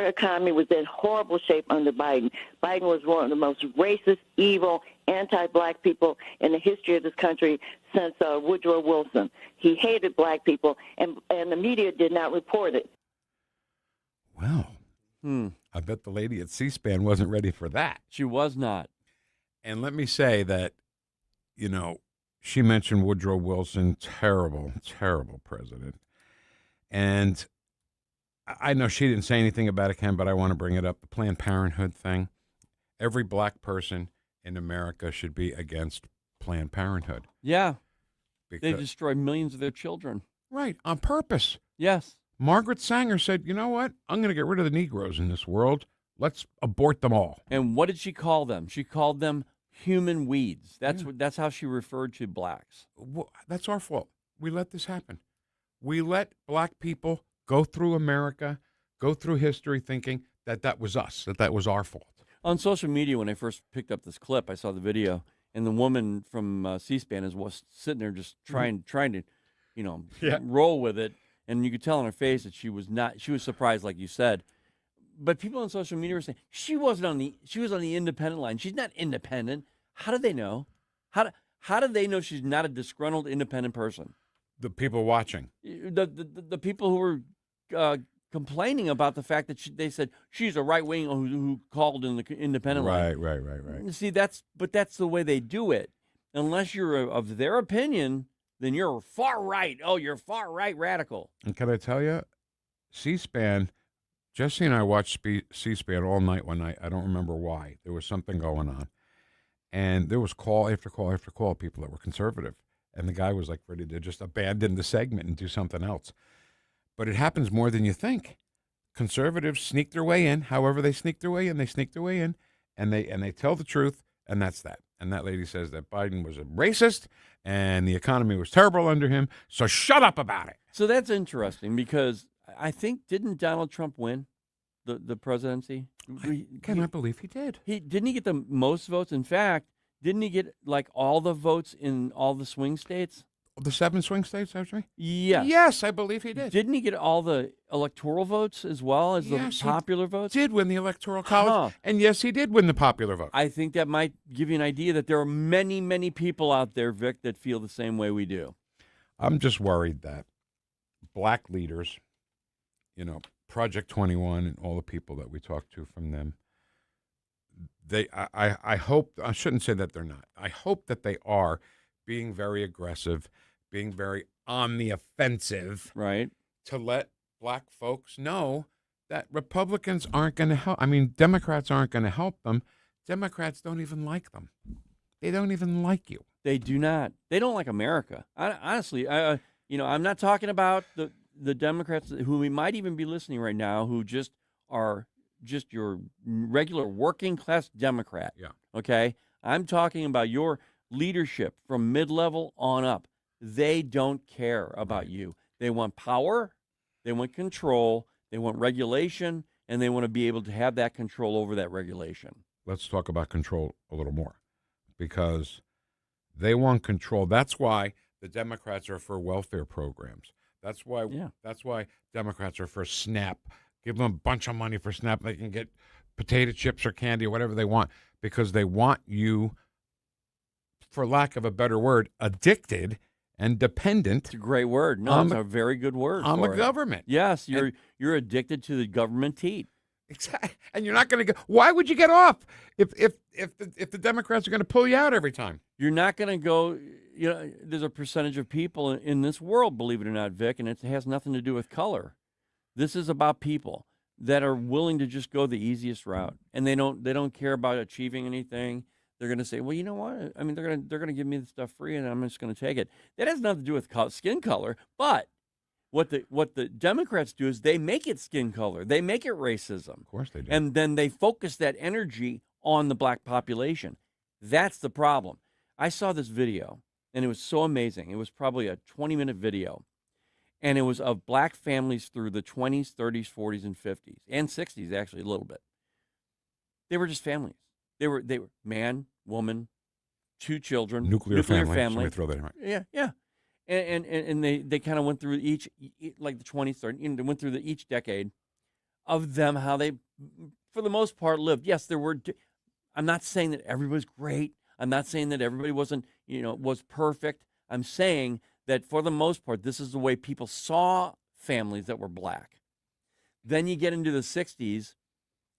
Speaker 10: economy was in horrible shape under Biden. Biden was one of the most racist, evil, anti-black people in the history of this country since Woodrow Wilson. He hated black people, and the media did not report it.
Speaker 6: Wow. I bet the lady at C-SPAN wasn't ready for that.
Speaker 7: She was not.
Speaker 6: And let me say that, you know, she mentioned Woodrow Wilson, terrible, terrible president. And I know she didn't say anything about it, Ken, but I want to bring it up. The Planned Parenthood thing. Every black person in America should be against Planned Parenthood.
Speaker 7: Yeah.
Speaker 6: Because,
Speaker 7: they destroy millions of their children.
Speaker 6: Right, on purpose.
Speaker 7: Yes.
Speaker 6: Margaret Sanger said, you know what? I'm going to get rid of the Negroes in this world. Let's abort them all.
Speaker 7: And what did she call them? She called them human weeds. That's how she referred to blacks.
Speaker 6: Well, that's our fault. We let this happen. We let black people go through America, go through history thinking that was us, that was our fault.
Speaker 7: On social media, when I first picked up this clip, I saw the video, and the woman from C-SPAN was sitting there just trying to, roll with it. And you could tell on her face that she was surprised, like you said. But people on social media were saying she was on the independent line. She's not independent. How do they know? How do they know she's not a disgruntled independent person?
Speaker 6: The people watching.
Speaker 7: The people who were complaining about the fact that they said she's a right wing who called in the independent line.
Speaker 6: Right.
Speaker 7: See, that's the way they do it. Unless you're of their opinion, then you're far right. Oh, you're far right radical.
Speaker 6: And can I tell you, C-SPAN, Jesse and I watched C-SPAN all night one night. I don't remember why. There was something going on. And there was call after call after call of people that were conservative. And the guy was like ready to just abandon the segment and do something else. But it happens more than you think. Conservatives sneak their way in. However they sneak their way in, they sneak their way in. And they tell the truth, and that's that. And that lady says that Biden was a racist and the economy was terrible under him, so shut up about it.
Speaker 7: So that's interesting because I think, didn't Donald Trump win the presidency?
Speaker 6: I cannot believe he did.
Speaker 7: Didn't he get the most votes? In fact, didn't he get like all the votes in all the swing states?
Speaker 6: The 7 swing states, actually?
Speaker 7: Yes.
Speaker 6: Yes, I believe he did.
Speaker 7: Didn't he get all the electoral votes as well as the popular votes?
Speaker 6: He did win the Electoral College, and yes, he did win the popular vote.
Speaker 7: I think that might give you an idea that there are many, many people out there, Vic, that feel the same way we do.
Speaker 6: I'm just worried that black leaders, Project 21 and all the people that we talk to from them, I hope, I shouldn't say that they're not. I hope that they are being very aggressive, being very on the offensive,
Speaker 7: right?
Speaker 6: To let black folks know that Republicans aren't going to help. I mean, Democrats aren't going to help them. Democrats don't even like them. They don't even like you.
Speaker 7: They do not. They don't like America. Honestly, I'm not talking about the Democrats who we might even be listening right now who just are just your regular working class Democrat.
Speaker 6: Yeah.
Speaker 7: Okay? I'm talking about your leadership from mid-level on up. They don't care about you. They want power, they want control, they want regulation, and they want to be able to have that control over that regulation.
Speaker 6: Let's talk about control a little more, because they want control. That's why the Democrats are for welfare programs. That's why Democrats are for SNAP. Give them a bunch of money for SNAP. They can get potato chips or candy or whatever they want, because they want you, for lack of a better word, addicted and dependent.
Speaker 7: It's a great word. No, it's a very good word.
Speaker 6: On the
Speaker 7: for it.
Speaker 6: government.
Speaker 7: Yes, you're addicted to the government teat.
Speaker 6: Exactly. And you're not going to go. Why would you get off if the Democrats are going to pull you out every time?
Speaker 7: You're not going to go. there's a percentage of people in this world, believe it or not, Vic, and it has nothing to do with color. This is about people that are willing to just go the easiest route, and they don't care about achieving anything. They're going to say, well, you know what? I mean, they're going to give me the stuff free, and I'm just going to take it. That has nothing to do with skin color. But what the Democrats do is they make it skin color. They make it racism. Of
Speaker 6: course they do.
Speaker 7: And then they focus that energy on the black population. That's the problem. I saw this video, and it was so amazing. It was probably a 20-minute video. And it was of black families through the 20s, 30s, 40s, and 50s, and 60s, actually, a little bit. They were just families. They were man, woman, 2 children.
Speaker 6: Nuclear family.
Speaker 7: family.
Speaker 6: Somebody throw that in, right?
Speaker 7: Yeah. And they kind of went through each, like the 20s, 30s, they went through each decade of them, how they, for the most part, lived. Yes, there were, I'm not saying that everybody's great. I'm not saying that everybody was perfect. I'm saying that for the most part, this is the way people saw families that were black. Then you get into the 60s,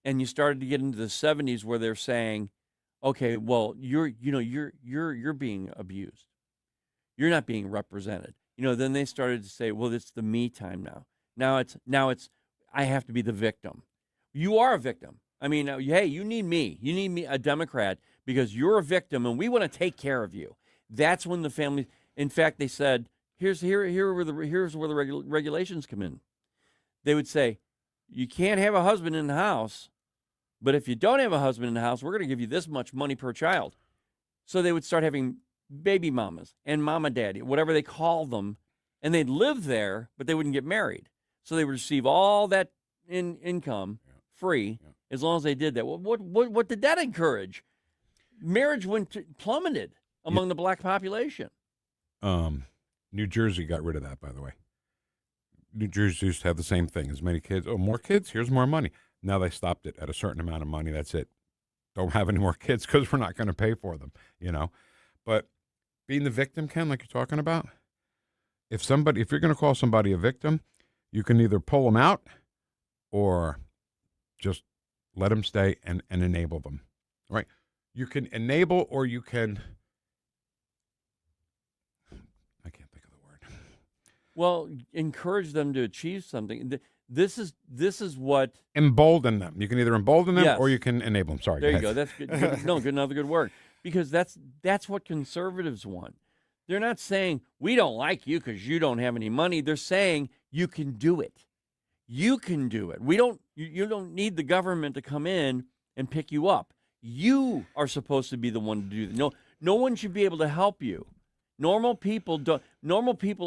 Speaker 7: and you started to get into the 70s where they're saying, okay, well, you're being abused. You're not being represented. Then they started to say, well, it's the me time now. Now it's I have to be the victim. You are a victim. I mean, hey, you need me. You need me, a Democrat, because you're a victim, and we want to take care of you. That's when the families. In fact, they said, here's where the regulations come in. They would say, you can't have a husband in the house, but if you don't have a husband in the house, we're going to give you this much money per child. So they would start having baby mamas and mama daddy, whatever they call them, and they'd live there, but they wouldn't get married. So they would receive all that income free as long as they did that. What did that encourage? Marriage plummeted among the black population.
Speaker 6: New Jersey got rid of that, by the way. New Jersey used to have the same thing. As many kids. Oh, more kids? Here's more money. Now they stopped it at a certain amount of money. That's it. Don't have any more kids because we're not going to pay for them, But being the victim, Ken, like you're talking about, if you're going to call somebody a victim, you can either pull them out or just let them stay and enable them, right? You can enable or you can...
Speaker 7: Well, encourage them to achieve something. This is what
Speaker 6: embolden them. You can either embolden them or you can enable them. Sorry.
Speaker 7: There you go. That's good. Another good word. Because that's what conservatives want. They're not saying we don't like you because you don't have any money. They're saying you can do it. You can do it. You don't need the government to come in and pick you up. You are supposed to be the one to do that. No one should be able to help you. Normal people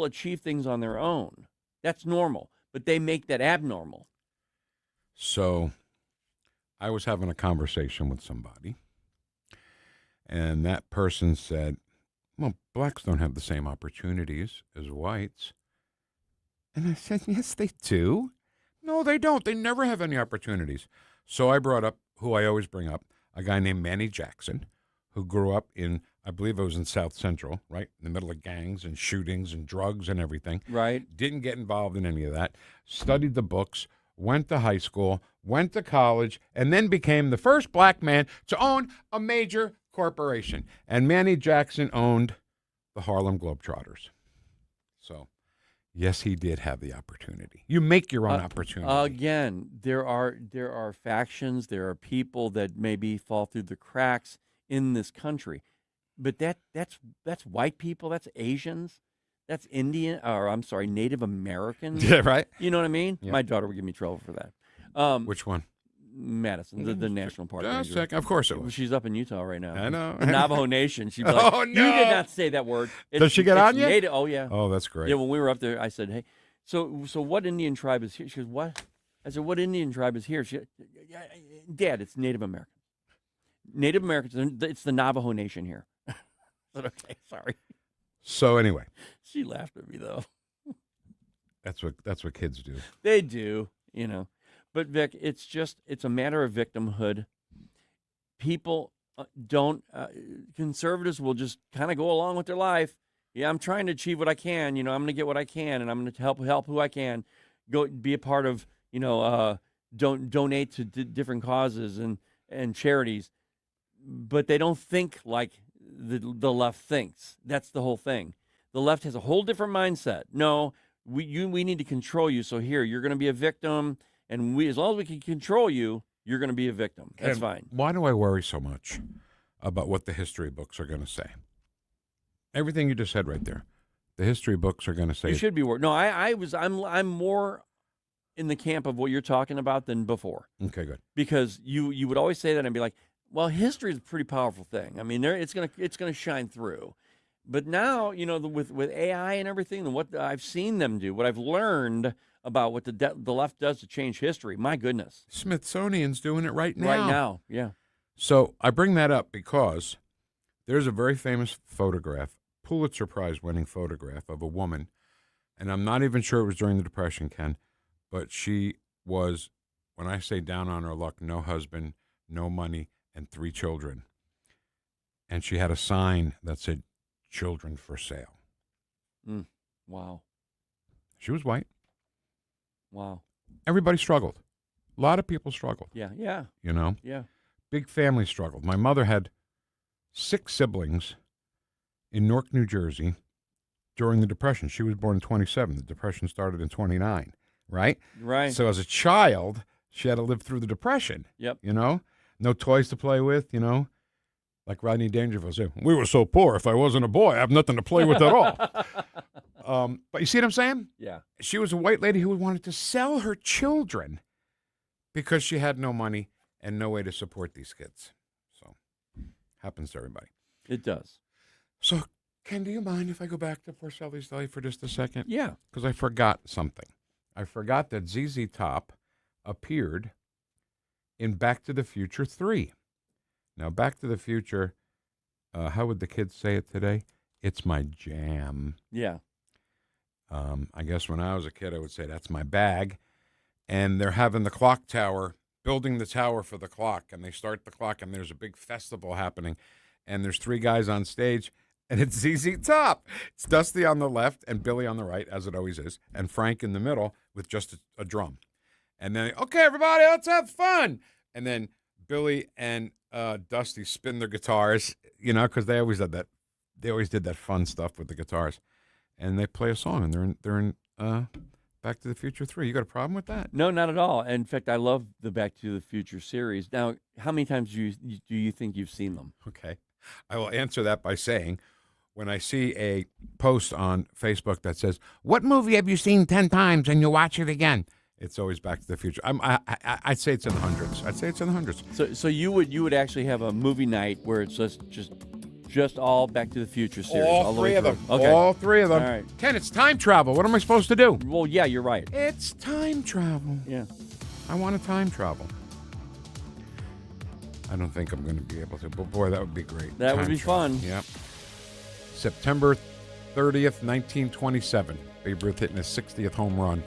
Speaker 7: achieve things on their own. That's normal, but they make that abnormal.
Speaker 6: So I was having a conversation with somebody, and that person said, well, blacks don't have the same opportunities as whites. And I said, yes, they do. No, they don't. They never have any opportunities. So I brought up who I always bring up, a guy named Manny Jackson, who grew up in, I believe it was in South Central, right? In the middle of gangs and shootings and drugs and everything.
Speaker 7: Right.
Speaker 6: Didn't get involved in any of that. Studied the books, went to high school, went to college, and then became the first black man to own a major corporation. And Manny Jackson owned the Harlem Globetrotters. So, yes, he did have the opportunity. You make your own opportunity.
Speaker 7: Again, there are factions, there are people that maybe fall through the cracks in this country. But that's white people, that's Asians, that's Native Americans.
Speaker 6: Yeah, right.
Speaker 7: You know what I mean?
Speaker 6: Yeah.
Speaker 7: My daughter would give me trouble for that.
Speaker 6: Which one?
Speaker 7: Madison, the National Park
Speaker 6: Just
Speaker 7: Ranger.
Speaker 6: a second. Of course it was.
Speaker 7: She's up in Utah right now.
Speaker 6: I know.
Speaker 7: The Navajo Nation. She'd be like,
Speaker 6: oh, no.
Speaker 7: You did not say that word.
Speaker 6: Does she get on you?
Speaker 7: Native. Oh, yeah.
Speaker 6: Oh, that's great.
Speaker 7: Yeah, when we were up there, I said, hey, so what Indian tribe is here? She goes, what? I said, what Indian tribe is here? She goes, Dad, it's Native American. Native Americans, it's the Navajo Nation here. I said, okay, sorry.
Speaker 6: So anyway.
Speaker 7: She laughed at me, though.
Speaker 6: That's what kids do.
Speaker 7: They do, But, Vic, it's a matter of victimhood. People conservatives will just kind of go along with their life. Yeah, I'm trying to achieve what I can. I'm going to get what I can, and I'm going to help who I can. Go be a part of, donate to different causes and charities. But they don't think like the left thinks. That's the whole thing. The left has a whole different mindset. No, we need to control you. So here, you're going to be a victim, and as long as we can control you, you're going to be a victim. That's fine.
Speaker 6: Why do I worry so much about what the history books are going to say? Everything you just said right there, the history books are going to say.
Speaker 7: You should be worried. No, I'm more in the camp of what you're talking about than before.
Speaker 6: Okay, good.
Speaker 7: Because you would always say that and be like, well, history is a pretty powerful thing. I mean, it's gonna shine through. But now, with AI and everything, and what I've seen them do, what I've learned about what the left does to change history, my goodness.
Speaker 6: Smithsonian's doing it right now.
Speaker 7: Right now, yeah.
Speaker 6: So I bring that up because there's a very famous photograph, Pulitzer Prize-winning photograph of a woman, and I'm not even sure it was during the Depression, Ken, but she was, when I say down on her luck, no husband, no money, and 3 children. And she had a sign that said, "Children for sale."
Speaker 7: Wow.
Speaker 6: She was white.
Speaker 7: Wow.
Speaker 6: Everybody struggled. A lot of people struggled.
Speaker 7: Yeah.
Speaker 6: Yeah. Big family struggled. My mother had 6 siblings in Newark, New Jersey during the Depression. She was born in 27. The Depression started in 29, right?
Speaker 7: Right.
Speaker 6: So as a child, she had to live through the Depression.
Speaker 7: Yep.
Speaker 6: No toys to play with, like Rodney Dangerfield said, "We were so poor, if I wasn't a boy, I have nothing to play with at all." But you see what I'm saying?
Speaker 7: Yeah.
Speaker 6: She was a white lady who wanted to sell her children because she had no money and no way to support these kids. So, happens to everybody.
Speaker 7: It does.
Speaker 6: So, Ken, do you mind if I go back to Porcelli's Deli for just a second?
Speaker 7: Yeah.
Speaker 6: Because I forgot something. I forgot that ZZ Top appeared in Back to the Future 3. Now, Back to the Future, how would the kids say it today? It's my jam.
Speaker 7: Yeah.
Speaker 6: I guess when I was a kid, I would say that's my bag. And they're having the clock tower, building the tower for the clock. And they start the clock, and there's a big festival happening. And there's 3 guys on stage, and it's ZZ Top. It's Dusty on the left and Billy on the right, as it always is, and Frank in the middle with just a drum. And then, okay, everybody, let's have fun. And then Billy and Dusty spin their guitars, because they always did that. They always did that fun stuff with the guitars. And they play a song, and they're in Back to the Future 3. You got a problem with that?
Speaker 7: No, not at all. In fact, I love the Back to the Future series. Now, how many times do you think you've seen them?
Speaker 6: Okay. I will answer that by saying, when I see a post on Facebook that says, "What movie have you seen 10 times and you watch it again?" It's always Back to the Future. I'd say it's in the hundreds.
Speaker 7: So you would actually have a movie night where it's just all Back to the Future series.
Speaker 6: All 3 of them.
Speaker 7: Okay.
Speaker 6: All 3 of them.
Speaker 7: All right.
Speaker 6: Ken, it's time travel. What am I supposed to do?
Speaker 7: Well, yeah, you're right.
Speaker 6: It's time travel.
Speaker 7: Yeah.
Speaker 6: I want to time travel. I don't think I'm going to be able to, but boy, that would be great.
Speaker 7: That would be fun.
Speaker 6: Yep. September 30th, 1927. Babe Ruth hitting his 60th home run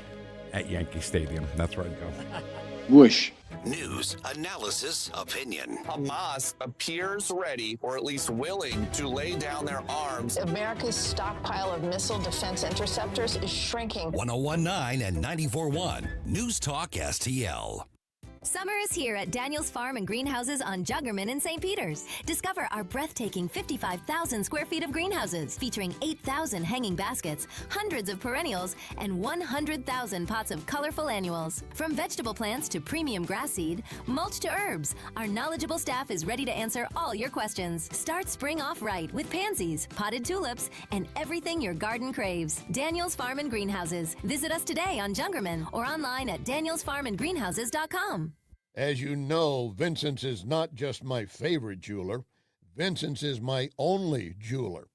Speaker 6: at Yankee Stadium. That's where I'd go.
Speaker 19: Whoosh.
Speaker 2: News, analysis, opinion.
Speaker 11: Hamas appears ready, or at least willing, to lay down their arms.
Speaker 12: America's stockpile of missile defense interceptors is shrinking.
Speaker 2: 101.9 and 94.1 News Talk STL.
Speaker 13: Summer is here at Daniel's Farm and Greenhouses on Juggerman in St. Peters. Discover our breathtaking 55,000 square feet of greenhouses featuring 8,000 hanging baskets, hundreds of perennials, and 100,000 pots of colorful annuals. From vegetable plants to premium grass seed, mulch to herbs, our knowledgeable staff is ready to answer all your questions. Start spring off right with pansies, potted tulips, and everything your garden craves. Daniel's Farm and Greenhouses. Visit us today on Juggerman or online at danielsfarmandgreenhouses.com.
Speaker 28: As you know, Vincent's is not just my favorite jeweler. Vincent's is my only jeweler.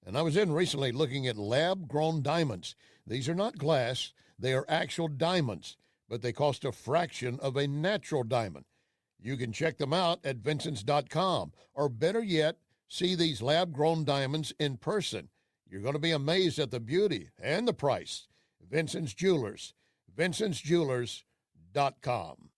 Speaker 28: And I was in recently looking at lab-grown diamonds. These are not glass. They are actual diamonds, but they cost a fraction of a natural diamond. You can check them out at Vincent's.com, or better yet, see these lab-grown diamonds in person. You're going to be amazed at the beauty and the price. Vincent's Jewelers, Vincent'sJewelers.com.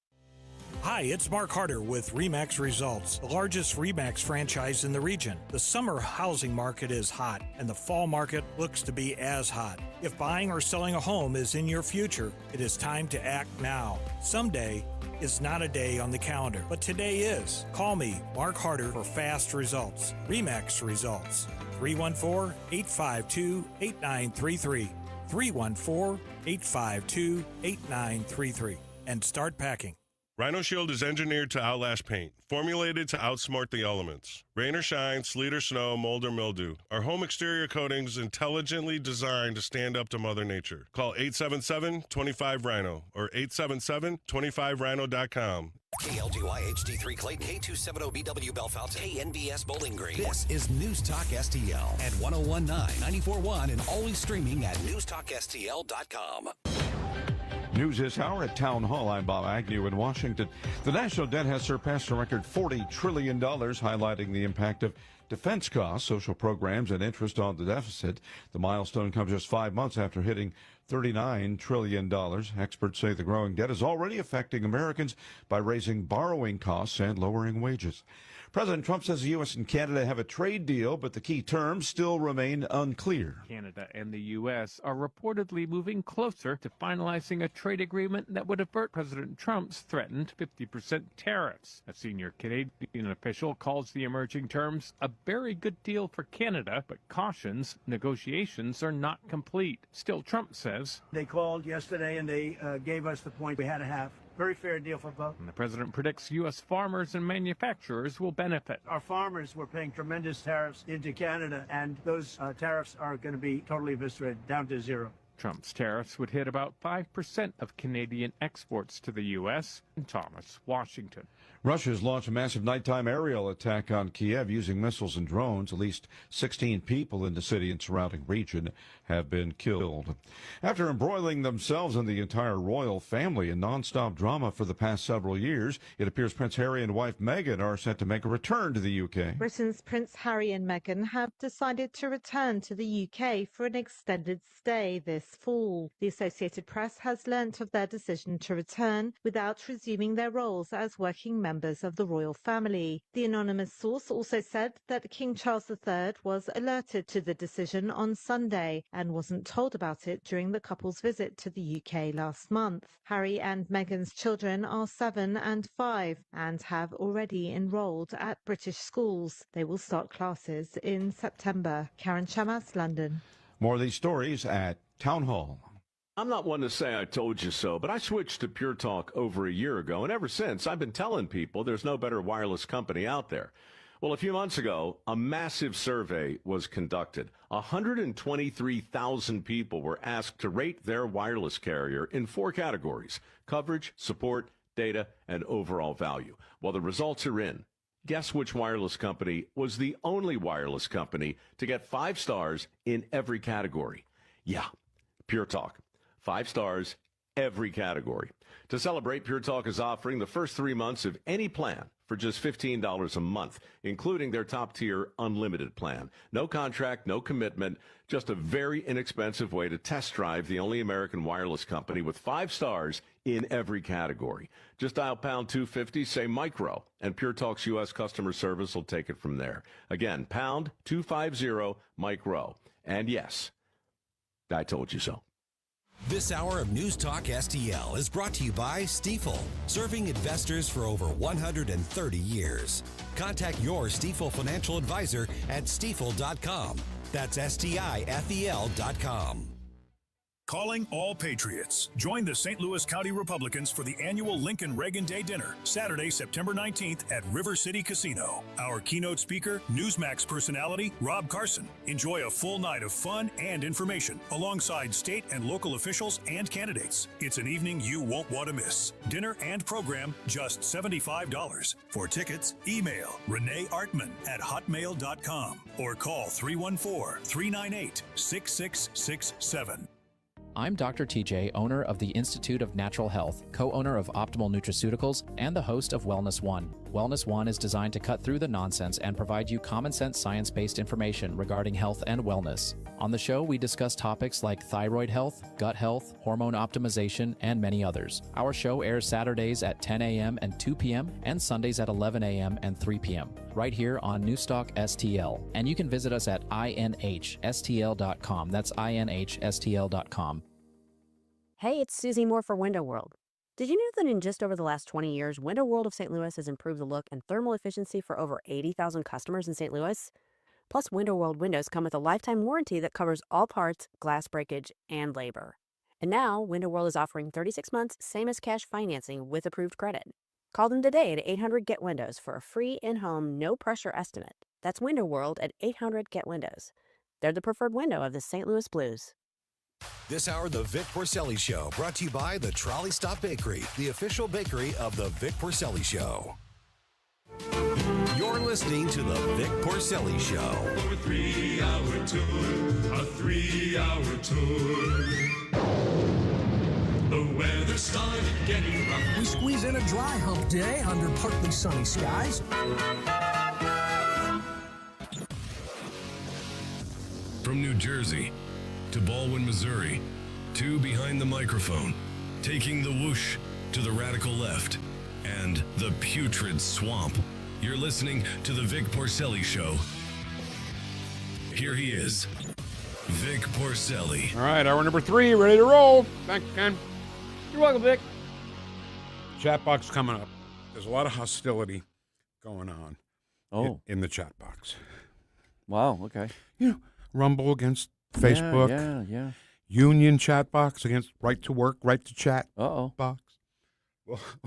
Speaker 15: Hi, it's Mark Harder with RE/MAX Results, the largest RE/MAX franchise in the region. The summer housing market is hot, and the fall market looks to be as hot. If buying or selling a home is in your future, it is time to act now. Someday, is not a day on the calendar, but today is. Call me, Mark Harder, for fast results. RE/MAX results. 314-852-8933. 314-852-8933. And start packing.
Speaker 4: Rhino Shield is engineered to outlast paint, formulated to outsmart the elements. Rain or shine, sleet or snow, mold or mildew. Our home exterior coatings intelligently designed to stand up to Mother Nature. Call 877-25-RHINO or 877-25rhino.com.
Speaker 2: KLGY HD3 Clayton, K270BW Bellefonte, KNBS Bowling Green. This is News Talk STL at 1019, 94.1, and always streaming at NewstalkSTL.com.
Speaker 14: News this hour at Town Hall. I'm Bob Agnew in Washington. The national debt has surpassed a record $40 trillion, highlighting the impact of defense costs, social programs, and interest on the deficit. The milestone comes just 5 months after hitting $39 trillion. Experts say the growing debt is already affecting Americans by raising borrowing costs and lowering wages. President Trump says the U.S. and Canada have a trade deal, but the key terms still remain unclear.
Speaker 16: Canada and the U.S. are reportedly moving closer to finalizing a trade agreement that would avert President Trump's threatened 50% tariffs. A senior Canadian official calls the emerging terms a very good deal for Canada, but cautions negotiations are not complete. Still, Trump says,
Speaker 17: they called yesterday and they gave us the point we had to have. Very fair deal for both.
Speaker 16: And the president predicts U.S. farmers and manufacturers will benefit.
Speaker 17: Our farmers were paying tremendous tariffs into Canada, and those tariffs are going to be totally eviscerated, down to zero.
Speaker 16: Trump's tariffs would hit about 5% of Canadian exports to the U.S. In Thomas, Washington.
Speaker 14: Russia's launched a massive nighttime aerial attack on Kiev using missiles and drones. At least 16 people in the city and surrounding region have been killed. After embroiling themselves and the entire royal family in nonstop drama for the past several years, it appears Prince Harry and wife Meghan are set to make a return to the UK.
Speaker 18: Britain's Prince Harry and Meghan have decided to return to the UK for an extended stay this fall. The Associated Press has learnt of their decision to return without resuming their roles as working members of the royal family. The anonymous source also said that King Charles III was alerted to the decision on Sunday and wasn't told about it during the couple's visit to the UK last month. Harry and Meghan's children are 7 and 5 and have already enrolled at British schools. They will start classes in September. Karen Chamas, London.
Speaker 14: More of these stories at Town Hall.
Speaker 23: I'm not one to say I told you so, but I switched to Pure Talk over a year ago, and ever since I've been telling people there's no better wireless company out there. Well, a few months ago, a massive survey was conducted. 123,000 people were asked to rate their wireless carrier in 4 categories: coverage, support, data, and overall value. Well, the results are in. Guess which wireless company was the only wireless company to get 5 stars in every category? Yeah, Pure Talk. 5 stars, every category. To celebrate, Pure Talk is offering the first 3 months of any plan for just $15 a month, including their top-tier unlimited plan. No contract, no commitment, just a very inexpensive way to test drive the only American wireless company with 5 stars in every category. Just dial pound 250, say micro, and Pure Talk's U.S. customer service will take it from there. Again, pound 250, micro. And yes, I told you so.
Speaker 2: This hour of News Talk STL is brought to you by Stifel, serving investors for over 130 years. Contact your Stifel financial advisor at stifel.com. That's STIFEL.com.
Speaker 24: Calling all Patriots. Join the St. Louis County Republicans for the annual Lincoln Reagan Day Dinner, Saturday, September 19th at River City Casino. Our keynote speaker, Newsmax personality, Rob Carson. Enjoy a full night of fun and information alongside state and local officials and candidates. It's an evening you won't want to miss. Dinner and program, just $75. For tickets, email reneeartman@hotmail.com or call 314-398-6667.
Speaker 25: I'm Dr. TJ, owner of the Institute of Natural Health, co-owner of Optimal Nutraceuticals, and the host of Wellness One. Wellness One is designed to cut through the nonsense and provide you common-sense science-based information regarding health and wellness. On the show, we discuss topics like thyroid health, gut health, hormone optimization, and many others. Our show airs Saturdays at 10 a.m. and 2 p.m. and Sundays at 11 a.m. and 3 p.m. right here on NewstalkSTL. And you can visit us at INHSTL.com. That's INHSTL.com.
Speaker 26: Hey, it's Susie Moore for Window World.
Speaker 1: Did you know that in just over the last 20 years, Window World of St. Louis has improved the look and thermal efficiency for over 80,000 customers in St. Louis? Plus, Window World windows come with a lifetime warranty that covers all parts, glass breakage, and labor. And now, Window World is offering 36 months, same as cash financing with approved credit. Call them today at 800-GET-WINDOWS for a free in-home, no-pressure estimate. That's Window World at 800-GET-WINDOWS. They're the preferred window of the St. Louis Blues.
Speaker 2: This hour, the Vic Porcelli Show, brought to you by the Trolley Stop Bakery, the official bakery of the Vic Porcelli Show. You're listening to the Vic Porcelli Show.
Speaker 8: A 3-hour tour, a 3-hour tour. The weather started getting rough.
Speaker 9: We squeeze in a dry hump day under partly sunny skies.
Speaker 24: From New Jersey to Baldwin, Missouri, two behind the microphone, taking the whoosh to the radical left and the putrid swamp. You're listening to the Vic Porcelli Show. Here he is, Vic Porcelli.
Speaker 6: All right, hour number 3, ready to roll. Thank you, Ken.
Speaker 7: You're welcome, Vic.
Speaker 6: Chat box coming up. There's a lot of hostility going on in the chat box.
Speaker 7: Wow, okay.
Speaker 6: You know, Rumble against Facebook.
Speaker 7: Yeah.
Speaker 6: Union chat box against right to work, right to chat box.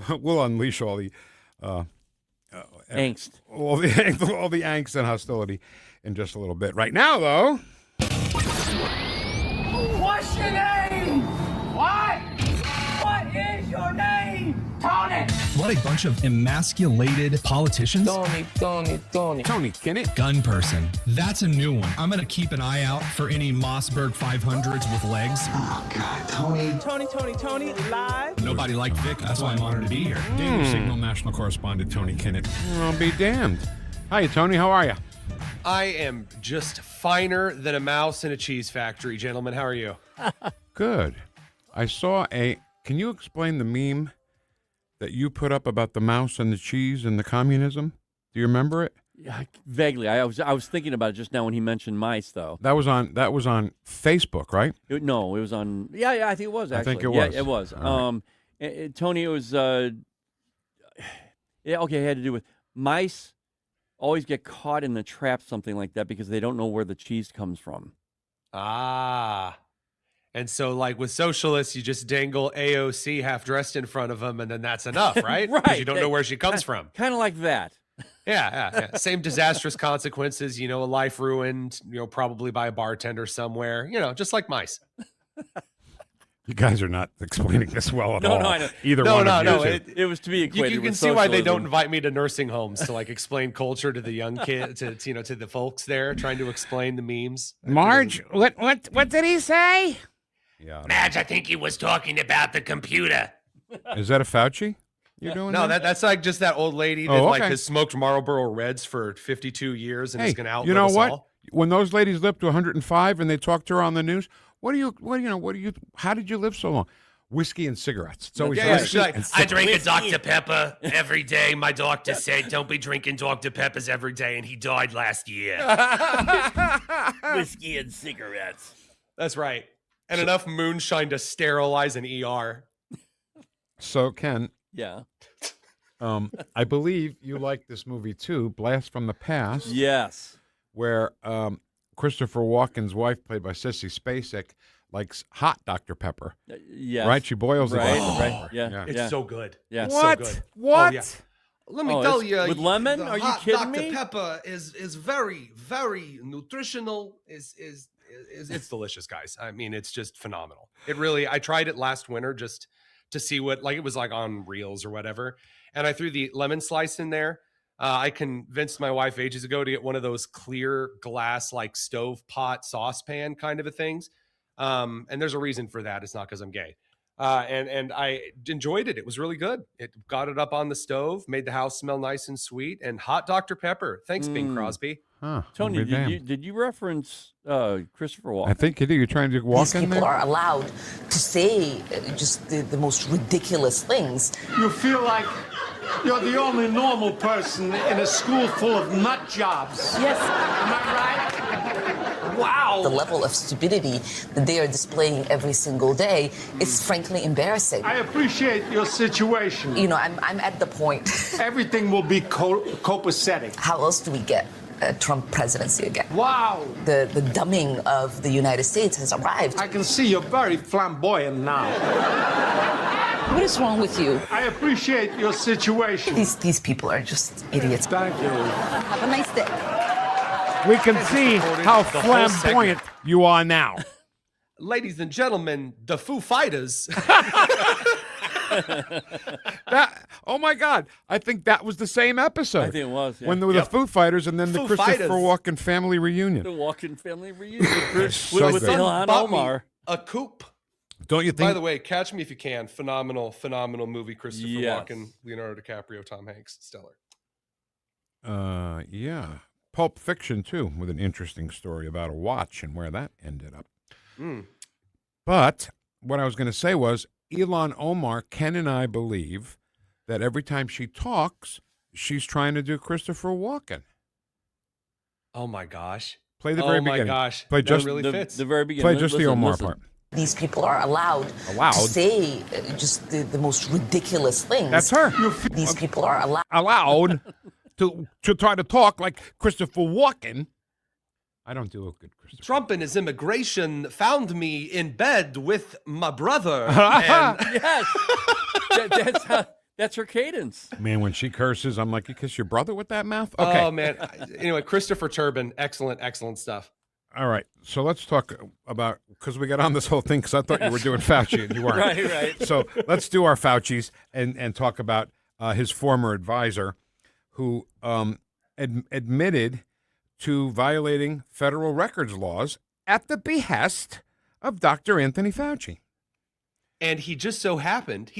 Speaker 6: We'll unleash all the
Speaker 7: angst.
Speaker 6: All the angst and hostility in just a little bit. Right now, though.
Speaker 9: What's your name? What? What is your name? Tony!
Speaker 20: What a bunch of emasculated politicians.
Speaker 9: Tony.
Speaker 6: Tony Kinnett.
Speaker 20: Gun person. That's a new one. I'm going to keep an eye out for any Mossberg 500s with legs.
Speaker 9: Oh, God. Tony, live.
Speaker 20: Nobody liked Vic. That's why I'm honored to be here. Daily Signal national correspondent Tony Kinnett.
Speaker 6: I'll be damned. Hi, Tony. How are you?
Speaker 21: I am just finer than a mouse in a cheese factory, gentlemen. How are you?
Speaker 6: Good. I saw can you explain the meme that you put up about the mouse and the cheese and the communism? Do you remember it?
Speaker 7: Yeah, vaguely. I was thinking about it just now when he mentioned mice, though.
Speaker 6: That was on Facebook, right?
Speaker 7: It was on. Yeah, I think it was actually.
Speaker 6: I think it was.
Speaker 7: Yeah, it was.
Speaker 6: Right.
Speaker 7: Tony, it was. Yeah, okay. It had to do with mice. Always get caught in the trap, something like that, because they don't know where the cheese comes from.
Speaker 21: Ah. And so, like with socialists, you just dangle AOC half dressed in front of them, and then that's enough, right?
Speaker 7: Right.
Speaker 21: Because you don't know where she comes from.
Speaker 7: Kind of like that.
Speaker 21: Yeah. Same disastrous consequences, a life ruined, probably by a bartender somewhere, just like mice.
Speaker 6: You guys are not explaining this well at all.
Speaker 7: No, I know.
Speaker 6: Either one of you.
Speaker 21: No.
Speaker 7: It was to be equated
Speaker 21: You can
Speaker 7: with
Speaker 21: see why they
Speaker 7: socialism.
Speaker 21: don't invite me to nursing homes to explain culture to the young kids, to the folks there, trying to explain the memes.
Speaker 6: Marge, what did he say? Yeah,
Speaker 21: Madge, I think he was talking about the computer.
Speaker 6: Is that a Fauci you're doing?
Speaker 21: No,
Speaker 6: that?
Speaker 21: that's like just that old lady that has smoked Marlboro Reds for 52 years and is going to outlive us all.
Speaker 6: When those ladies lived to 105 and they talked to her on the news, how did you live so long? Whiskey and cigarettes. It's always whiskey and
Speaker 21: I drink a Dr. Pepper every day. My doctor said, don't be drinking Dr. Peppers every day, and he died last year.
Speaker 7: Whiskey and cigarettes.
Speaker 21: That's right. And enough moonshine to sterilize an ER.
Speaker 6: So, Ken.
Speaker 7: Yeah.
Speaker 6: I believe you like this movie too, Blast from the Past.
Speaker 7: Yes.
Speaker 6: Where Christopher Walken's wife, played by Sissy Spacek, likes hot Dr. Pepper.
Speaker 7: Yes.
Speaker 6: Right? She boils the Dr. Pepper.
Speaker 7: Yeah.
Speaker 21: It's so good.
Speaker 7: Yeah.
Speaker 21: It's
Speaker 6: What?
Speaker 21: so good.
Speaker 6: What?
Speaker 21: Oh, yeah. Let me tell you.
Speaker 7: With lemon? Are you kidding me?
Speaker 21: Dr. Pepper is very, very nutritional. It's delicious, guys. I mean, it's just phenomenal. I tried it last winter just to see what, it was on Reels or whatever. And I threw the lemon slice in there. I convinced my wife ages ago to get one of those clear glass, stove pot saucepan kind of things. And there's a reason for that. It's not because I'm gay. And I enjoyed it. It was really good. It got it up on the stove, made the house smell nice and sweet, and hot Dr. Pepper. Thanks, Bing Crosby.
Speaker 6: Huh,
Speaker 7: Tony, did you reference Christopher Walken?
Speaker 6: I think you do. You're trying to walk in there?
Speaker 22: People are allowed to say just the most ridiculous things.
Speaker 9: You feel like you're the only normal person in a school full of nut jobs.
Speaker 22: Yes.
Speaker 9: Am I right?
Speaker 22: Wow. The level of stupidity that they are displaying every single day is frankly embarrassing.
Speaker 3: I appreciate your situation.
Speaker 22: You know, I'm at the point.
Speaker 3: Everything will be copacetic.
Speaker 22: How else do we get a Trump presidency again?
Speaker 3: Wow.
Speaker 22: The dumbing of the United States has arrived.
Speaker 3: I can see you're very flamboyant now.
Speaker 22: What is wrong with you?
Speaker 3: I appreciate your situation.
Speaker 22: These people are just idiots.
Speaker 3: Thank you.
Speaker 22: Have a nice day.
Speaker 6: We can see how flamboyant you are now.
Speaker 21: Ladies and gentlemen, the Foo Fighters.
Speaker 6: Oh my God! I think that was the same episode.
Speaker 7: I think it was. Yeah.
Speaker 6: When there were the Foo Fighters and then the
Speaker 21: Foo
Speaker 6: Christopher
Speaker 21: Fighters.
Speaker 6: Walken family reunion.
Speaker 7: The Walken family reunion with
Speaker 6: So good.
Speaker 7: Ilhan
Speaker 21: Bought me
Speaker 7: Omar.
Speaker 21: a coupe.
Speaker 6: Don't you think?
Speaker 21: By the way, Catch Me If You Can. Phenomenal movie. Christopher
Speaker 7: Yes.
Speaker 21: Walken, Leonardo DiCaprio, Tom Hanks. Stellar.
Speaker 6: Yeah. Pulp Fiction, too, with an interesting story about a watch and where that ended up. But what I was going to say was, Ilhan Omar, Ken and I believe that every time she talks, she's trying to do Christopher Walken.
Speaker 21: Oh, my gosh.
Speaker 6: Play the very beginning.
Speaker 21: Oh, my gosh.
Speaker 6: Play
Speaker 21: That
Speaker 6: just
Speaker 21: really fits.
Speaker 7: The very beginning.
Speaker 6: Play just the Omar part.
Speaker 22: These people are allowed to say just the most ridiculous things.
Speaker 6: That's her.
Speaker 22: These people are
Speaker 6: allowed to try to talk like Christopher Walken. I don't do a good Christopher.
Speaker 21: Trump and his immigration found me in bed with my brother.
Speaker 7: Yes. That's her cadence.
Speaker 6: Man, when she curses, I'm like, you kiss your brother with that mouth? Okay.
Speaker 21: Oh, man. Anyway, Christopher Turbin, excellent stuff.
Speaker 6: All right. So let's talk about, because we got on this whole thing because I thought you were doing Fauci and you weren't.
Speaker 7: Right.
Speaker 6: So let's do our Faucis and talk about his former advisor who admitted to violating federal records laws at the behest of Dr. Anthony Fauci.
Speaker 21: And he just so happened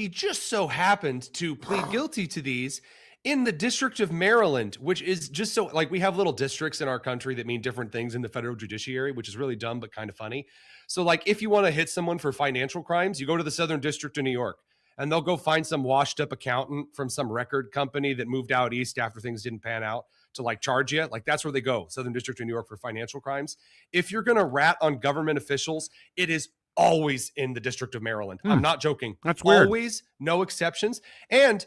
Speaker 21: to plead guilty to these in the District of Maryland, which is just so, like, we have little districts in our country that mean different things in the federal judiciary, which is really dumb but kind of funny. So, like, if you want to hit someone for financial crimes, you go to the Southern District of New York, and they'll go find some washed up accountant from some record company that moved out east after things didn't pan out to, like, charge you. Like, that's where they go, Southern District of New York, for financial crimes. If you're going to rat on government officials, it is always in the District of Maryland. I'm not joking.
Speaker 6: That's weird.
Speaker 21: Always, no exceptions. And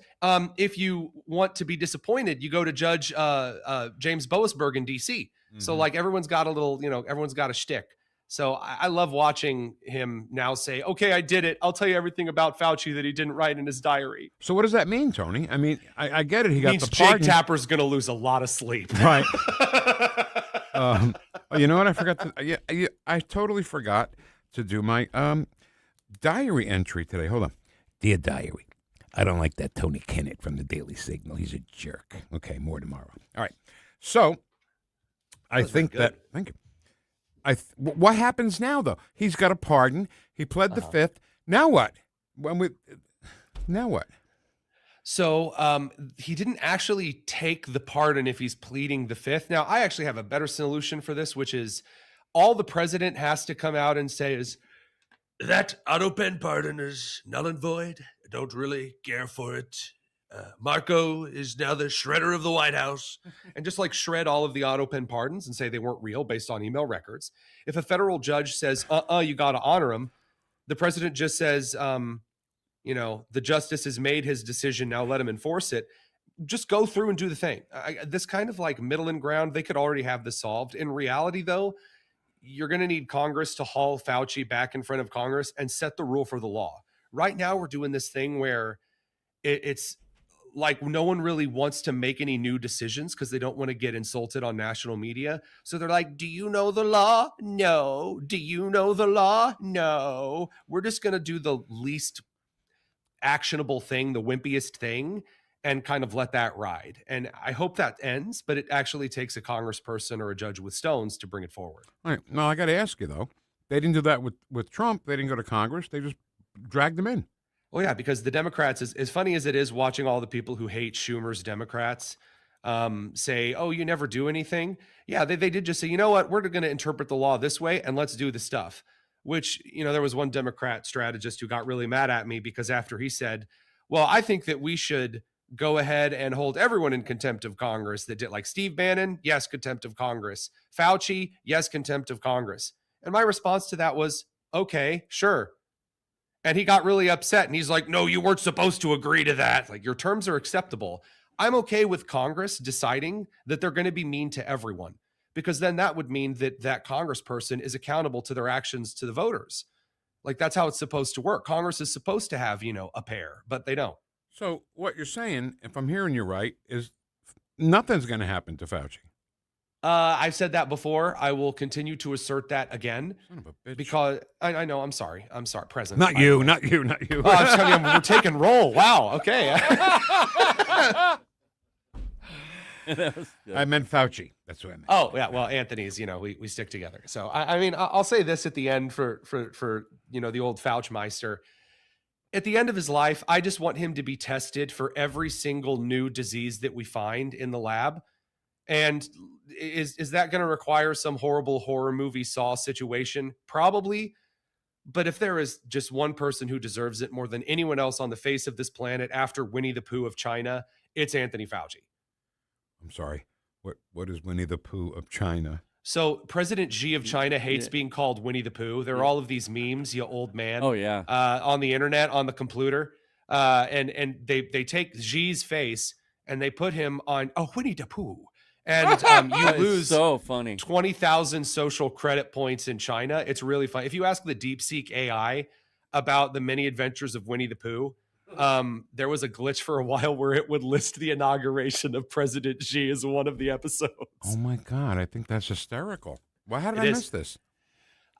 Speaker 21: if you want to be disappointed, you go to Judge James Boasberg in D.C. So, like, everyone's got a little, everyone's got a shtick. So I love watching him now say, okay, I did it. I'll tell you everything about Fauci that he didn't write in his diary.
Speaker 6: So what does that mean, Tony? I mean, I get it. He got
Speaker 21: means
Speaker 6: the pardon.
Speaker 21: Jake Tapper's going to lose a lot of sleep.
Speaker 6: Right. You know what? I forgot to, I totally forgot to do my diary entry today. Hold on. Dear Diary, I don't like that Tony Kinnett from the Daily Signal. He's a jerk. Okay, more tomorrow. All right. So I think that, thank you. What happens now, though? He's got a pardon. He pled the fifth. Now what? Now what?
Speaker 21: So he didn't actually take the pardon if he's pleading the fifth. Now, I actually have a better solution for this, which is all the president has to come out and say is, that auto pen pardon is null and void. I don't really care for it. Marco is now the shredder of the White House, and just like shred all of the auto pen pardons and say they weren't real based on email records. If a federal judge says, you got to honor them, the president just says, the justice has made his decision. Now let him enforce it. Just go through and do the thing. This kind of like middle and ground, they could already have this solved. In reality, though, you're going to need Congress to haul Fauci back in front of Congress and set the rule for the law. Right now, we're doing this thing where it's like no one really wants to make any new decisions because they don't want to get insulted on national media. So they're like, do you know the law? No. Do you know the law? No. We're just going to do the least actionable thing, the wimpiest thing, and kind of let that ride. And I hope that ends, but it actually takes a congressperson or a judge with stones to bring it forward.
Speaker 6: All right. Now, I got to ask you, though. They didn't do that with Trump. They didn't go to Congress. They just dragged him in.
Speaker 21: Well, yeah, because the Democrats, as funny as it is watching all the people who hate Schumer's Democrats say, oh, you never do anything. Yeah, they did just say, you know what, we're going to interpret the law this way and let's do the stuff. Which, there was one Democrat strategist who got really mad at me because after he said, well, I think that we should go ahead and hold everyone in contempt of Congress that did, like Steve Bannon, yes, contempt of Congress. Fauci, yes, contempt of Congress. And my response to that was, okay, sure. And he got really upset and he's like, no, you weren't supposed to agree to that. Like, your terms are acceptable. I'm okay with Congress deciding that they're going to be mean to everyone, because then that would mean that that congressperson is accountable to their actions to the voters. Like, that's how it's supposed to work. Congress is supposed to have, a pair, but they don't.
Speaker 6: So what you're saying, if I'm hearing you right, is nothing's going to happen to Fauci.
Speaker 21: I've said that before. I will continue to assert that again.
Speaker 6: Son of a bitch.
Speaker 21: Because I know. I'm sorry. President.
Speaker 6: Not you. Oh, I'm
Speaker 21: just telling you, we're taking roll. Wow. Okay.
Speaker 6: I meant Fauci. That's what I meant.
Speaker 21: Oh yeah. Well, Anthony's. We stick together. So I mean, I'll say this at the end for the old Fauchmeister. At the end of his life, I just want him to be tested for every single new disease that we find in the lab. And is that going to require some horrible horror movie Saw situation? Probably. But if there is just one person who deserves it more than anyone else on the face of this planet after Winnie the Pooh of China, it's Anthony Fauci.
Speaker 6: I'm sorry. What is Winnie the Pooh of China?
Speaker 21: So President Xi of China hates being called Winnie the Pooh. There are all of these memes, you old man.
Speaker 7: Oh yeah.
Speaker 21: On the internet, on the computer, and they take Xi's face and they put him on Winnie the Pooh, and you lose
Speaker 7: so funny
Speaker 21: 20,000 social credit points in China. It's really fun. If you ask the DeepSeek AI about the many adventures of Winnie the Pooh, there was a glitch for a while where it would list the inauguration of President Xi as one of the episodes.
Speaker 6: Oh my God, I think that's hysterical. Why how did I miss this?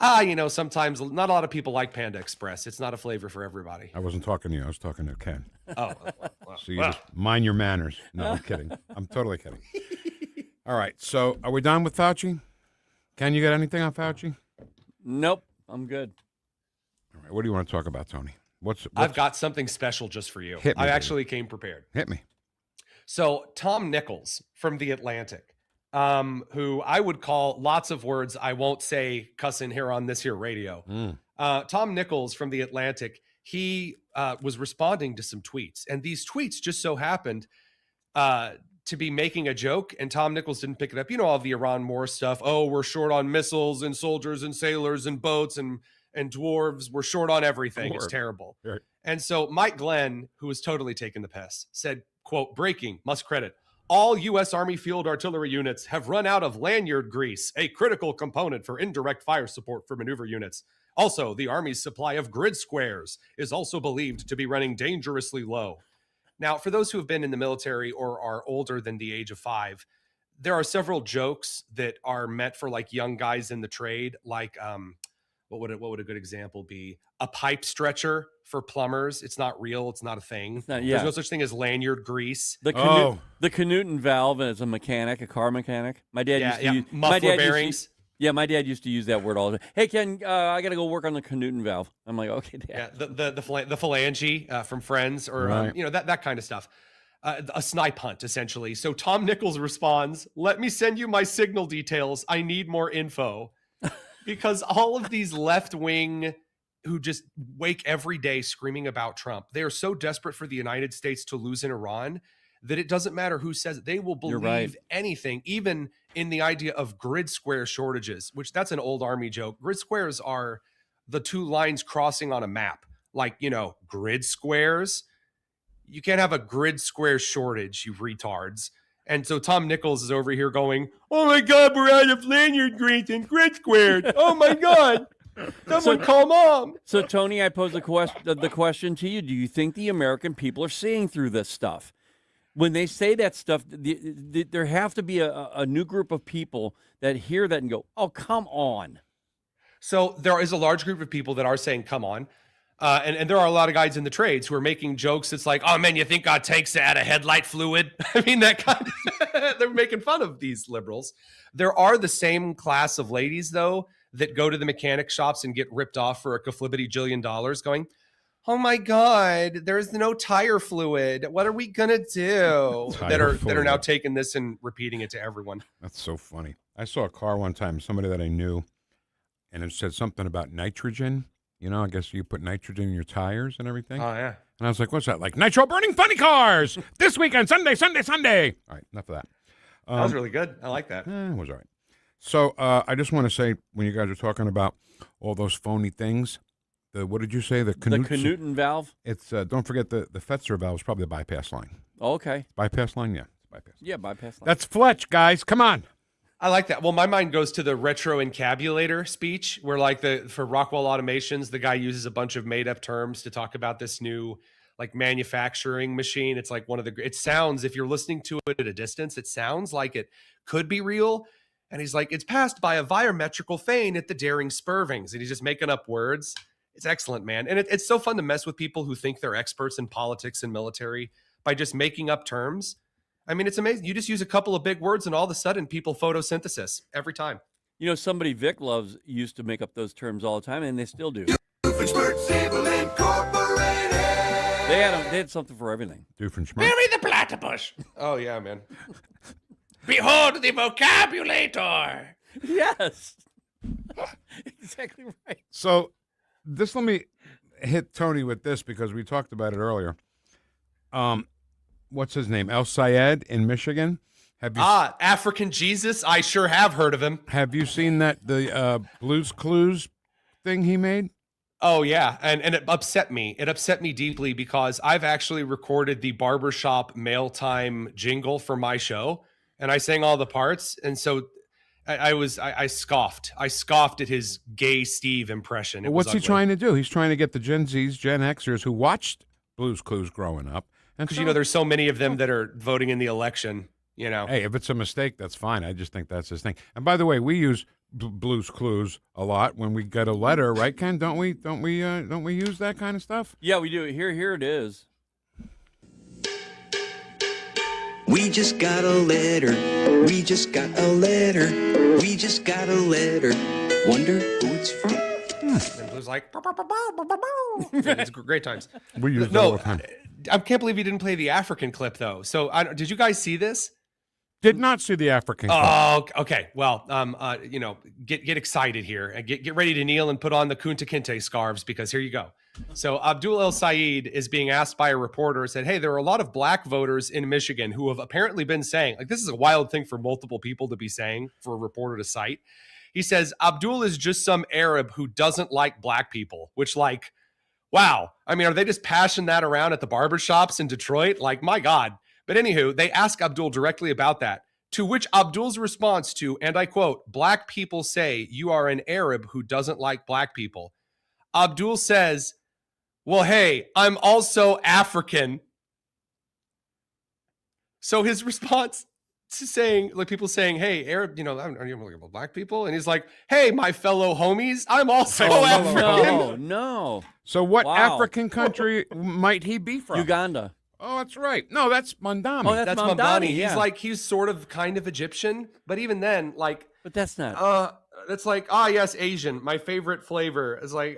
Speaker 21: Sometimes not a lot of people like Panda Express. It's not a flavor for everybody.
Speaker 6: I wasn't talking to you. I was talking to Ken.
Speaker 21: Oh.
Speaker 6: So you just mind your manners. No, I'm kidding. I'm totally kidding. All right, so are we done with Fauci? Ken, you got anything on Fauci?
Speaker 7: Nope, I'm good.
Speaker 6: All right, what do you want to talk about, Tony?
Speaker 21: I've got something special just for you.
Speaker 6: Hit me,
Speaker 21: I actually came prepared.
Speaker 6: Hit me.
Speaker 21: So Tom Nichols from The Atlantic, who I would call lots of words I won't say cussing here on this here radio. Tom Nichols from The Atlantic, he was responding to some tweets. And these tweets just so happened to be making a joke. And Tom Nichols didn't pick it up. All the Iran war stuff. Oh, we're short on missiles and soldiers and sailors and boats and dwarves. We're short on everything. It's terrible.
Speaker 6: Right.
Speaker 21: And so Mike Glenn, who was totally taking the piss, said, quote, breaking, must credit. All U.S. Army field artillery units have run out of lanyard grease, a critical component for indirect fire support for maneuver units. Also, the Army's supply of grid squares is also believed to be running dangerously low. Now, for those who have been in the military or are older than the age of 5, there are several jokes that are meant for like young guys in the trade, like what would a good example be? A pipe stretcher for plumbers. It's not real. It's not a thing. There's no such thing as lanyard grease.
Speaker 7: The Kinnett valve as a mechanic, a car mechanic. My dad used to use
Speaker 21: muffler bearings.
Speaker 7: My dad used to use that word all the time. Hey, Ken, I got to go work on the Kinnett valve. I'm like, okay, Dad.
Speaker 21: Yeah, the phalange from Friends, or
Speaker 6: right.
Speaker 21: that kind of stuff. A snipe hunt, essentially. So Tom Nichols responds, "Let me send you my signal details. I need more info." Because all of these left-wing who just wake every day screaming about Trump, they are so desperate for the United States to lose in Iran that it doesn't matter who says it. They will believe anything, even in the idea of grid square shortages, which that's an old Army joke. Grid squares are the two lines crossing on a map. Like, grid squares. You can't have a grid square shortage, you retards. And so Tom Nichols is over here going, oh my God, we're out of lanyard grease and grid squared. Oh my God. Someone call Mom.
Speaker 7: So, Tony, I pose the question to you. Do you think the American people are seeing through this stuff? When they say that stuff, there have to be a new group of people that hear that and go, oh, come on.
Speaker 21: So there is a large group of people that are saying, come on. And there are a lot of guys in the trades who are making jokes. It's like, oh, man, you think God takes out a headlight fluid? I mean, that kind of, they're making fun of these liberals. There are the same class of ladies, though, that go to the mechanic shops and get ripped off for a $1 gajillion going, oh, my God, there's no tire fluid. What are we going to do? That are now taking this and repeating it to everyone.
Speaker 6: That's so funny. I saw a car one time, somebody that I knew, and it said something about nitrogen. You know, I guess you put nitrogen in your tires and everything.
Speaker 21: Oh, yeah.
Speaker 6: And I was like, what's that? Like, nitro burning funny cars this weekend, Sunday. All right, enough of that.
Speaker 21: That was really good. I like that.
Speaker 6: It was all right. So I just want to say, when you guys are talking about all those phony things, what did you say? The
Speaker 7: Knudsen valve?
Speaker 6: It's don't forget the Fetzer valve is probably the bypass line.
Speaker 7: Oh, okay.
Speaker 6: Bypass line, yeah. Bypass.
Speaker 7: Yeah, bypass line.
Speaker 6: That's Fletch, guys. Come on.
Speaker 21: I like that. Well, my mind goes to the retro encabulator speech where for Rockwell Automations, the guy uses a bunch of made up terms to talk about this new like manufacturing machine. It's like it sounds, if you're listening to it at a distance, it sounds like it could be real. And he's like, it's passed by a biometrical fane at the daring spurvings. And he's just making up words. It's excellent, man. And it's so fun to mess with people who think they're experts in politics and military by just making up terms. I mean, it's amazing. You just use a couple of big words and all of a sudden people photosynthesis every time.
Speaker 7: You know, somebody Vic loves used to make up those terms all the time, and they still do. They had something for everything.
Speaker 6: Doofenshmirtz.
Speaker 21: Bury the platypus. Oh, yeah, man. Behold the vocabulator.
Speaker 7: Yes. Exactly right.
Speaker 6: So let me hit Tony with this because we talked about it earlier. What's his name? El Sayed in Michigan. Have you
Speaker 21: African Jesus? I sure have heard of him.
Speaker 6: Have you seen the Blue's Clues thing he made?
Speaker 21: Oh, yeah. And it upset me. It upset me deeply because I've actually recorded the barbershop mail time jingle for my show. And I sang all the parts. And so I scoffed. I scoffed at his gay Steve impression.
Speaker 6: What's he trying to do? He's trying to get the Gen Zs, Gen Xers who watched Blue's Clues growing up.
Speaker 21: Because, there's so many of them that are voting in the election,
Speaker 6: Hey, if it's a mistake, that's fine. I just think that's his thing. And by the way, we use Blue's Clues a lot when we get a letter, right, Ken? Don't we use that kind of stuff?
Speaker 7: Yeah, we do. Here it is.
Speaker 5: We just got a letter. We just got a letter. We just got a letter. Wonder who it's from.
Speaker 21: And Blue's like, it's great times.
Speaker 6: We use that all the time.
Speaker 21: I can't believe you didn't play the African clip, though. So did you guys see this?
Speaker 6: Did not see the African clip.
Speaker 21: Oh, okay. Well, get excited here and get ready to kneel and put on the Kunta Kinte scarves because here you go. So Abdul El Sayed is being asked by a reporter, said, hey, there are a lot of black voters in Michigan who have apparently been saying, like, this is a wild thing for multiple people to be saying for a reporter to cite. He says, Abdul is just some Arab who doesn't like black people, which, like, wow. I mean, are they just passing that around at the barbershops in Detroit? Like, my God. But anywho, they ask Abdul directly about that, to which Abdul's response to, and I quote, black people say you are an Arab who doesn't like black people. Abdul says, well, hey, I'm also African. So his response to saying, like people saying, hey, Arab, are you looking at black people? And he's like, hey, my fellow homies, I'm also African.
Speaker 7: No.
Speaker 6: So what African country might he be from?
Speaker 7: Uganda.
Speaker 6: Oh, that's right. No, that's Mandami.
Speaker 7: Oh, that's Mamdani. Yeah.
Speaker 21: He's sort of kind of Egyptian, but even then, like.
Speaker 7: But that's not.
Speaker 21: It's like, yes, Asian. My favorite flavor is like,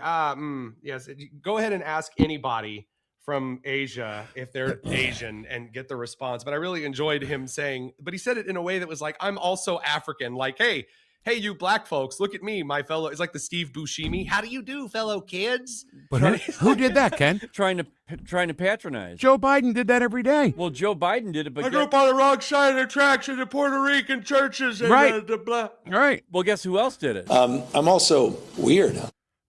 Speaker 21: yes. Go ahead and ask anybody from Asia if they're Asian and get the response. But I really enjoyed him saying, but he said it in a way that was like, I'm also African. Like, hey, you black folks, look at me, my fellow. It's like the Steve Buscemi. How do you do, fellow kids?
Speaker 6: But who did that, Ken?
Speaker 7: trying to patronize.
Speaker 6: Joe Biden did that every day.
Speaker 7: Well, Joe Biden did it, but
Speaker 21: I grew up on the wrong side of the tracks in the Puerto Rican churches. And,
Speaker 6: right.
Speaker 21: Blah.
Speaker 6: Right.
Speaker 7: Well, guess who else did it?
Speaker 5: I'm also weird.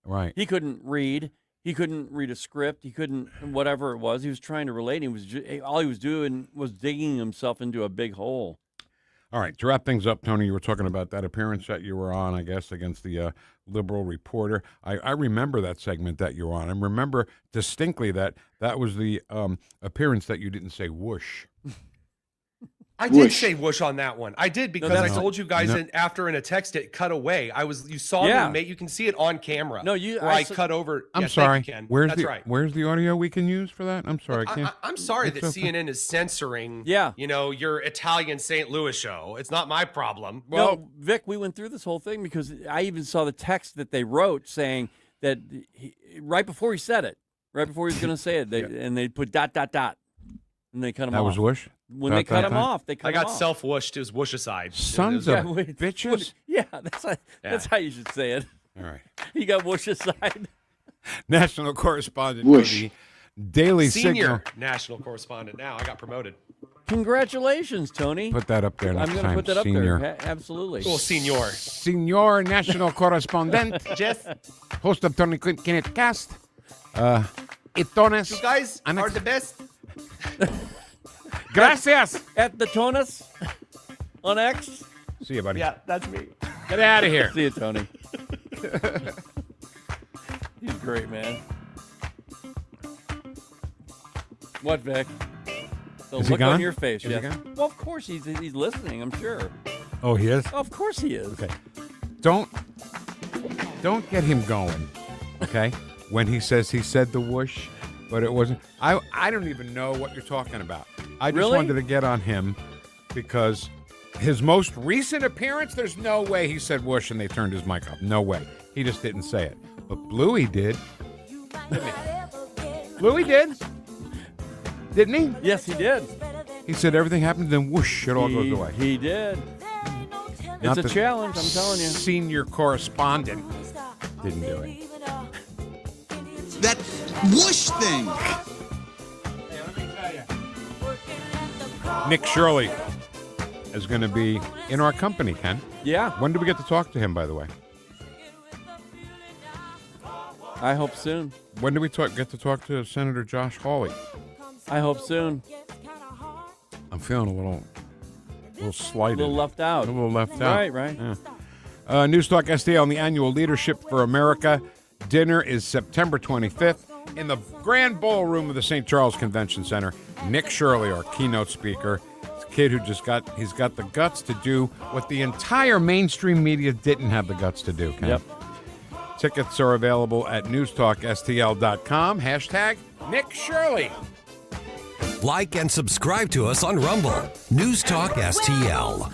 Speaker 6: Right.
Speaker 7: He couldn't read. He couldn't read a script. He couldn't, whatever it was. He was trying to relate. All he was doing was digging himself into a big hole.
Speaker 6: All right, to wrap things up, Tony, you were talking about that appearance that you were on, I guess, against the liberal reporter. I remember that segment that you were on. I remember distinctly that was the appearance that you didn't say whoosh.
Speaker 21: I did say whoosh on that one. I did because I told you guys after in a text it cut away. You saw me, you can see it on camera.
Speaker 7: No,
Speaker 21: I cut over.
Speaker 6: I'm sorry. Ken. Where's the audio we can use for that? I'm sorry, Ken.
Speaker 21: I'm sorry that CNN is censoring. Your Italian St. Louis show. It's not my problem.
Speaker 7: Well, no, Vic, we went through this whole thing because I even saw the text that they wrote saying that right before he said it, right before he was going to say it, and they put ... And they cut him off.
Speaker 6: That was whoosh?
Speaker 7: When they cut him off, they cut him off.
Speaker 21: I got self-whooshed. It was whoosh-aside.
Speaker 6: Sons of bitches.
Speaker 7: Yeah, that's how you should say it.
Speaker 6: All right.
Speaker 7: He got whoosh aside.
Speaker 6: national correspondent
Speaker 10: Whoosh.
Speaker 6: for the Daily
Speaker 21: Senior
Speaker 6: Signal.
Speaker 21: national correspondent. Now I got promoted.
Speaker 7: Congratulations, Tony.
Speaker 6: Put that up there next
Speaker 7: I'm
Speaker 6: time.
Speaker 7: going to put that
Speaker 6: Senior.
Speaker 7: up there. Absolutely.
Speaker 21: Oh, senior.
Speaker 6: Senior national correspondent.
Speaker 21: Yes.
Speaker 6: Host of Tony Kinnett Cast. Itones.
Speaker 21: You guys are the best.
Speaker 6: Gracias.
Speaker 7: At the Tonus on X.
Speaker 6: See you, buddy.
Speaker 21: Yeah, that's me.
Speaker 6: Get out of here.
Speaker 7: See you, Tony. He's great, man. What, Vic? The
Speaker 6: Is he
Speaker 7: look
Speaker 6: gone?
Speaker 7: on your face.
Speaker 6: Is he
Speaker 7: Yes.
Speaker 6: gone?
Speaker 7: Well, of course he's listening. I'm sure.
Speaker 6: Oh, he is?
Speaker 7: Of course he is.
Speaker 6: Okay. Don't get him going, okay? When he says he said the whoosh, but it wasn't. I don't even know what you're talking about. I just
Speaker 7: Really?
Speaker 6: wanted to get on him because his most recent appearance, there's no way he said whoosh and they turned his mic off. No way. He just didn't say it. But Bluey did. Bluey did. Didn't he?
Speaker 7: Yes, he did.
Speaker 6: He said everything happened, then whoosh, it all goes away.
Speaker 7: He did.
Speaker 6: Not
Speaker 7: It's a
Speaker 6: the
Speaker 7: challenge, I'm telling you.
Speaker 6: Senior correspondent didn't do it.
Speaker 10: That whoosh thing.
Speaker 6: Nick Shirley is going to be in our company, Ken.
Speaker 7: Yeah.
Speaker 6: When do we get to talk to him, by the way?
Speaker 7: I hope soon.
Speaker 6: When do we get to talk to Senator Josh Hawley?
Speaker 7: I hope soon.
Speaker 6: I'm feeling a little slighted.
Speaker 7: A little left out.
Speaker 6: A little left out.
Speaker 7: Right.
Speaker 6: Yeah. NewstalkSTL on the annual Leadership for America dinner is September 25th in the Grand Ballroom of the St. Charles Convention Center. Nick Shirley, our keynote speaker. It's a kid who he's got the guts to do what the entire mainstream media didn't have the guts to do, Ken.
Speaker 7: Yep.
Speaker 2: Tickets are available at NewstalkSTL.com. Hashtag Nick Shirley.
Speaker 11: Like and subscribe to us on Rumble. News Talk STL.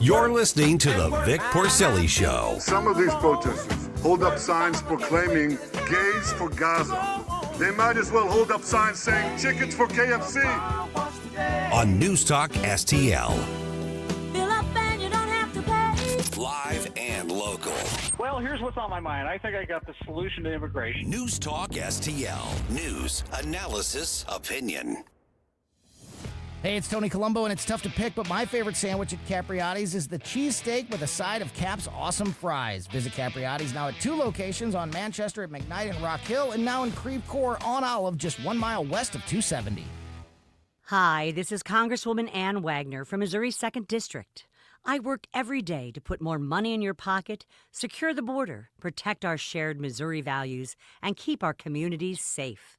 Speaker 11: You're listening to the Vic Porcelli Show.
Speaker 12: Some of these protesters hold up signs proclaiming gays for Gaza. They might as well hold up signs saying chickens for KFC.
Speaker 11: On News Talk STL. Live and local.
Speaker 13: Well, here's what's on my mind. I think I got the solution to immigration.
Speaker 11: News Talk STL. News, analysis, opinion.
Speaker 19: Hey, it's Tony Colombo, and it's tough to pick, but my favorite sandwich at Capriotti's is the cheesesteak with a side of Cap's awesome fries. Visit Capriotti's now at 2 locations on Manchester at McKnight and Rock Hill, and now in Creve Coeur on Olive, just 1 mile west of 270.
Speaker 1: Hi, this is Congresswoman Ann Wagner from Missouri's 2nd District. I work every day to put more money in your pocket, secure the border, protect our shared Missouri values, and keep our communities safe.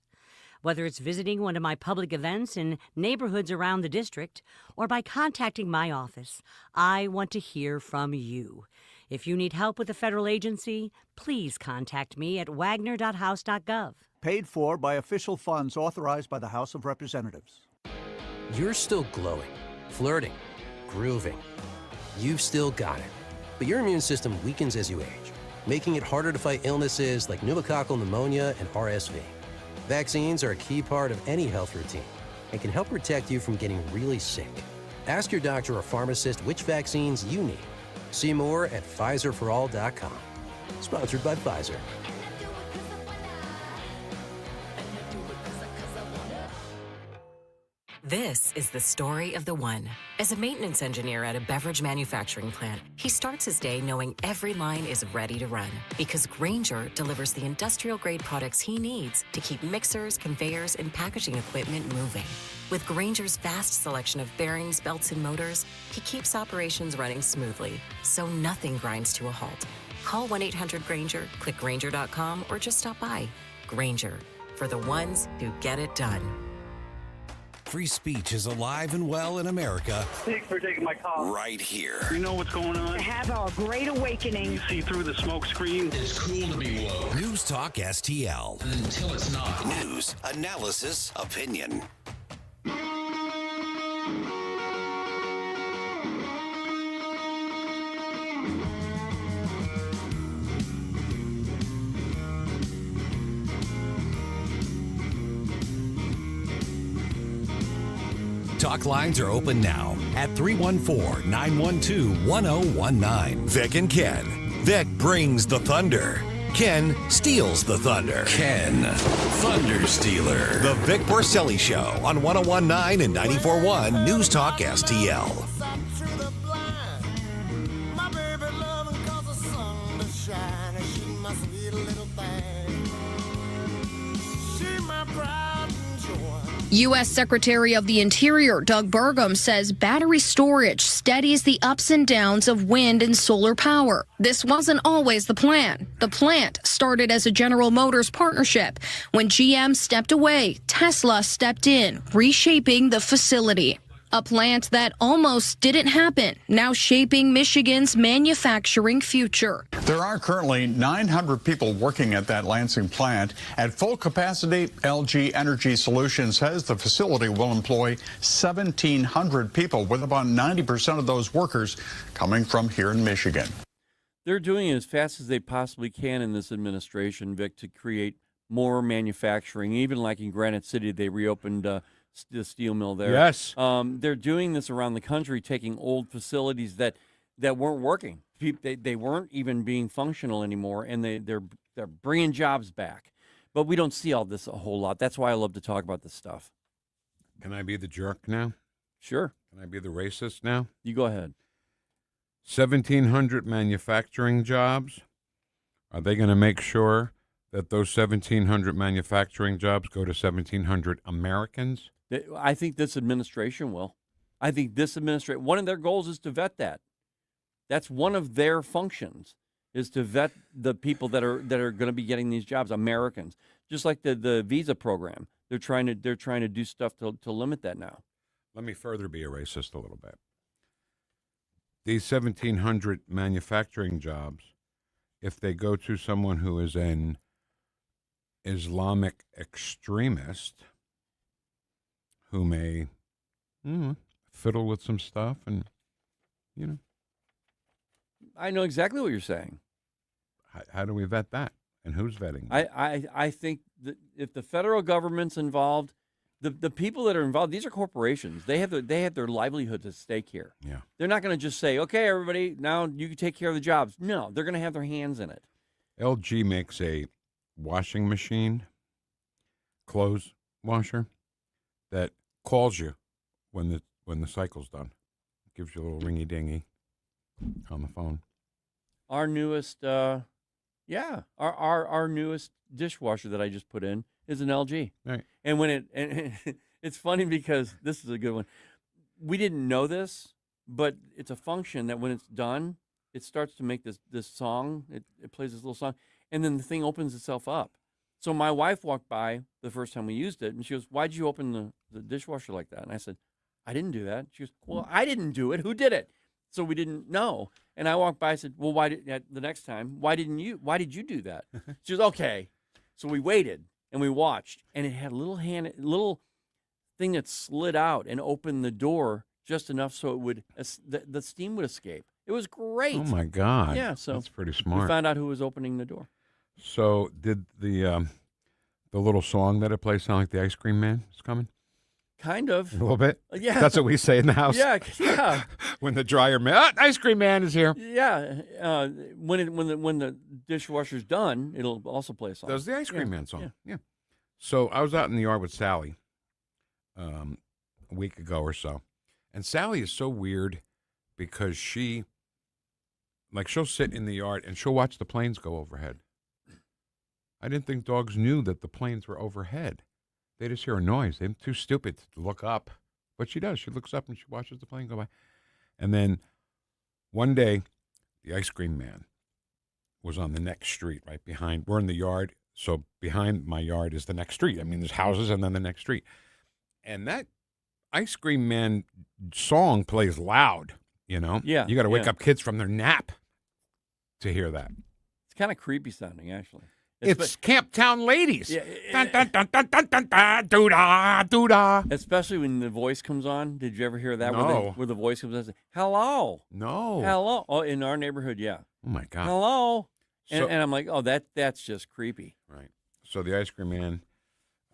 Speaker 1: Whether it's visiting one of my public events in neighborhoods around the district or by contacting my office, I want to hear from you. If you need help with a federal agency, please contact me at wagner.house.gov.
Speaker 26: Paid for by official funds authorized by the House of Representatives.
Speaker 27: You're still glowing, flirting, grooving. You've still got it. But your immune system weakens as you age, making it harder to fight illnesses like pneumococcal pneumonia and RSV. Vaccines are a key part of any health routine and can help protect you from getting really sick. Ask your doctor or pharmacist which vaccines you need. See more at PfizerForAll.com. Sponsored by Pfizer.
Speaker 28: This is the story of the one. As a maintenance engineer at a beverage manufacturing plant, he starts his day knowing every line is ready to run because Grainger delivers the industrial-grade products he needs to keep mixers, conveyors, and packaging equipment moving. With Grainger's vast selection of bearings, belts, and motors, he keeps operations running smoothly, so nothing grinds to a halt. Call 1-800-GRAINGER, click Grainger.com, or just stop by. Grainger, for the ones who get it done.
Speaker 11: Free speech is alive and well in America.
Speaker 13: Thanks for taking my call.
Speaker 11: Right here.
Speaker 13: You know what's going on?
Speaker 29: Have a great awakening.
Speaker 13: You see through the smoke screen.
Speaker 11: It's cool to be woke. News Talk STL. Until it's not. News, analysis, opinion.
Speaker 2: talk lines are open now at 314-912-1019. Vic and Ken. Vic brings the thunder. Ken steals the thunder. Ken, Thunder Stealer. The Vic Porcelli Show on 1019 and 94.1 News Talk STL.
Speaker 4: U.S. Secretary of the Interior Doug Burgum says battery storage steadies the ups and downs of wind and solar power. This wasn't always the plan. The plant started as a General Motors partnership. When GM stepped away, Tesla stepped in, reshaping the facility. A plant that almost didn't happen, now shaping Michigan's manufacturing future.
Speaker 8: There are currently 900 people working at that Lansing plant. At full capacity, LG Energy Solutions says the facility will employ 1,700 people, with about 90% of those workers coming from here in Michigan.
Speaker 7: They're doing it as fast as they possibly can in this administration, Vic, to create more manufacturing. Even like in Granite City, they reopened the steel mill there.
Speaker 6: Yes.
Speaker 7: They're doing this around the country, taking old facilities that weren't working. They weren't even being functional anymore, and they're bringing jobs back. But we don't see all this a whole lot. That's why I love to talk about this stuff.
Speaker 6: Can I be the jerk now?
Speaker 7: Sure.
Speaker 6: Can I be the racist now?
Speaker 7: You go ahead.
Speaker 6: 1,700 manufacturing jobs. Are they going to make sure that those 1,700 manufacturing jobs go to 1,700 Americans?
Speaker 7: I think this administration will. I think this administration, one of their goals is to vet that. That's one of their functions, is to vet the people that are going to be getting these jobs, Americans. Just like the visa program, they're trying to do stuff to limit that now.
Speaker 6: Let me further be a racist a little bit. These 1,700 manufacturing jobs, if they go to someone who is an Islamic extremist who may fiddle with some stuff, and
Speaker 7: I know exactly what you're saying.
Speaker 6: How do we vet that, and who's vetting?
Speaker 7: I think that if the federal government's involved, the people that are involved, these are corporations. They have their livelihoods at stake here.
Speaker 6: Yeah,
Speaker 7: they're not going to just say, okay, everybody, now you can take care of the jobs. No, they're going to have their hands in it.
Speaker 6: LG makes a washing machine, clothes washer, that calls you when the cycle's done. Gives you a little ringy dingy on the phone.
Speaker 7: Our newest our newest dishwasher that I just put in is an LG.
Speaker 6: Right.
Speaker 7: And when it's funny because this is a good one. We didn't know this, but it's a function that when it's done, it starts to make this song. It plays this little song, and then the thing opens itself up. So my wife walked by the first time we used it, and she goes, "Why'd you open the dishwasher like that?" And I said, "I didn't do that." She goes, "Well, I didn't do it. Who did it?" So we didn't know. And I walked by and said, "Well, the next time, why did you do that?" She goes, "Okay." So we waited and we watched, and it had a little thing that slid out and opened the door just enough so it would the steam would escape. It was great.
Speaker 6: Oh my God!
Speaker 7: Yeah, so
Speaker 6: that's pretty smart.
Speaker 7: We found out who was opening the door.
Speaker 6: So did the little song that it plays sound like the ice cream man is coming?
Speaker 7: Kind of.
Speaker 6: A little bit?
Speaker 7: Yeah.
Speaker 6: That's what we say in the house.
Speaker 7: Yeah.
Speaker 6: When the dryer man, ice cream man is here.
Speaker 7: Yeah. When the dishwasher's done, it'll also play a song.
Speaker 6: Does the ice cream man song? Yeah. So I was out in the yard with Sally a week ago or so. And Sally is so weird because she'll sit in the yard and she'll watch the planes go overhead. I didn't think dogs knew that the planes were overhead. They just hear a noise. They're too stupid to look up. But she does. She looks up and she watches the plane go by. And then one day, the ice cream man was on the next street right behind. We're in the yard. So behind my yard is the next street. I mean, there's houses and then the next street. And that ice cream man song plays loud, Yeah. You got to wake up kids from their nap to hear that.
Speaker 7: It's kind of creepy sounding, actually.
Speaker 6: It's Camptown Ladies.
Speaker 7: Yeah,
Speaker 6: dun, dun, dun, dun, dun, dun, dun, doo-da, doo-da.
Speaker 7: Especially when the voice comes on. Did you ever hear that?
Speaker 6: No.
Speaker 7: Where the voice comes on and says, hello.
Speaker 6: No.
Speaker 7: Hello. Oh, in our neighborhood, yeah.
Speaker 6: Oh, my God.
Speaker 7: Hello.
Speaker 6: So,
Speaker 7: and I'm like, oh, that's just creepy.
Speaker 6: Right. So the ice cream man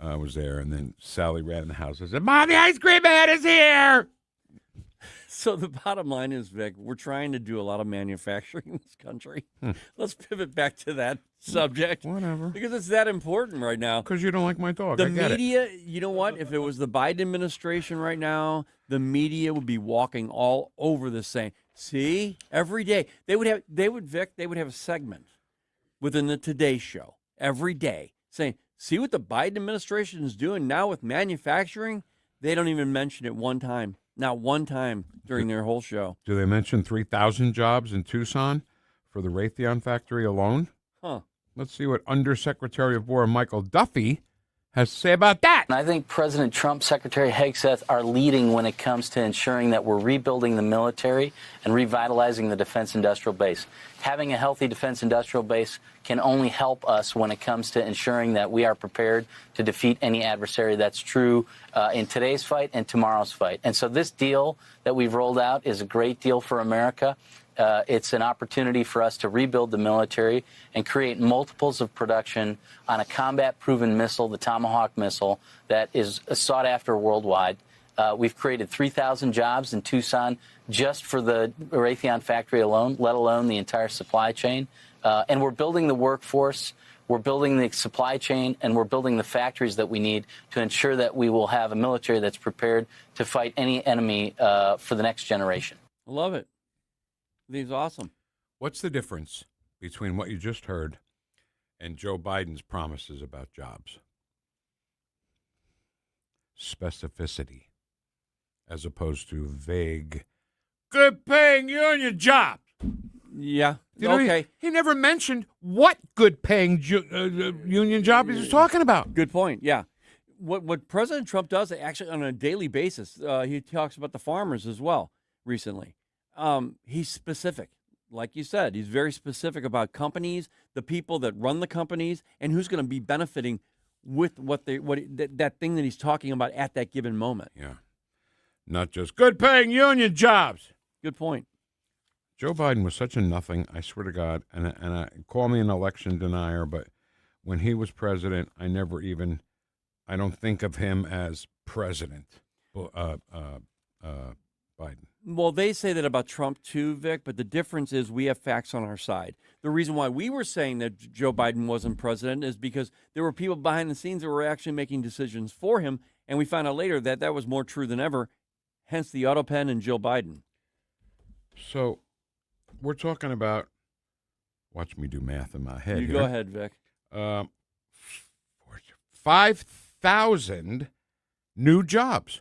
Speaker 6: was there, and then Sally ran in the house and said, "Mom, the ice cream man is here!"
Speaker 7: So the bottom line is, Vic, we're trying to do a lot of manufacturing in this country. Let's pivot back to that subject.
Speaker 6: Whatever.
Speaker 7: Because it's that important right now.
Speaker 6: Because you don't like my dog.
Speaker 7: The
Speaker 6: I get
Speaker 7: media, you know what? If it was the Biden administration right now, the media would be walking all over this saying, see, every day. They would have a segment within the Today Show every day saying, see what the Biden administration is doing now with manufacturing? They don't even mention it one time. Not one time during their whole show.
Speaker 6: Do they mention 3,000 jobs in Tucson for the Raytheon factory alone?
Speaker 7: Huh.
Speaker 6: Let's see what Undersecretary of War Michael Duffy has to say about that.
Speaker 14: I think President Trump, Secretary Hegseth are leading when it comes to ensuring that we're rebuilding the military and revitalizing the defense industrial base. Having a healthy defense industrial base can only help us when it comes to ensuring that we are prepared to defeat any adversary. That's true in today's fight and tomorrow's fight. And so this deal that we've rolled out is a great deal for America. It's an opportunity for us to rebuild the military and create multiples of production on a combat-proven missile, the Tomahawk missile, that is sought after worldwide. We've created 3,000 jobs in Tucson just for the Raytheon factory alone, let alone the entire supply chain. And we're building the workforce, we're building the supply chain, and we're building the factories that we need to ensure that we will have a military that's prepared to fight any enemy for the next generation.
Speaker 7: I love it. He's awesome.
Speaker 6: What's the difference between what you just heard and Joe Biden's promises about jobs? Specificity, as opposed to vague, good-paying union jobs.
Speaker 7: Yeah.
Speaker 6: You know,
Speaker 7: okay.
Speaker 6: He never mentioned what good-paying union job he was talking about.
Speaker 7: Good point. Yeah. What President Trump does actually on a daily basis, he talks about the farmers as well recently. He's specific. Like you said, he's very specific about companies, the people that run the companies, and who's going to be benefiting with that thing that he's talking about at that given moment.
Speaker 6: Yeah. Not just good-paying union jobs.
Speaker 7: Good point.
Speaker 6: Joe Biden was such a nothing, I swear to God, and call me an election denier, but when he was president, I don't think of him as president, Biden.
Speaker 7: Well, they say that about Trump too, Vic, but the difference is we have facts on our side. The reason why we were saying that Joe Biden wasn't president is because there were people behind the scenes that were actually making decisions for him, and we found out later that that was more true than ever, hence the auto pen and Joe Biden.
Speaker 6: So we're talking about, watch me do math in my head
Speaker 7: You
Speaker 6: here.
Speaker 7: go ahead, Vic.
Speaker 6: 5,000 new jobs,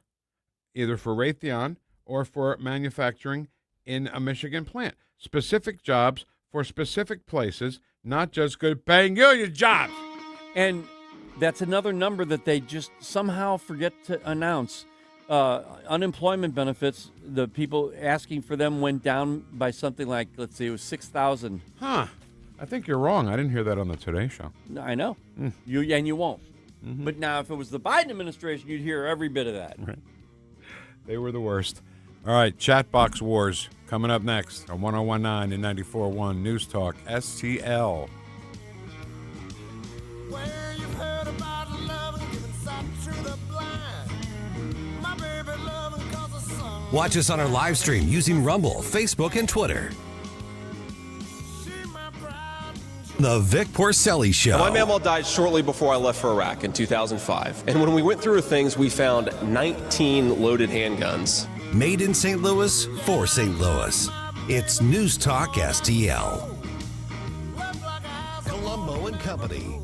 Speaker 6: either for Raytheon or for manufacturing in a Michigan plant. Specific jobs for specific places, not just good-paying union jobs.
Speaker 7: And that's another number that they just somehow forget to announce. Unemployment benefits, the people asking for them went down by something like, let's see, it was 6,000.
Speaker 6: Huh. I think you're wrong. I didn't hear that on the Today Show.
Speaker 7: No, I know. You won't. Mm-hmm. But now if it was the Biden administration, you'd hear every bit of that.
Speaker 6: Right. They were the worst. All right, Chatbox Wars coming up next on 101.9 and 94.1 News Talk STL.
Speaker 9: Where you've heard about love and giving sight to the blind. My baby loving cause the sun.
Speaker 11: Watch us on our live stream using Rumble, Facebook, and Twitter. The Vic Porcelli Show.
Speaker 15: My mamaw died shortly before I left for Iraq in 2005. And when we went through things, we found 19 loaded handguns.
Speaker 11: Made in St. Louis for St. Louis. It's News Talk STL. Colombo and Company.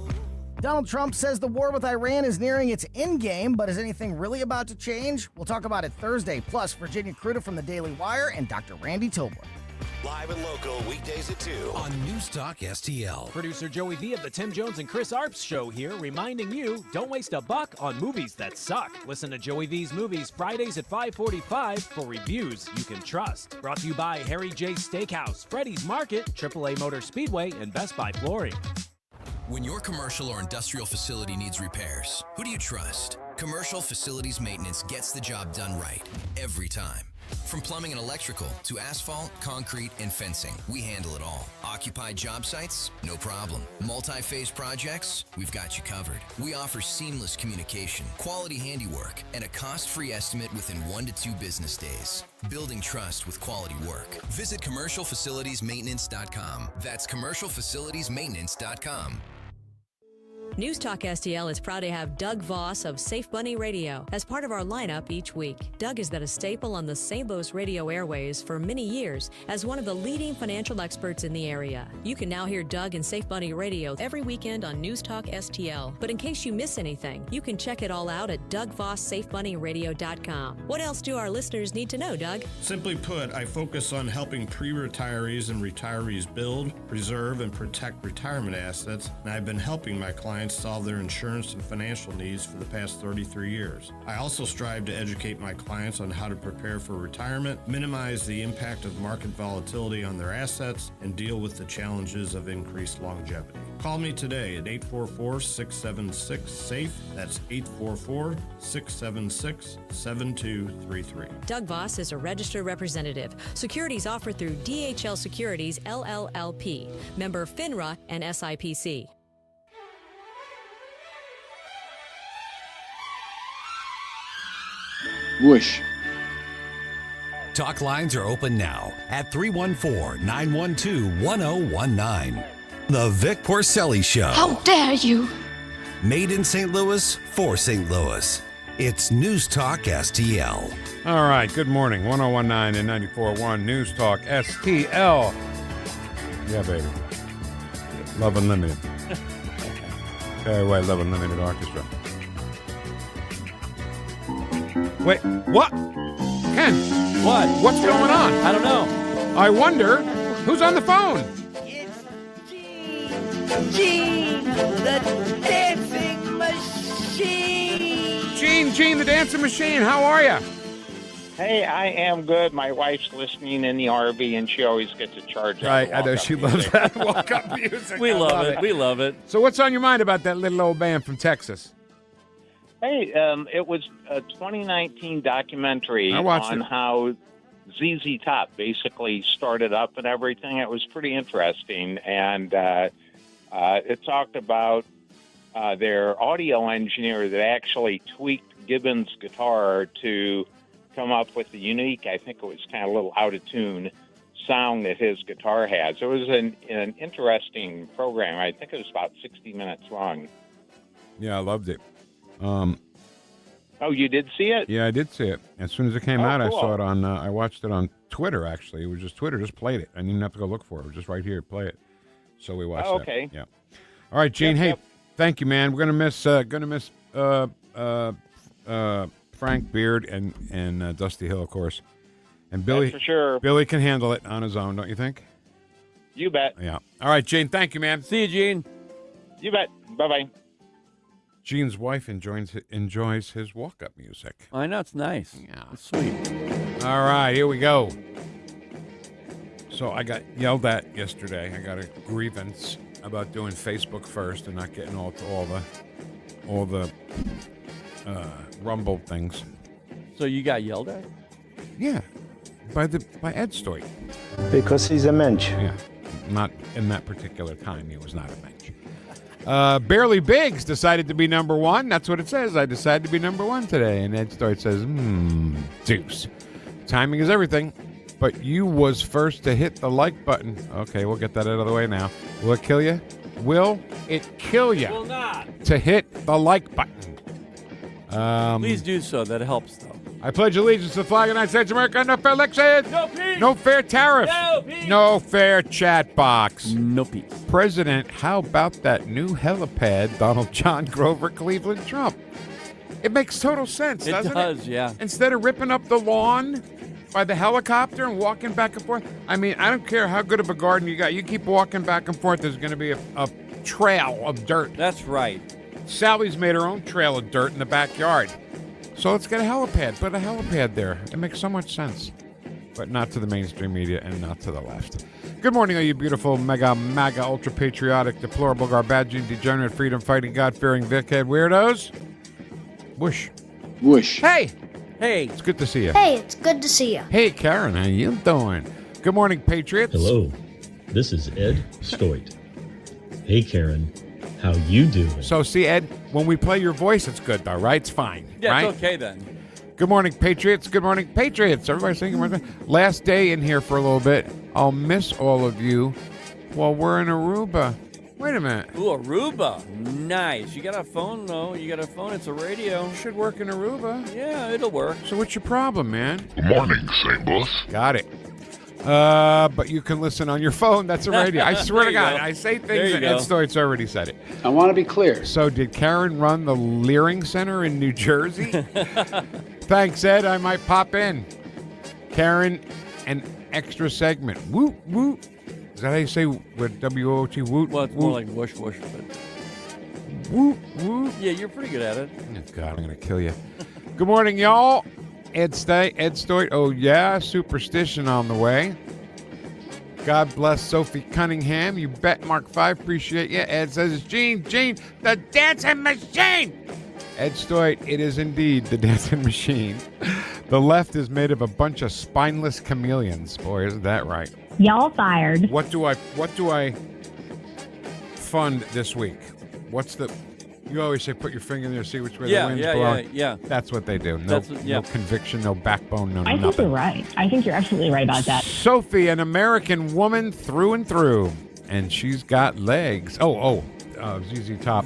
Speaker 19: Donald Trump says the war with Iran is nearing its endgame, but is anything really about to change? We'll talk about it Thursday. Plus, Virginia Cruda from the Daily Wire and Dr. Randy Tilburg.
Speaker 11: Live and local weekdays at 2 on News Talk STL.
Speaker 16: Producer Joey V of the Tim Jones and Chris Arps Show here, reminding you, don't waste a buck on movies that suck. Listen to Joey V's Movies Fridays at 5:45 for reviews you can trust. Brought to you by Harry J. Steakhouse, Freddy's Market, AAA Motor Speedway, and Best Buy Flooring.
Speaker 17: When your commercial or industrial facility needs repairs, who do you trust? Commercial Facilities Maintenance gets the job done right every time. From plumbing and electrical to asphalt, concrete, and fencing, we handle it all. Occupied job sites? No problem. Multi-phase projects? We've got you covered. We offer seamless communication, quality handiwork, and a cost-free estimate within 1 to 2 business days. Building trust with quality work. Visit CommercialFacilitiesMaintenance.com. That's CommercialFacilitiesMaintenance.com.
Speaker 3: NewstalkSTL is proud to have Doug Voss of Safe Bunny Radio as part of our lineup each week. Doug has been a staple on the St. Louis radio airways for many years as one of the leading financial experts in the area. You can now hear Doug and Safe Bunny Radio every weekend on NewstalkSTL. But in case you miss anything, you can check it all out at DougVossSafeBunnyRadio.com. What else do our listeners need to know, Doug?
Speaker 5: Simply put, I focus on helping pre-retirees and retirees build, preserve, and protect retirement assets, and I've been helping my clients solve their insurance and financial needs for the past 33 years. I also strive to educate my clients on how to prepare for retirement, minimize the impact of market volatility on their assets, and deal with the challenges of increased longevity. Call me today at 844-676-SAFE. That's 844-676-7233.
Speaker 3: Doug Voss is a registered representative. Securities offered through DHL Securities, LLLP. Member FINRA and SIPC.
Speaker 11: Whoosh.
Speaker 2: Talk lines are open now at 314-912-1019. The Vic Porcelli Show.
Speaker 4: How dare you?
Speaker 2: Made in St. Louis for St. Louis. It's News Talk STL.
Speaker 6: All right, good morning. 1019 and 94.1 News Talk STL. Yeah, baby. Love Unlimited. Very White Love Unlimited Orchestra. Wait, what? Ken.
Speaker 7: What?
Speaker 6: What's going on?
Speaker 7: I don't know.
Speaker 6: I wonder who's on the phone.
Speaker 9: Gene, the dancing machine.
Speaker 6: Gene, the dancing machine. How are you?
Speaker 13: Hey, I am good. My wife's listening in the RV, and she always gets a charge.
Speaker 6: Right, I know she loves that walk-up music.
Speaker 7: We love it. We love it.
Speaker 6: So what's on your mind about that little old band from Texas?
Speaker 13: Hey, it was a 2019 documentary on how ZZ Top basically started up and everything. It was pretty interesting, and it talked about their audio engineer that actually tweaked Gibbons' guitar to come up with the unique, I think it was kind of a little out-of-tune sound that his guitar has. It was an interesting program. I think it was about 60 minutes long.
Speaker 6: Yeah, I loved it.
Speaker 13: Oh, you did see it?
Speaker 6: Yeah, I did see it. As soon as it came out,
Speaker 13: cool.
Speaker 6: I saw it on. I watched it on Twitter. Actually, it was just Twitter. Just played it. I didn't have to go look for it. It was just right here. Play it. So we watched.
Speaker 13: Okay.
Speaker 6: That. Yeah. All right, Gene. Hey, thank you, man. We're gonna miss Frank Beard and Dusty Hill, of course. And Billy,
Speaker 13: that's for sure.
Speaker 6: Billy can handle it on his own, don't you think?
Speaker 13: You bet.
Speaker 6: Yeah. All right, Gene. Thank you, man.
Speaker 7: See you, Gene.
Speaker 13: You bet. Bye-bye.
Speaker 6: Gene's wife enjoys his walk-up music.
Speaker 7: I know, it's nice.
Speaker 6: Yeah.
Speaker 7: It's sweet.
Speaker 6: All right, here we go. So I got yelled at yesterday. I got a grievance about doing Facebook first and not getting all the Rumble things.
Speaker 7: So you got yelled at?
Speaker 6: Yeah, by Ed Stoit.
Speaker 18: Because he's a mensch.
Speaker 6: Yeah, not in that particular time. He was not a mensch. Barely Biggs decided to be number one. That's what it says. I decided to be number one today. And Ed Stoit says, deuce. Timing is everything. But you was first to hit the like button. Okay, we'll get that out of the way now. Will it kill you? Will it kill you?
Speaker 7: Will not.
Speaker 6: To hit the like button.
Speaker 7: Please do so. That helps, though.
Speaker 6: I pledge allegiance to the flag of the United States of America. No fair election.
Speaker 7: No peace.
Speaker 6: No fair tariff.
Speaker 7: No peace.
Speaker 6: No fair chat box.
Speaker 7: No peace.
Speaker 6: President, how about that new helipad, Donald John Grover Cleveland Trump? It makes total sense, doesn't it?
Speaker 7: It does, yeah.
Speaker 6: Instead of ripping up the lawn by the helicopter and walking back and forth. I mean, I don't care how good of a garden you got. You keep walking back and forth, there's going to be a trail of dirt.
Speaker 7: That's right.
Speaker 6: Sally's made her own trail of dirt in the backyard. So let's get a helipad. Put a helipad there. It makes so much sense. But not to the mainstream media and not to the left. Good morning, all you beautiful, mega, MAGA, ultra-patriotic, deplorable, garbaging, degenerate, freedom-fighting, God-fearing, Vic Head weirdos. Whoosh.
Speaker 11: Whoosh.
Speaker 6: Hey,
Speaker 7: Hey.
Speaker 6: It's good to see you.
Speaker 1: Hey, it's good to see you.
Speaker 6: Hey, Karen, how you doing? Good morning, Patriots.
Speaker 10: Hello, this is Ed Stoit. Hey, Karen, how you doing?
Speaker 6: So, see, Ed, when we play your voice, it's good, though, right? It's fine,
Speaker 7: Yeah,
Speaker 6: right?
Speaker 7: it's okay then.
Speaker 6: Good morning, Patriots. Good morning, Patriots. Everybody saying good morning. Last day in here for a little bit. I'll miss all of you while we're in Aruba. Wait a minute.
Speaker 7: Ooh, Aruba. Nice. You got a phone, though. You got a phone. It's a radio.
Speaker 6: Should work in Aruba.
Speaker 7: Yeah, it'll work.
Speaker 6: So what's your problem, man?
Speaker 12: Good morning, St. Louis.
Speaker 6: Got it. But you can listen on your phone. That's a radio. I swear to God,
Speaker 7: go.
Speaker 6: I say
Speaker 7: There
Speaker 6: things
Speaker 7: you
Speaker 6: and
Speaker 7: go.
Speaker 6: Ed Stoit's already said it.
Speaker 20: I want to be clear.
Speaker 6: So did Karen run the Leering Center in New Jersey? Thanks, Ed. I might pop in. Karen, an extra segment. Woot, woot. Is that how you say with W-O-T, woot?
Speaker 7: Well, it's
Speaker 6: woot?
Speaker 7: more like whoosh, whoosh. But...
Speaker 6: Woot, woot.
Speaker 7: Yeah, you're pretty good at it.
Speaker 6: Oh, God, I'm going to kill you. Good morning, y'all. Ed Stoit. Oh, yeah, superstition on the way. God bless Sophie Cunningham. You bet, Mark 5. Appreciate you. Ed says, Gene, the dancing machine. Ed Stoit, it is indeed the dancing machine. The left is made of a bunch of spineless chameleons. Boy, isn't that right?
Speaker 21: Y'all fired.
Speaker 6: What do I fund this week? What's the... You always say put your finger in there, see which way the wind's blowing.
Speaker 7: Yeah.
Speaker 6: That's what they do. No conviction, no backbone, no nothing.
Speaker 21: I think you're right. I think you're absolutely right about that.
Speaker 6: Sophie, an American woman through and through, and she's got legs. ZZ Top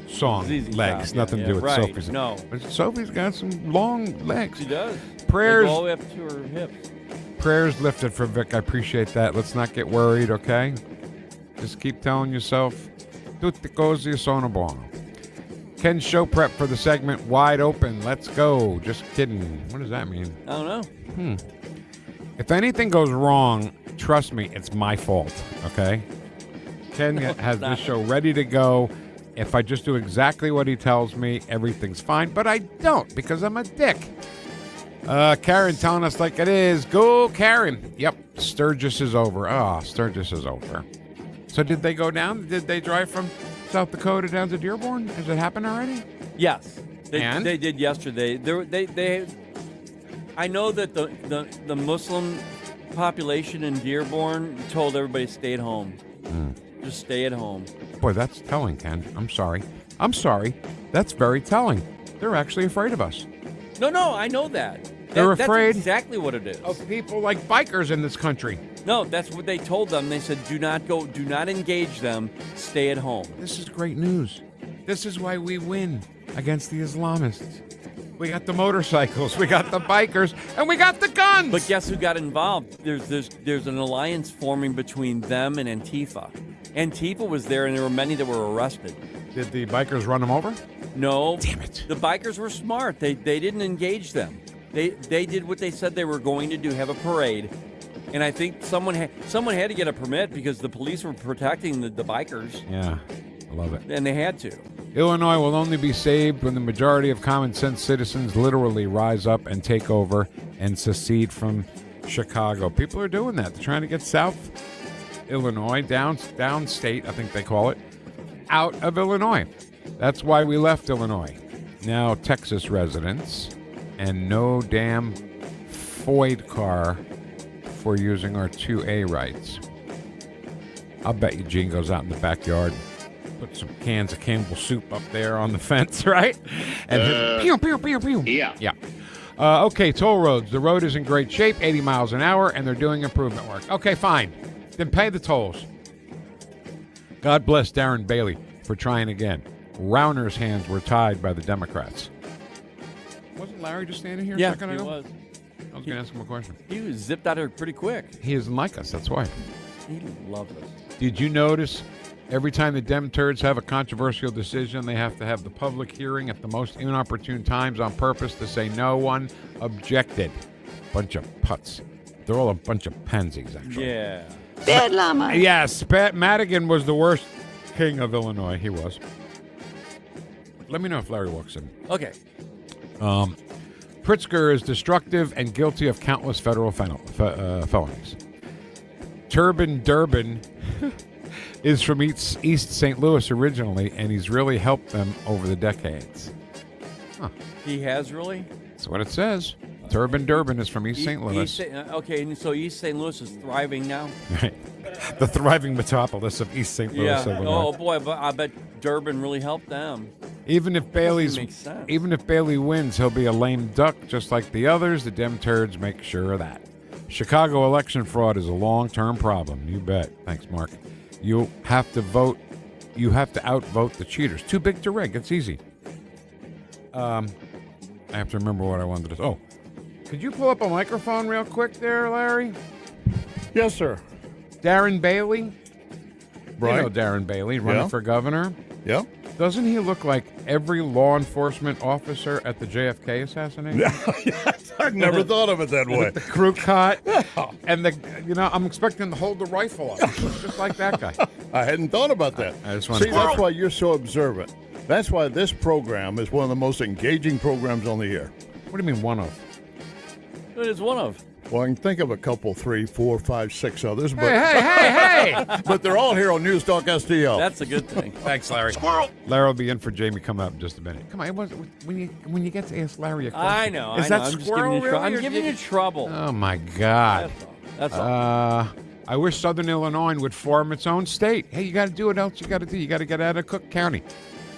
Speaker 6: song,
Speaker 7: ZZ
Speaker 6: legs.
Speaker 7: Top,
Speaker 6: Nothing to do with
Speaker 7: right.
Speaker 6: Sophie's.
Speaker 7: No.
Speaker 6: But Sophie's got some long legs.
Speaker 7: She does.
Speaker 6: Prayers.
Speaker 7: They go all the way up to her hips.
Speaker 6: Prayers lifted for Vic. I appreciate that. Let's not get worried, okay? Just keep telling yourself, tutte cose sono buono. Ken's show prep for the segment wide open. Let's go. Just kidding. What does that mean?
Speaker 7: I don't know.
Speaker 6: If anything goes wrong, trust me, it's my fault, okay? Ken has this show ready to go. If I just do exactly what he tells me, everything's fine. But I don't because I'm a dick. Karen telling us like it is. Go, Karen. Yep, Sturgis is over. Sturgis is over. So did they go down? Did they drive from South Dakota down to Dearborn? Has it happened already?
Speaker 7: Yes.
Speaker 6: And?
Speaker 7: They did yesterday. They I know that the Muslim population in Dearborn told everybody to stay at home. Just stay at home.
Speaker 6: Boy, that's telling, Ken. I'm sorry. That's very telling. They're actually afraid of us.
Speaker 7: No, I know that.
Speaker 6: They're afraid.
Speaker 7: That's exactly what it is.
Speaker 6: Of people like bikers in this country.
Speaker 7: No, that's what they told them. They said, do not go, do not engage them, stay at home.
Speaker 6: This is great news. This is why we win against the Islamists. We got the motorcycles, we got the bikers, and we got the guns.
Speaker 7: But guess who got involved? There's an alliance forming between them and Antifa. Antifa was there, and there were many that were arrested.
Speaker 6: Did the bikers run them over?
Speaker 7: No.
Speaker 6: Damn it.
Speaker 7: The bikers were smart. They didn't engage them. They did what they said they were going to do, have a parade. And I think someone had to get a permit because the police were protecting the bikers.
Speaker 6: Yeah, I love it.
Speaker 7: And they had to.
Speaker 6: Illinois will only be saved when the majority of common sense citizens literally rise up and take over and secede from Chicago. People are doing that. They're trying to get South Illinois, downstate, I think they call it, out of Illinois. That's why we left Illinois. Now Texas residents and no damn FOID car for using our 2A rights. I'll bet you Gene goes out in the backyard, put some cans of Campbell soup up there on the fence, right? And pew, pew, pew, pew. Yeah. Okay, toll roads. The road is in great shape, 80 miles an hour, and they're doing improvement work. Okay, fine. Then pay the tolls. God bless Darren Bailey for trying again. Rauner's hands were tied by the Democrats. Wasn't Larry just standing here a second ago?
Speaker 7: Yeah, he was.
Speaker 6: I was going to ask him a question.
Speaker 7: He was zipped out of here pretty quick.
Speaker 6: He isn't like us, that's why.
Speaker 7: He loves us.
Speaker 6: Did you notice every time the Dem turds have a controversial decision, they have to have the public hearing at the most inopportune times on purpose to say no one objected? Bunch of putts. They're all a bunch of pansies, actually.
Speaker 7: Yeah.
Speaker 21: Bad llama.
Speaker 6: Yes, Madigan was the worst king of Illinois. He was. Let me know if Larry walks in.
Speaker 7: Okay.
Speaker 6: Pritzker is destructive and guilty of countless federal felonies. Turbin Durbin is from East St. Louis originally, and he's really helped them over the decades. Huh.
Speaker 7: He has really?
Speaker 6: That's what it says. Turban Durbin is from East St. Louis.
Speaker 7: Okay, and so East St. Louis is thriving now?
Speaker 6: Right. The thriving metropolis of East St. Louis.
Speaker 7: Yeah.
Speaker 6: Illinois.
Speaker 7: Oh, boy, but I bet Durbin really helped them.
Speaker 6: Even if Bailey wins, he'll be a lame duck just like the others. The Dem turds make sure of that. Chicago election fraud is a long-term problem. You bet. Thanks, Mark. You have to vote. You have to outvote the cheaters. Too big to rig. It's easy. I have to remember what I wanted to say. Oh, could you pull up a microphone real quick there, Larry?
Speaker 1: Yes, sir.
Speaker 6: Darren Bailey?
Speaker 1: Right.
Speaker 6: You know Darren Bailey, running for governor?
Speaker 1: Yeah.
Speaker 6: Doesn't he look like every law enforcement officer at the JFK assassination?
Speaker 1: I've never thought of it that way.
Speaker 6: With the crew cut and I'm expecting to hold the rifle up, just like that guy.
Speaker 1: I hadn't thought about that.
Speaker 6: I just
Speaker 1: See, that's why you're so observant. That's why this program is one of the most engaging programs on the air.
Speaker 6: What do you mean one of?
Speaker 7: It is one of.
Speaker 1: Well, I can think of a couple, 3, 4, 5, 6 others, but
Speaker 6: Hey!
Speaker 1: but they're all here on NewstalkSTL.
Speaker 7: That's a good thing.
Speaker 6: Thanks, Larry.
Speaker 1: Squirrel.
Speaker 6: Larry will be in for Jamie coming up in just a minute. Come on, when you get to ask Larry a question.
Speaker 7: I know.
Speaker 6: Is
Speaker 7: I
Speaker 6: that
Speaker 7: know.
Speaker 6: squirrel
Speaker 7: I'm giving you trouble.
Speaker 6: Oh my God.
Speaker 7: That's all.
Speaker 6: I wish Southern Illinois would form its own state. Hey, you got to do what else you got to do. You got to get out of Cook County.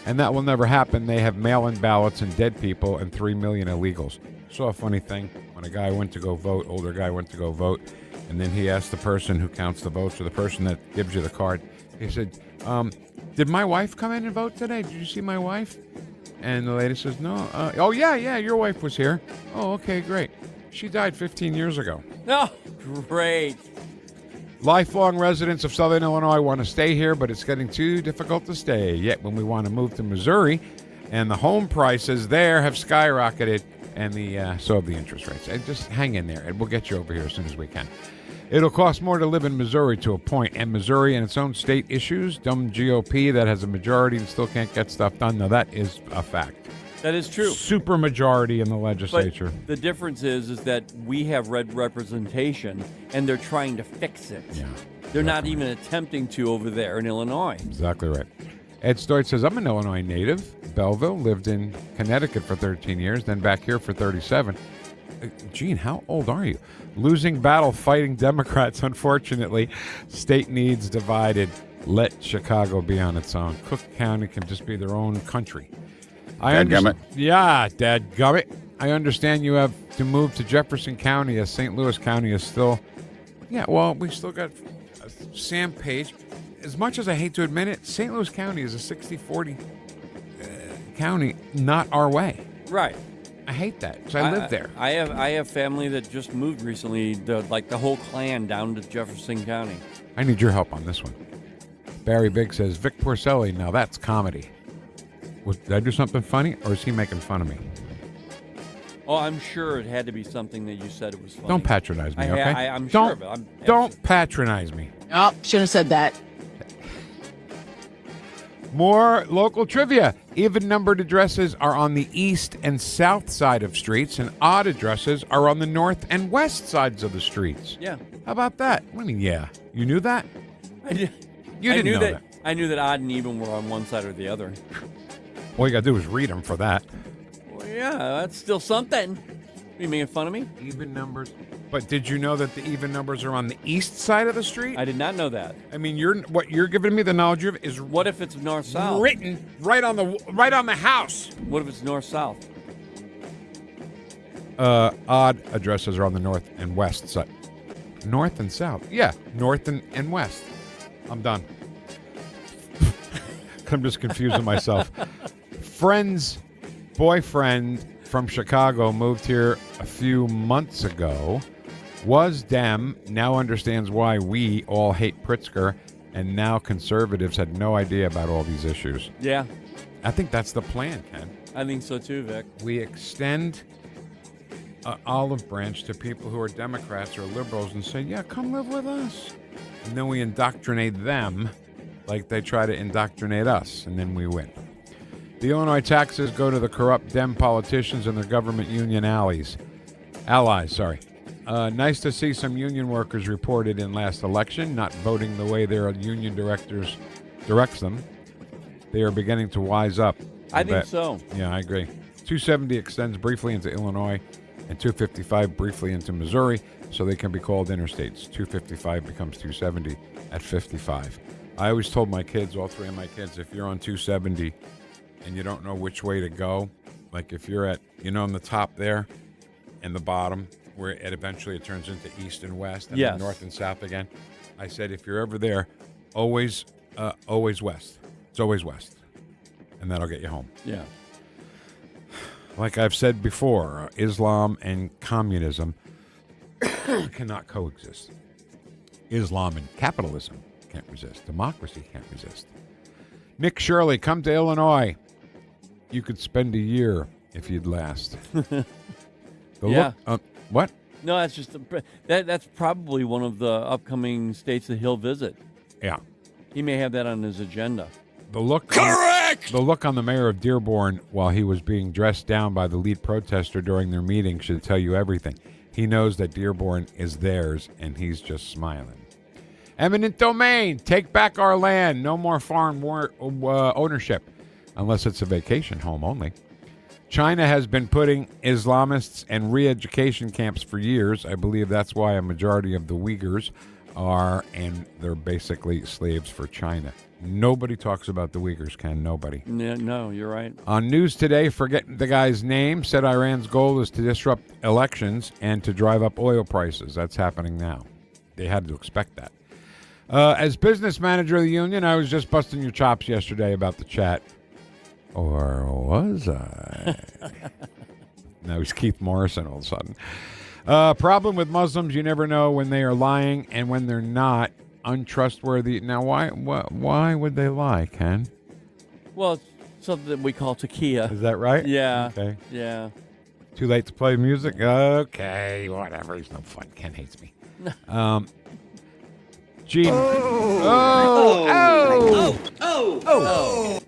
Speaker 6: And that will never happen. They have mail-in ballots and dead people and 3 million illegals. Saw a funny thing when a guy went to go vote, older guy went to go vote, and then he asked the person who counts the votes or the person that gives you the card, he said, did my wife come in and vote today? Did you see my wife? And the lady says, no. Oh, yeah, your wife was here. Oh, okay, great. She died 15 years ago.
Speaker 7: Oh, great.
Speaker 6: Lifelong residents of Southern Illinois want to stay here, but it's getting too difficult to stay. Yet when we want to move to Missouri, and the home prices there have skyrocketed, and so have the interest rates. And just hang in there, and we'll get you over here as soon as we can. It'll cost more to live in Missouri to a point, and Missouri and its own state issues, dumb GOP that has a majority and still can't get stuff done. Now, that is a fact.
Speaker 7: That is true.
Speaker 6: Super majority in the legislature.
Speaker 7: But the difference is that we have red representation, and they're trying to fix it.
Speaker 6: Yeah,
Speaker 7: they're not even attempting to over there in Illinois.
Speaker 6: Exactly right. Ed Stoit says, I'm an Illinois native. Belleville, lived in Connecticut for 13 years, then back here for 37. Gene, how old are you? Losing battle fighting Democrats, unfortunately. State needs divided. Let Chicago be on its own. Cook County can just be their own country.
Speaker 1: Dadgummit.
Speaker 6: Yeah, dadgummit. I understand you have to move to Jefferson County as St. Louis County is still... Yeah, well, we still got Sam Page. As much as I hate to admit it, St. Louis County is a 60-40 county, not our way.
Speaker 7: Right.
Speaker 6: I hate that because I live there.
Speaker 7: I have family that just moved recently, the whole clan down to Jefferson County.
Speaker 6: I need your help on this one. Barry Big says, Vic Porcelli, now that's comedy. Did I do something funny, or is he making fun of me?
Speaker 7: Oh, I'm sure it had to be something that you said it was funny.
Speaker 6: Don't patronize me, okay?
Speaker 7: I'm sure of it.
Speaker 6: Don't patronize me.
Speaker 12: Oh, shouldn't have said that.
Speaker 6: More local trivia. Even-numbered addresses are on the east and south side of streets, and odd addresses are on the north and west sides of the streets.
Speaker 7: Yeah.
Speaker 6: How about that? What do you mean, yeah? You knew that?
Speaker 7: I did.
Speaker 6: You didn't know that.
Speaker 7: I knew that odd and even were on one side or the other.
Speaker 6: All you got to do is read them for that.
Speaker 7: Well, yeah, that's still something. Are you making fun of me?
Speaker 6: Even numbers. But did you know that the even numbers are on the east side of the street?
Speaker 7: I did not know that.
Speaker 6: I mean, what you're giving me the knowledge of is
Speaker 7: what if it's north-south?
Speaker 6: Written right on the house.
Speaker 7: What if it's north-south?
Speaker 6: Odd addresses are on the north and west side. North and south. Yeah, north and west. I'm done. I'm just confusing myself. Friend's boyfriend from Chicago moved here a few months ago. Was Dem, now understands why we all hate Pritzker, and now conservatives had no idea about all these issues.
Speaker 7: Yeah.
Speaker 6: I think that's the plan, Ken.
Speaker 7: I think so too, Vic.
Speaker 6: We extend an olive branch to people who are Democrats or liberals and say, yeah, come live with us. And then we indoctrinate them like they try to indoctrinate us, and then we win. The Illinois taxes go to the corrupt Dem politicians and their government union allies. Nice to see some union workers reported in last election, not voting the way their union directs them. They are beginning to wise up.
Speaker 7: I think so.
Speaker 6: Yeah, I agree. 270 extends briefly into Illinois and 255 briefly into Missouri, so they can be called interstates. 255 becomes 270 at 55. I always told my kids, all three of my kids, if you're on 270 and you don't know which way to go, like if you're at, on the top there and the bottom, where it eventually turns into east and west and then north and south again, I said, if you're ever there, always west. It's always west. And that'll get you home.
Speaker 7: Yeah.
Speaker 6: Like I've said before, Islam and communism cannot coexist. Islam and capitalism can't resist. Democracy can't resist. Nick Shirley, come to Illinois. You could spend a year if you'd last. What?
Speaker 7: No, that's just that's probably one of the upcoming states that he'll visit.
Speaker 6: Yeah.
Speaker 7: He may have that on his agenda.
Speaker 6: The look on the mayor of Dearborn while he was being dressed down by the lead protester during their meeting should tell you everything. He knows that Dearborn is theirs, and he's just smiling. Eminent domain. Take back our land. No more foreign ownership, unless it's a vacation home only. China has been putting Islamists in re-education camps for years. I believe that's why a majority of the Uyghurs are, and they're basically slaves for China. Nobody talks about the Uyghurs, Ken. Nobody.
Speaker 7: Yeah, no, you're right.
Speaker 6: On News Today, forget the guy's name, said Iran's goal is to disrupt elections and to drive up oil prices. That's happening now. They had to expect that. As business manager of the union, I was just busting your chops yesterday about the chat. Or was I? Now he's Keith Morrison all of a sudden. Problem with Muslims, you never know when they are lying and when they're not. Untrustworthy. Now, why would they lie, Ken?
Speaker 7: Well, it's something that we call taquilla.
Speaker 6: Is that right?
Speaker 7: Yeah.
Speaker 6: Okay.
Speaker 7: Yeah.
Speaker 6: Too late to play music? Okay, whatever. He's no fun. Ken hates me. Gene. Oh.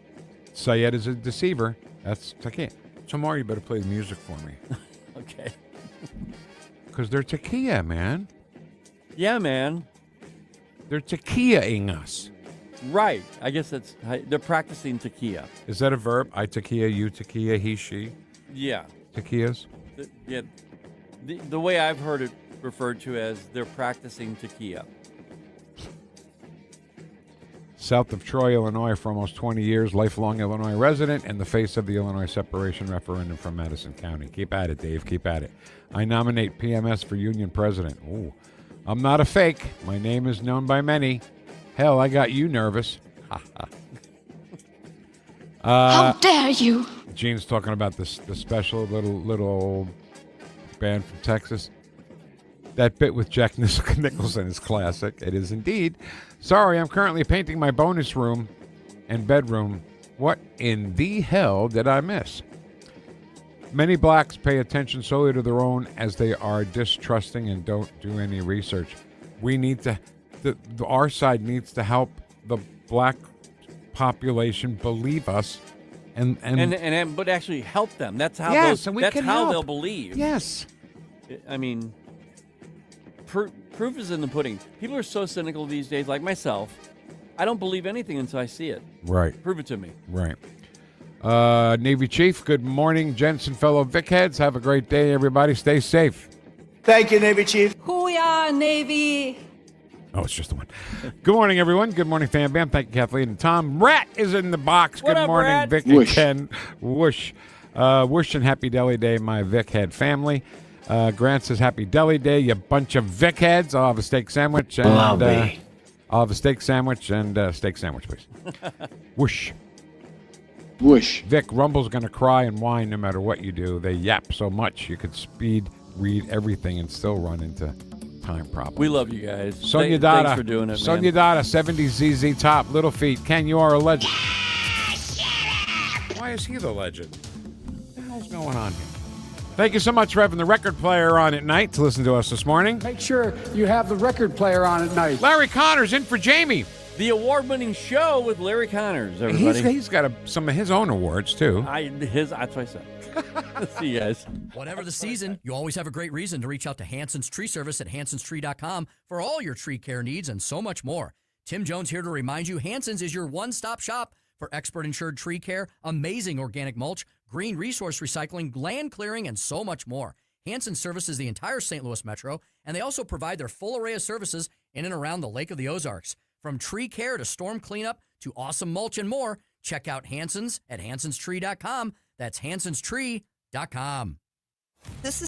Speaker 6: Syed is a deceiver. That's taquilla. Tomorrow you better play the music for me.
Speaker 7: Okay.
Speaker 6: Because they're taquilla, man.
Speaker 7: Yeah, man.
Speaker 6: They're taquilla-ing us.
Speaker 7: Right. I guess they're practicing taquilla.
Speaker 6: Is that a verb? I taquilla, you taquilla, he, she?
Speaker 7: Yeah.
Speaker 6: Taquillas?
Speaker 7: The way I've heard it referred to as they're practicing taquilla.
Speaker 6: South of Troy, Illinois for almost 20 years, lifelong Illinois resident and the face of the Illinois separation referendum from Madison County. Keep at it, Dave. Keep at it. I nominate PMS for union president. Ooh. I'm not a fake. My name is known by many. Hell, I got you nervous.
Speaker 4: How dare you?
Speaker 6: Gene's talking about the special little band from Texas. That bit with Jack Nicholson is classic. It is indeed. Sorry, I'm currently painting my bonus room and bedroom. What in the hell did I miss? Many blacks pay attention solely to their own as they are distrusting and don't do any research. We need to, our side needs to help the black population believe us,
Speaker 7: but actually help them. That's how they'll believe.
Speaker 6: Yes.
Speaker 7: I mean, proof is in the pudding. People are so cynical these days, like myself. I don't believe anything until I see it.
Speaker 6: Right.
Speaker 7: Prove it to me.
Speaker 6: Right. Navy Chief, good morning, gents and fellow Vic Heads. Have a great day, everybody. Stay safe.
Speaker 12: Thank you, Navy Chief.
Speaker 20: Hoo-yah, Navy.
Speaker 6: Oh, it's just the one. Good morning, everyone. Good morning, Fam Bam. Thank you, Kathleen and Tom. Rat is in the box.
Speaker 7: What
Speaker 6: good
Speaker 7: up,
Speaker 6: morning,
Speaker 7: Rat?
Speaker 6: Vic
Speaker 7: Whoosh.
Speaker 6: and Ken. Whoosh. Whoosh and happy Deli Day, my Vic Head family. Grant says happy Deli Day, you bunch of Vic Heads. I'll have a steak sandwich. And, I'll have a steak sandwich and steak sandwich, please. Whoosh.
Speaker 12: Whoosh.
Speaker 6: Vic, Rumble's going to cry and whine no matter what you do. They yap so much you could speed read everything and still run into time problems.
Speaker 7: We love you guys.
Speaker 6: Sonia Dada.
Speaker 7: Thanks for doing it,
Speaker 6: Sonia Dada, 70 ZZ Top, Little Feet. Ken, you are a legend. Why is he the legend? What the hell's going on here? Thank you so much for having the record player on at night to listen to us this morning.
Speaker 12: Make sure you have the record player on at night.
Speaker 6: Larry Connors in for Jamie.
Speaker 7: The award-winning show with Larry Connors, everybody.
Speaker 6: He's got some of his own awards, too.
Speaker 7: That's what I said. See you guys.
Speaker 22: Whatever the season, you always have a great reason to reach out to Hanson's Tree Service at hansonstree.com for all your tree care needs and so much more. Tim Jones here to remind you Hanson's is your one-stop shop for expert insured tree care, amazing organic mulch, green resource recycling, land clearing, and so much more. Hanson services the entire St. Louis metro, and they also provide their full array of services in and around the Lake of the Ozarks. From tree care to storm cleanup to awesome mulch and more, check out Hanson's at hansonstree.com. That's hansonstree.com.
Speaker 8: This is